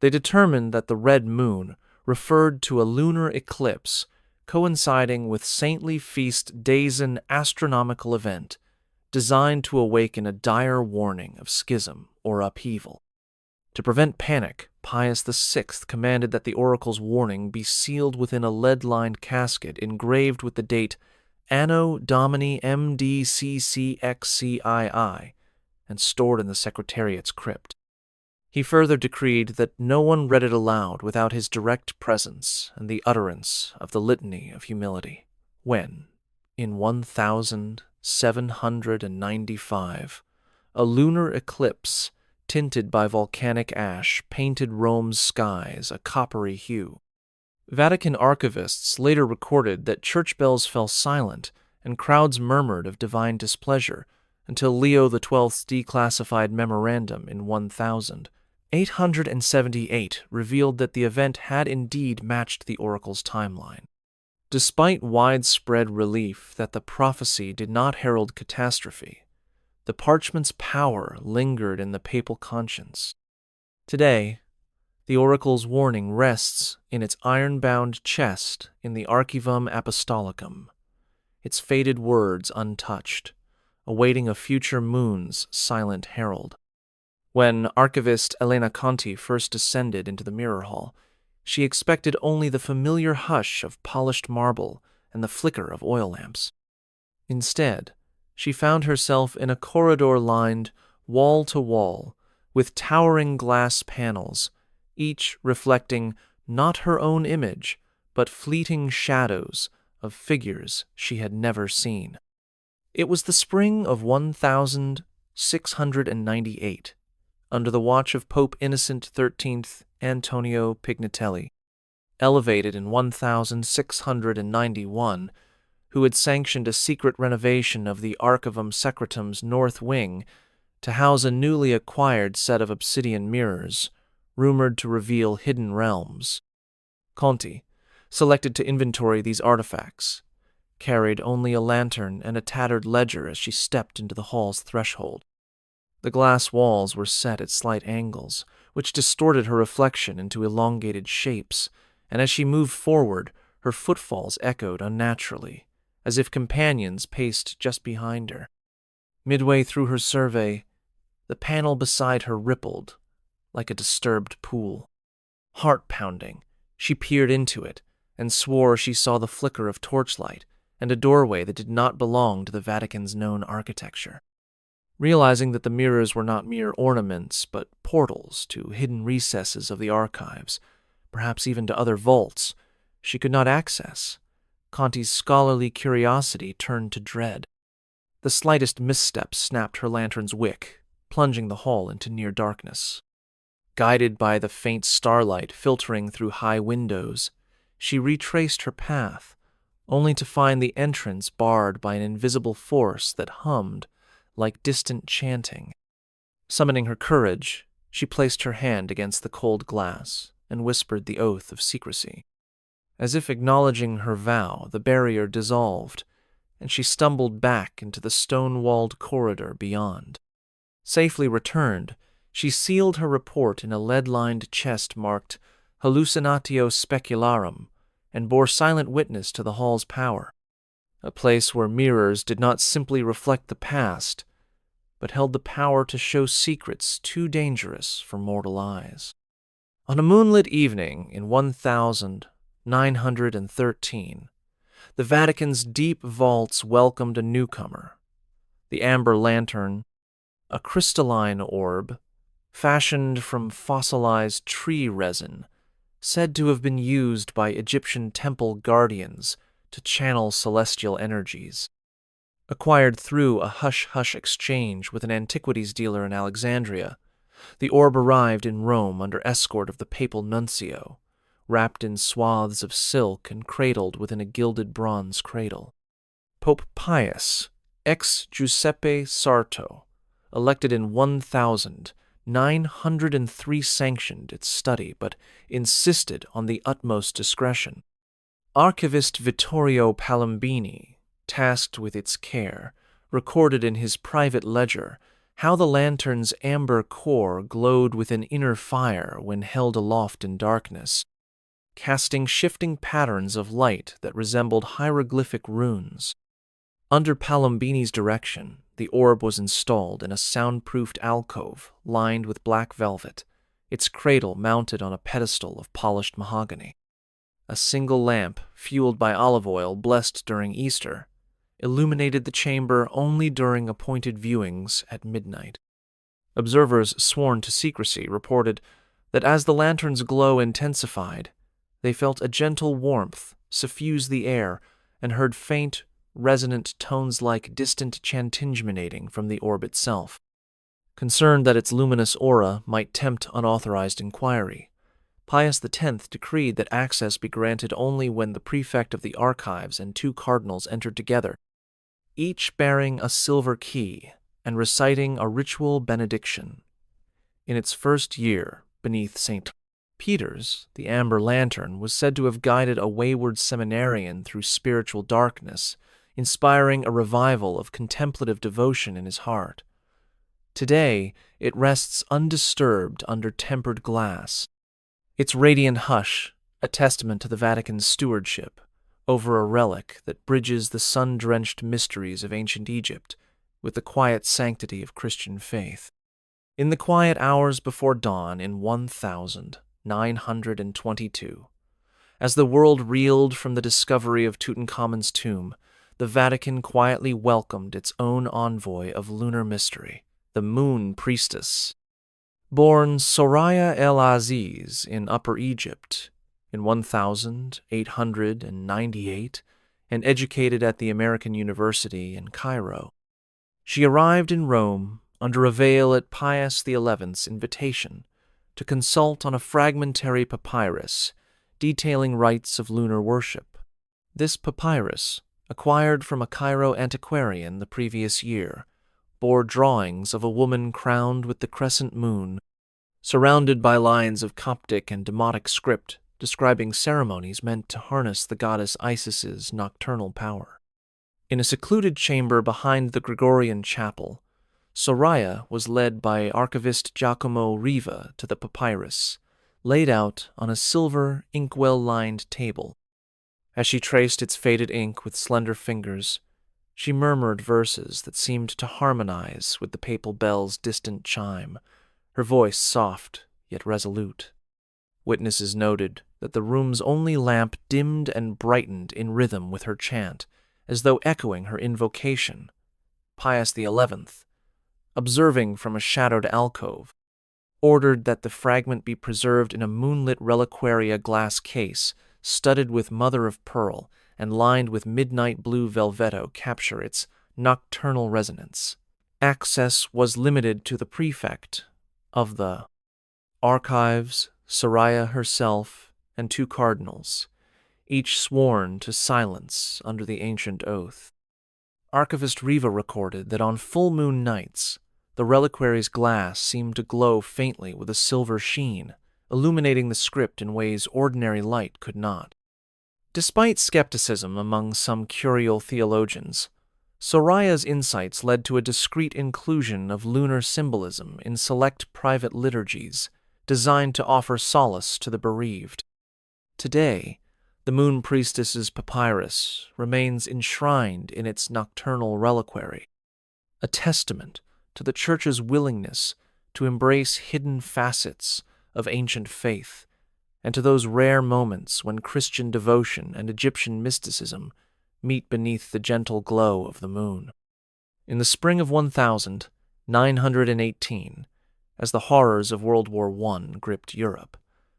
Speaker 1: They determined that the red moon referred to a lunar eclipse coinciding with saintly feast days, an astronomical event designed to awaken a dire warning of schism or upheaval. To prevent panic, Pius VI commanded that the oracle's warning be sealed within a lead-lined casket engraved with the date Anno Domini MDCCXCII and stored in the Secretariat's crypt. He further decreed that no one read it aloud without his direct presence and the utterance of the Litany of Humility. When, in 1795, a lunar eclipse tinted by volcanic ash painted Rome's skies a coppery hue, Vatican archivists later recorded that church bells fell silent and crowds murmured of divine displeasure until Leo XII's declassified memorandum in 1878 revealed that the event had indeed matched the oracle's timeline. Despite widespread relief that the prophecy did not herald catastrophe, the parchment's power lingered in the papal conscience. Today, the oracle's warning rests in its iron-bound chest in the Archivum Apostolicum, its faded words untouched, awaiting a future moon's silent herald. When archivist Elena Conti first descended into the mirror hall, she expected only the familiar hush of polished marble and the flicker of oil lamps. Instead, she found herself in a corridor lined wall to wall with towering glass panels, each reflecting not her own image, but fleeting shadows of figures she had never seen. It was the spring of 1698, under the watch of Pope Innocent XIII Antonio Pignatelli, elevated in 1691, who had sanctioned a secret renovation of the Archivum Secretum's north wing to house a newly acquired set of obsidian mirrors, rumored to reveal hidden realms. Conti, selected to inventory these artifacts, carried only a lantern and a tattered ledger as she stepped into the hall's threshold. The glass walls were set at slight angles, which distorted her reflection into elongated shapes, and as she moved forward, her footfalls echoed unnaturally, as if companions paced just behind her. Midway through her survey, the panel beside her rippled like a disturbed pool. Heart-pounding, she peered into it and swore she saw the flicker of torchlight and a doorway that did not belong to the Vatican's known architecture. Realizing that the mirrors were not mere ornaments, but portals to hidden recesses of the archives, perhaps even to other vaults she could not access, Conti's scholarly curiosity turned to dread. The slightest misstep snapped her lantern's wick, plunging the hall into near darkness. Guided by the faint starlight filtering through high windows, she retraced her path, only to find the entrance barred by an invisible force that hummed like distant chanting. Summoning her courage, she placed her hand against the cold glass and whispered the oath of secrecy. As if acknowledging her vow, the barrier dissolved, and she stumbled back into the stone-walled corridor beyond. Safely returned, she sealed her report in a lead-lined chest marked Hallucinatio Specularum and bore silent witness to the hall's power, a place where mirrors did not simply reflect the past, but held the power to show secrets too dangerous for mortal eyes. On a moonlit evening in 1913, the Vatican's deep vaults welcomed a newcomer. The amber lantern, a crystalline orb, fashioned from fossilized tree resin, said to have been used by Egyptian temple guardians to channel celestial energies. Acquired through a hush-hush exchange with an antiquities dealer in Alexandria, the orb arrived in Rome under escort of the papal nuncio, wrapped in swaths of silk and cradled within a gilded bronze cradle. Pope Pius, ex Giuseppe Sarto, elected in 1903, sanctioned its study, but insisted on the utmost discretion. Archivist Vittorio Palombini, tasked with its care, recorded in his private ledger how the lantern's amber core glowed with an inner fire when held aloft in darkness, casting shifting patterns of light that resembled hieroglyphic runes. Under Palombini's direction, the orb was installed in a soundproofed alcove lined with black velvet, its cradle mounted on a pedestal of polished mahogany. A single lamp, fueled by olive oil blessed during Easter, illuminated the chamber only during appointed viewings at midnight. Observers sworn to secrecy reported that as the lantern's glow intensified, they felt a gentle warmth suffuse the air and heard faint, resonant tones like distant chanting emanating from the orb itself. Concerned that its luminous aura might tempt unauthorized inquiry, Pius X decreed that access be granted only when the prefect of the archives and two cardinals entered together, each bearing a silver key and reciting a ritual benediction. In its first year, beneath St. Peter's, the amber lantern was said to have guided a wayward seminarian through spiritual darkness, inspiring a revival of contemplative devotion in his heart. Today, it rests undisturbed under tempered glass, its radiant hush a testament to the Vatican's stewardship over a relic that bridges the sun-drenched mysteries of ancient Egypt with the quiet sanctity of Christian faith. In the quiet hours before dawn in 1922, as the world reeled from the discovery of Tutankhamun's tomb, the Vatican quietly welcomed its own envoy of lunar mystery, the Moon Priestess. Born Soraya el-Aziz in Upper Egypt in 1898 and educated at the American University in Cairo, she arrived in Rome under a veil at Pius XI's invitation to consult on a fragmentary papyrus detailing rites of lunar worship. This papyrus, acquired from a Cairo antiquarian the previous year, bore drawings of a woman crowned with the crescent moon, surrounded by lines of Coptic and Demotic script describing ceremonies meant to harness the goddess Isis's nocturnal power. In a secluded chamber behind the Gregorian chapel, Soraya was led by archivist Giacomo Riva to the papyrus, laid out on a silver, inkwell-lined table. As she traced its faded ink with slender fingers, she murmured verses that seemed to harmonize with the papal bell's distant chime, her voice soft yet resolute. Witnesses noted that the room's only lamp dimmed and brightened in rhythm with her chant, as though echoing her invocation. Pius XI, observing from a shadowed alcove, ordered that the fragment be preserved in a moonlit reliquaria glass case studded with mother-of-pearl and lined with midnight blue velveto capture its nocturnal resonance. Access was limited to the prefect of the archives, Soraya herself, and 2 cardinals, each sworn to silence under the ancient oath. Archivist Riva recorded that on full moon nights, the reliquary's glass seemed to glow faintly with a silver sheen, illuminating the script in ways ordinary light could not. Despite skepticism among some curial theologians, Soraya's insights led to a discreet inclusion of lunar symbolism in select private liturgies designed to offer solace to the bereaved. Today, the Moon Priestess's papyrus remains enshrined in its nocturnal reliquary, a testament to the Church's willingness to embrace hidden facets of ancient faith and to those rare moments when Christian devotion and Egyptian mysticism meet beneath the gentle glow of the moon. In the spring of 1918, as the horrors of World War I gripped Europe,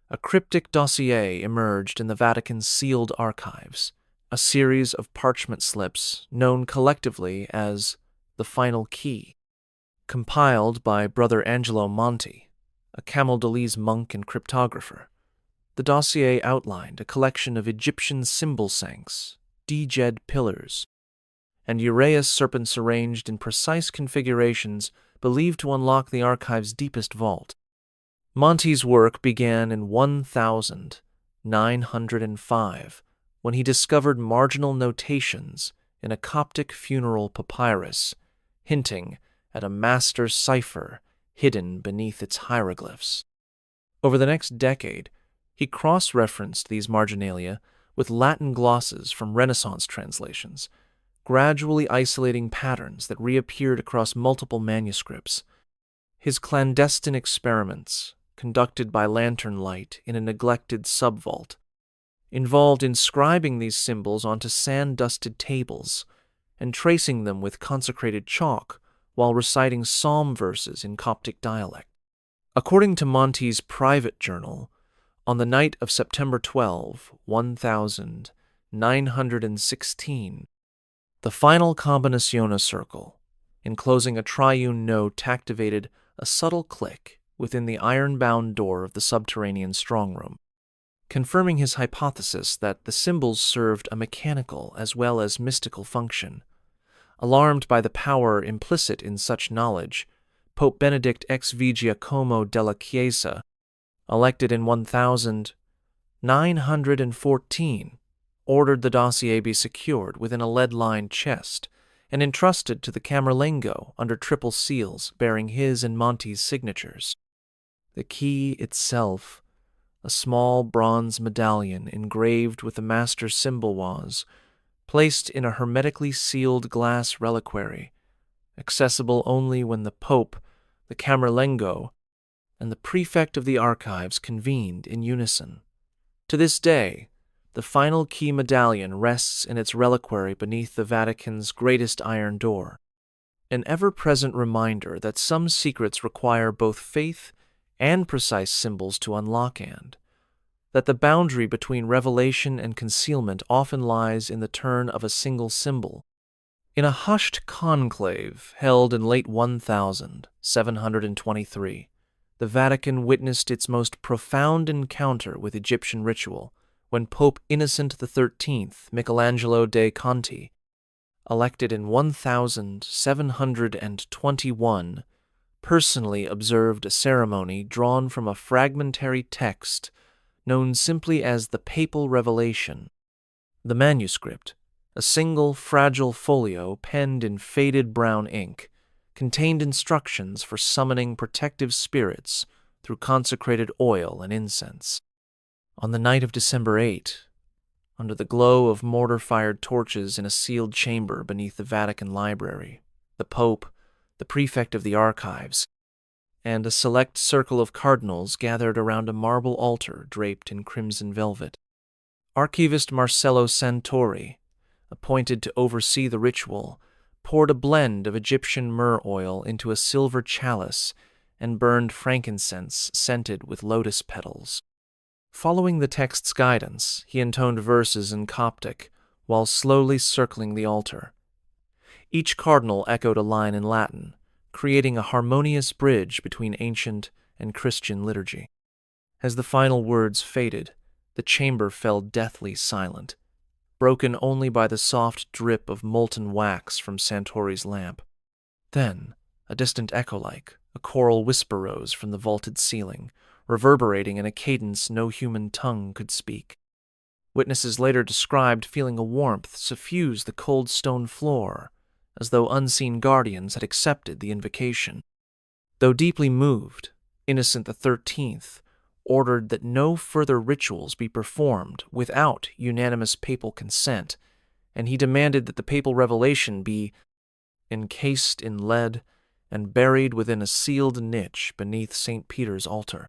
Speaker 1: a cryptic dossier emerged in the Vatican's sealed archives, a series of parchment slips known collectively as the Final Key. Compiled by Brother Angelo Monti, a Camaldolese monk and cryptographer, the dossier outlined a collection of Egyptian symbol sanks, djed pillars, and uraeus serpents arranged in precise configurations believed to unlock the archive's deepest vault. Monti's work began in 1905, when he discovered marginal notations in a Coptic funeral papyrus, hinting at a master cipher hidden beneath its hieroglyphs. Over the next decade, he cross-referenced these marginalia with Latin glosses from Renaissance translations, gradually isolating patterns that reappeared across multiple manuscripts. His clandestine experiments, conducted by lantern light in a neglected subvault, involved inscribing these symbols onto sand-dusted tables and tracing them with consecrated chalk while reciting psalm verses in Coptic dialect. According to Monti's private journal, on the night of September 12, 1916, the final combinazione circle, enclosing a triune note, activated a subtle click within the iron-bound door of the subterranean strongroom, confirming his hypothesis that the symbols served a mechanical as well as mystical function. Alarmed by the power implicit in such knowledge, Pope Benedict ex Vigiacomo della Chiesa, elected in 1914, ordered the dossier be secured within a lead-lined chest and entrusted to the Camerlengo under triple seals bearing his and Monti's signatures. The key itself, a small bronze medallion engraved with the master symbol, was placed in a hermetically sealed glass reliquary, accessible only when the Pope, the Camerlengo, and the prefect of the archives convened in unison. To this day, the final key medallion rests in its reliquary beneath the Vatican's greatest iron door, an ever-present reminder that some secrets require both faith and precise symbols to unlock, and that the boundary between revelation and concealment often lies in the turn of a single symbol. In a hushed conclave held in late 1723, the Vatican witnessed its most profound encounter with Egyptian ritual when Pope Innocent XIII, Michelangelo dei Conti, elected in 1721, personally observed a ceremony drawn from a fragmentary text known simply as the Papal Revelation. The manuscript, a single fragile folio penned in faded brown ink, contained instructions for summoning protective spirits through consecrated oil and incense. On the night of December 8, under the glow of mortar-fired torches in a sealed chamber beneath the Vatican Library, the Pope, the prefect of the archives, and a select circle of cardinals gathered around a marble altar draped in crimson velvet. Archivist Marcello Santori, appointed to oversee the ritual, poured a blend of Egyptian myrrh oil into a silver chalice and burned frankincense scented with lotus petals. Following the text's guidance, he intoned verses in Coptic while slowly circling the altar. Each cardinal echoed a line in Latin, creating a harmonious bridge between ancient and Christian liturgy. As the final words faded, the chamber fell deathly silent, broken only by the soft drip of molten wax from Santori's lamp. Then, a distant echo-like, a choral whisper rose from the vaulted ceiling, reverberating in a cadence no human tongue could speak. Witnesses later described feeling a warmth suffuse the cold stone floor, as though unseen guardians had accepted the invocation. Though deeply moved, Innocent XIII ordered that no further rituals be performed without unanimous papal consent, and he demanded that the papal revelation be encased in lead and buried within a sealed niche beneath St. Peter's altar.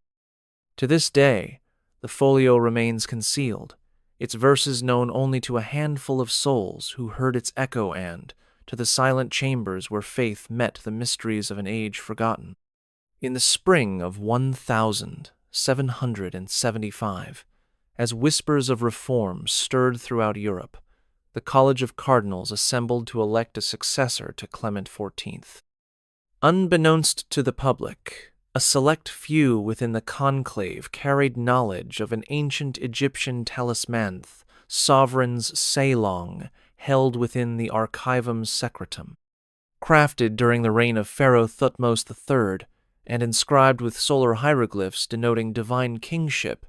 Speaker 1: To this day, the folio remains concealed, its verses known only to a handful of souls who heard its echo and to the silent chambers where faith met the mysteries of an age forgotten. In the spring of 1775, as whispers of reform stirred throughout Europe, the College of Cardinals assembled to elect a successor to Clement XIV. Unbeknownst to the public, a select few within the conclave carried knowledge of an ancient Egyptian talismanth, sovereign's Ceylong, held within the Archivum Secretum. Crafted during the reign of Pharaoh Thutmose III and inscribed with solar hieroglyphs denoting divine kingship,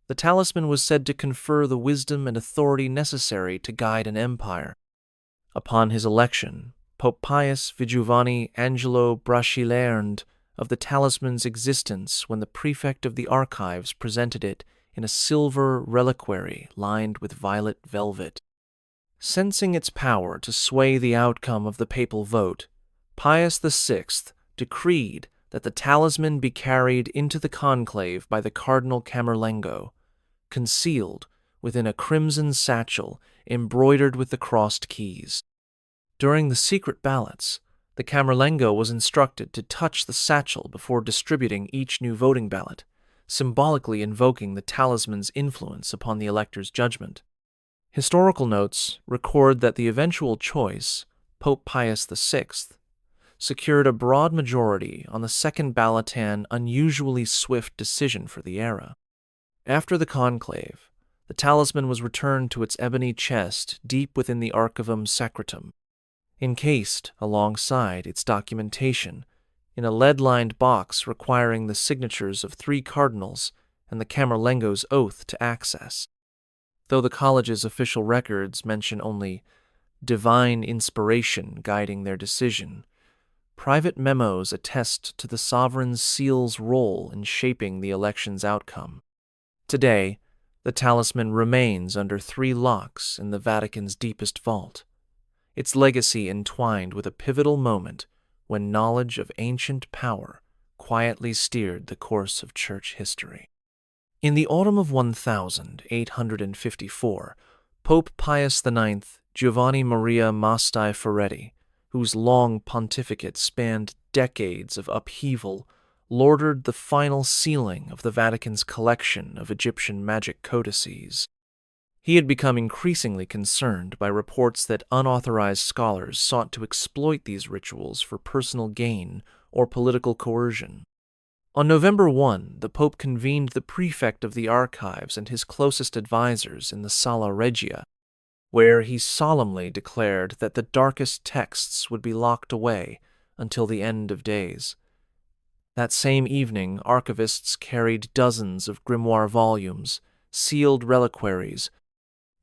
Speaker 1: the talisman was said to confer the wisdom and authority necessary to guide an empire. Upon his election, Pope Pius Giovanni Angelo Braschi learned of the talisman's existence when the prefect of the archives presented it in a silver reliquary lined with violet velvet. Sensing its power to sway the outcome of the papal vote, Pius VI decreed that the talisman be carried into the conclave by the Cardinal Camerlengo, concealed within a crimson satchel embroidered with the crossed keys. During the secret ballots, the Camerlengo was instructed to touch the satchel before distributing each new voting ballot, symbolically invoking the talisman's influence upon the elector's judgment. Historical notes record that the eventual choice, Pope Pius VI, secured a broad majority on the second ballot, an unusually swift decision for the era. After the conclave, the talisman was returned to its ebony chest deep within the Archivum Secretum, encased alongside its documentation in a lead-lined box requiring the signatures of 3 cardinals and the Camerlengo's oath to access. Though the college's official records mention only divine inspiration guiding their decision, private memos attest to the sovereign's seal's role in shaping the election's outcome. Today, the talisman remains under 3 locks in the Vatican's deepest vault, its legacy entwined with a pivotal moment when knowledge of ancient power quietly steered the course of church history. In the autumn of 1854, Pope Pius IX Giovanni Maria Mastai Ferretti, whose long pontificate spanned decades of upheaval, ordered the final sealing of the Vatican's collection of Egyptian magic codices. He had become increasingly concerned by reports that unauthorized scholars sought to exploit these rituals for personal gain or political coercion. On November 1, the Pope convened the prefect of the archives and his closest advisors in the Sala Regia, where he solemnly declared that the darkest texts would be locked away until the end of days. That same evening, archivists carried dozens of grimoire volumes, sealed reliquaries,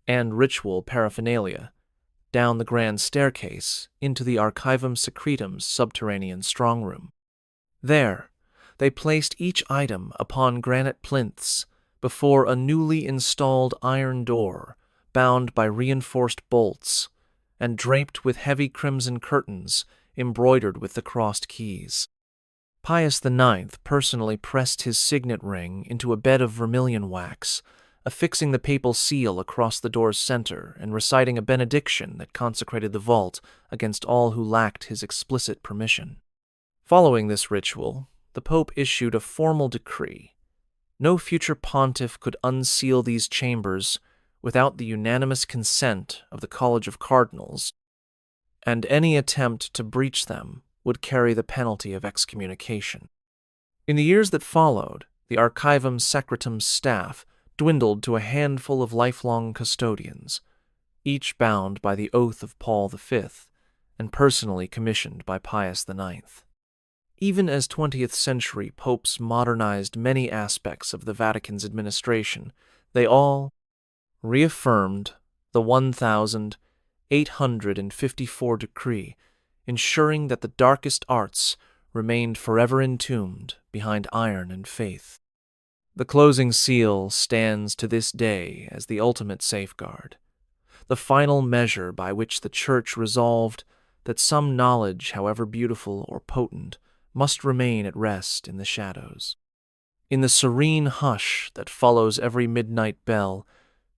Speaker 1: and ritual paraphernalia down the grand staircase into the Archivum Secretum's subterranean strongroom. There, they placed each item upon granite plinths before a newly installed iron door bound by reinforced bolts and draped with heavy crimson curtains embroidered with the crossed keys. Pius IX personally pressed his signet ring into a bed of vermilion wax, affixing the papal seal across the door's center and reciting a benediction that consecrated the vault against all who lacked his explicit permission. Following this ritual, the Pope issued a formal decree. No future pontiff could unseal these chambers without the unanimous consent of the College of Cardinals, and any attempt to breach them would carry the penalty of excommunication. In the years that followed, the Archivum Secretum's staff dwindled to a handful of lifelong custodians, each bound by the oath of Paul V and personally commissioned by Pius IX. Even as 20th century popes modernized many aspects of the Vatican's administration, they all reaffirmed the 1854 decree, ensuring that the darkest arts remained forever entombed behind iron and faith. The closing seal stands to this day as the ultimate safeguard, the final measure by which the Church resolved that some knowledge, however beautiful or potent, must remain at rest in the shadows. In the serene hush that follows every midnight bell,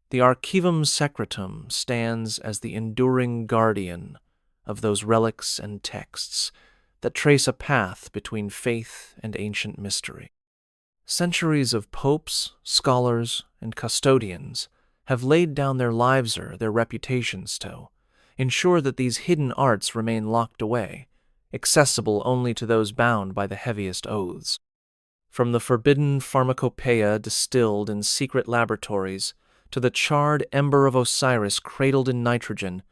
Speaker 1: the Archivum Secretum stands as the enduring guardian of those relics and texts that trace a path between faith and ancient mystery. Centuries of popes, scholars, and custodians have laid down their lives or their reputations to ensure that these hidden arts remain locked away, accessible only to those bound by the heaviest oaths. From the forbidden Pharmacopeia distilled in secret laboratories to the charred ember of Osiris cradled in nitrogen,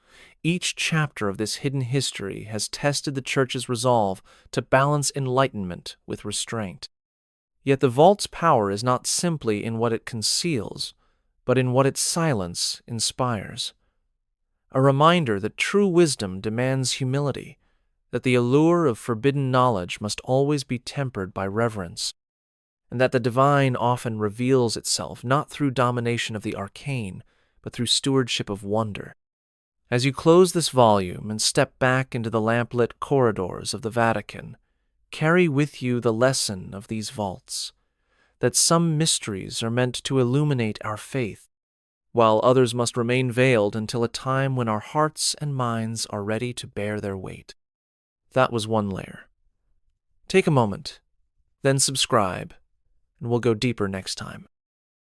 Speaker 1: each chapter of this hidden history has tested the Church's resolve to balance enlightenment with restraint. Yet the vault's power is not simply in what it conceals, but in what its silence inspires. A reminder that true wisdom demands humility, that the allure of forbidden knowledge must always be tempered by reverence, and that the divine often reveals itself not through domination of the arcane, but through stewardship of wonder. As you close this volume and step back into the lamplit corridors of the Vatican, carry with you the lesson of these vaults, that some mysteries are meant to illuminate our faith, while others must remain veiled until a time when our hearts and minds are ready to bear their weight. That was one layer. Take a moment, then subscribe, and we'll go deeper next time.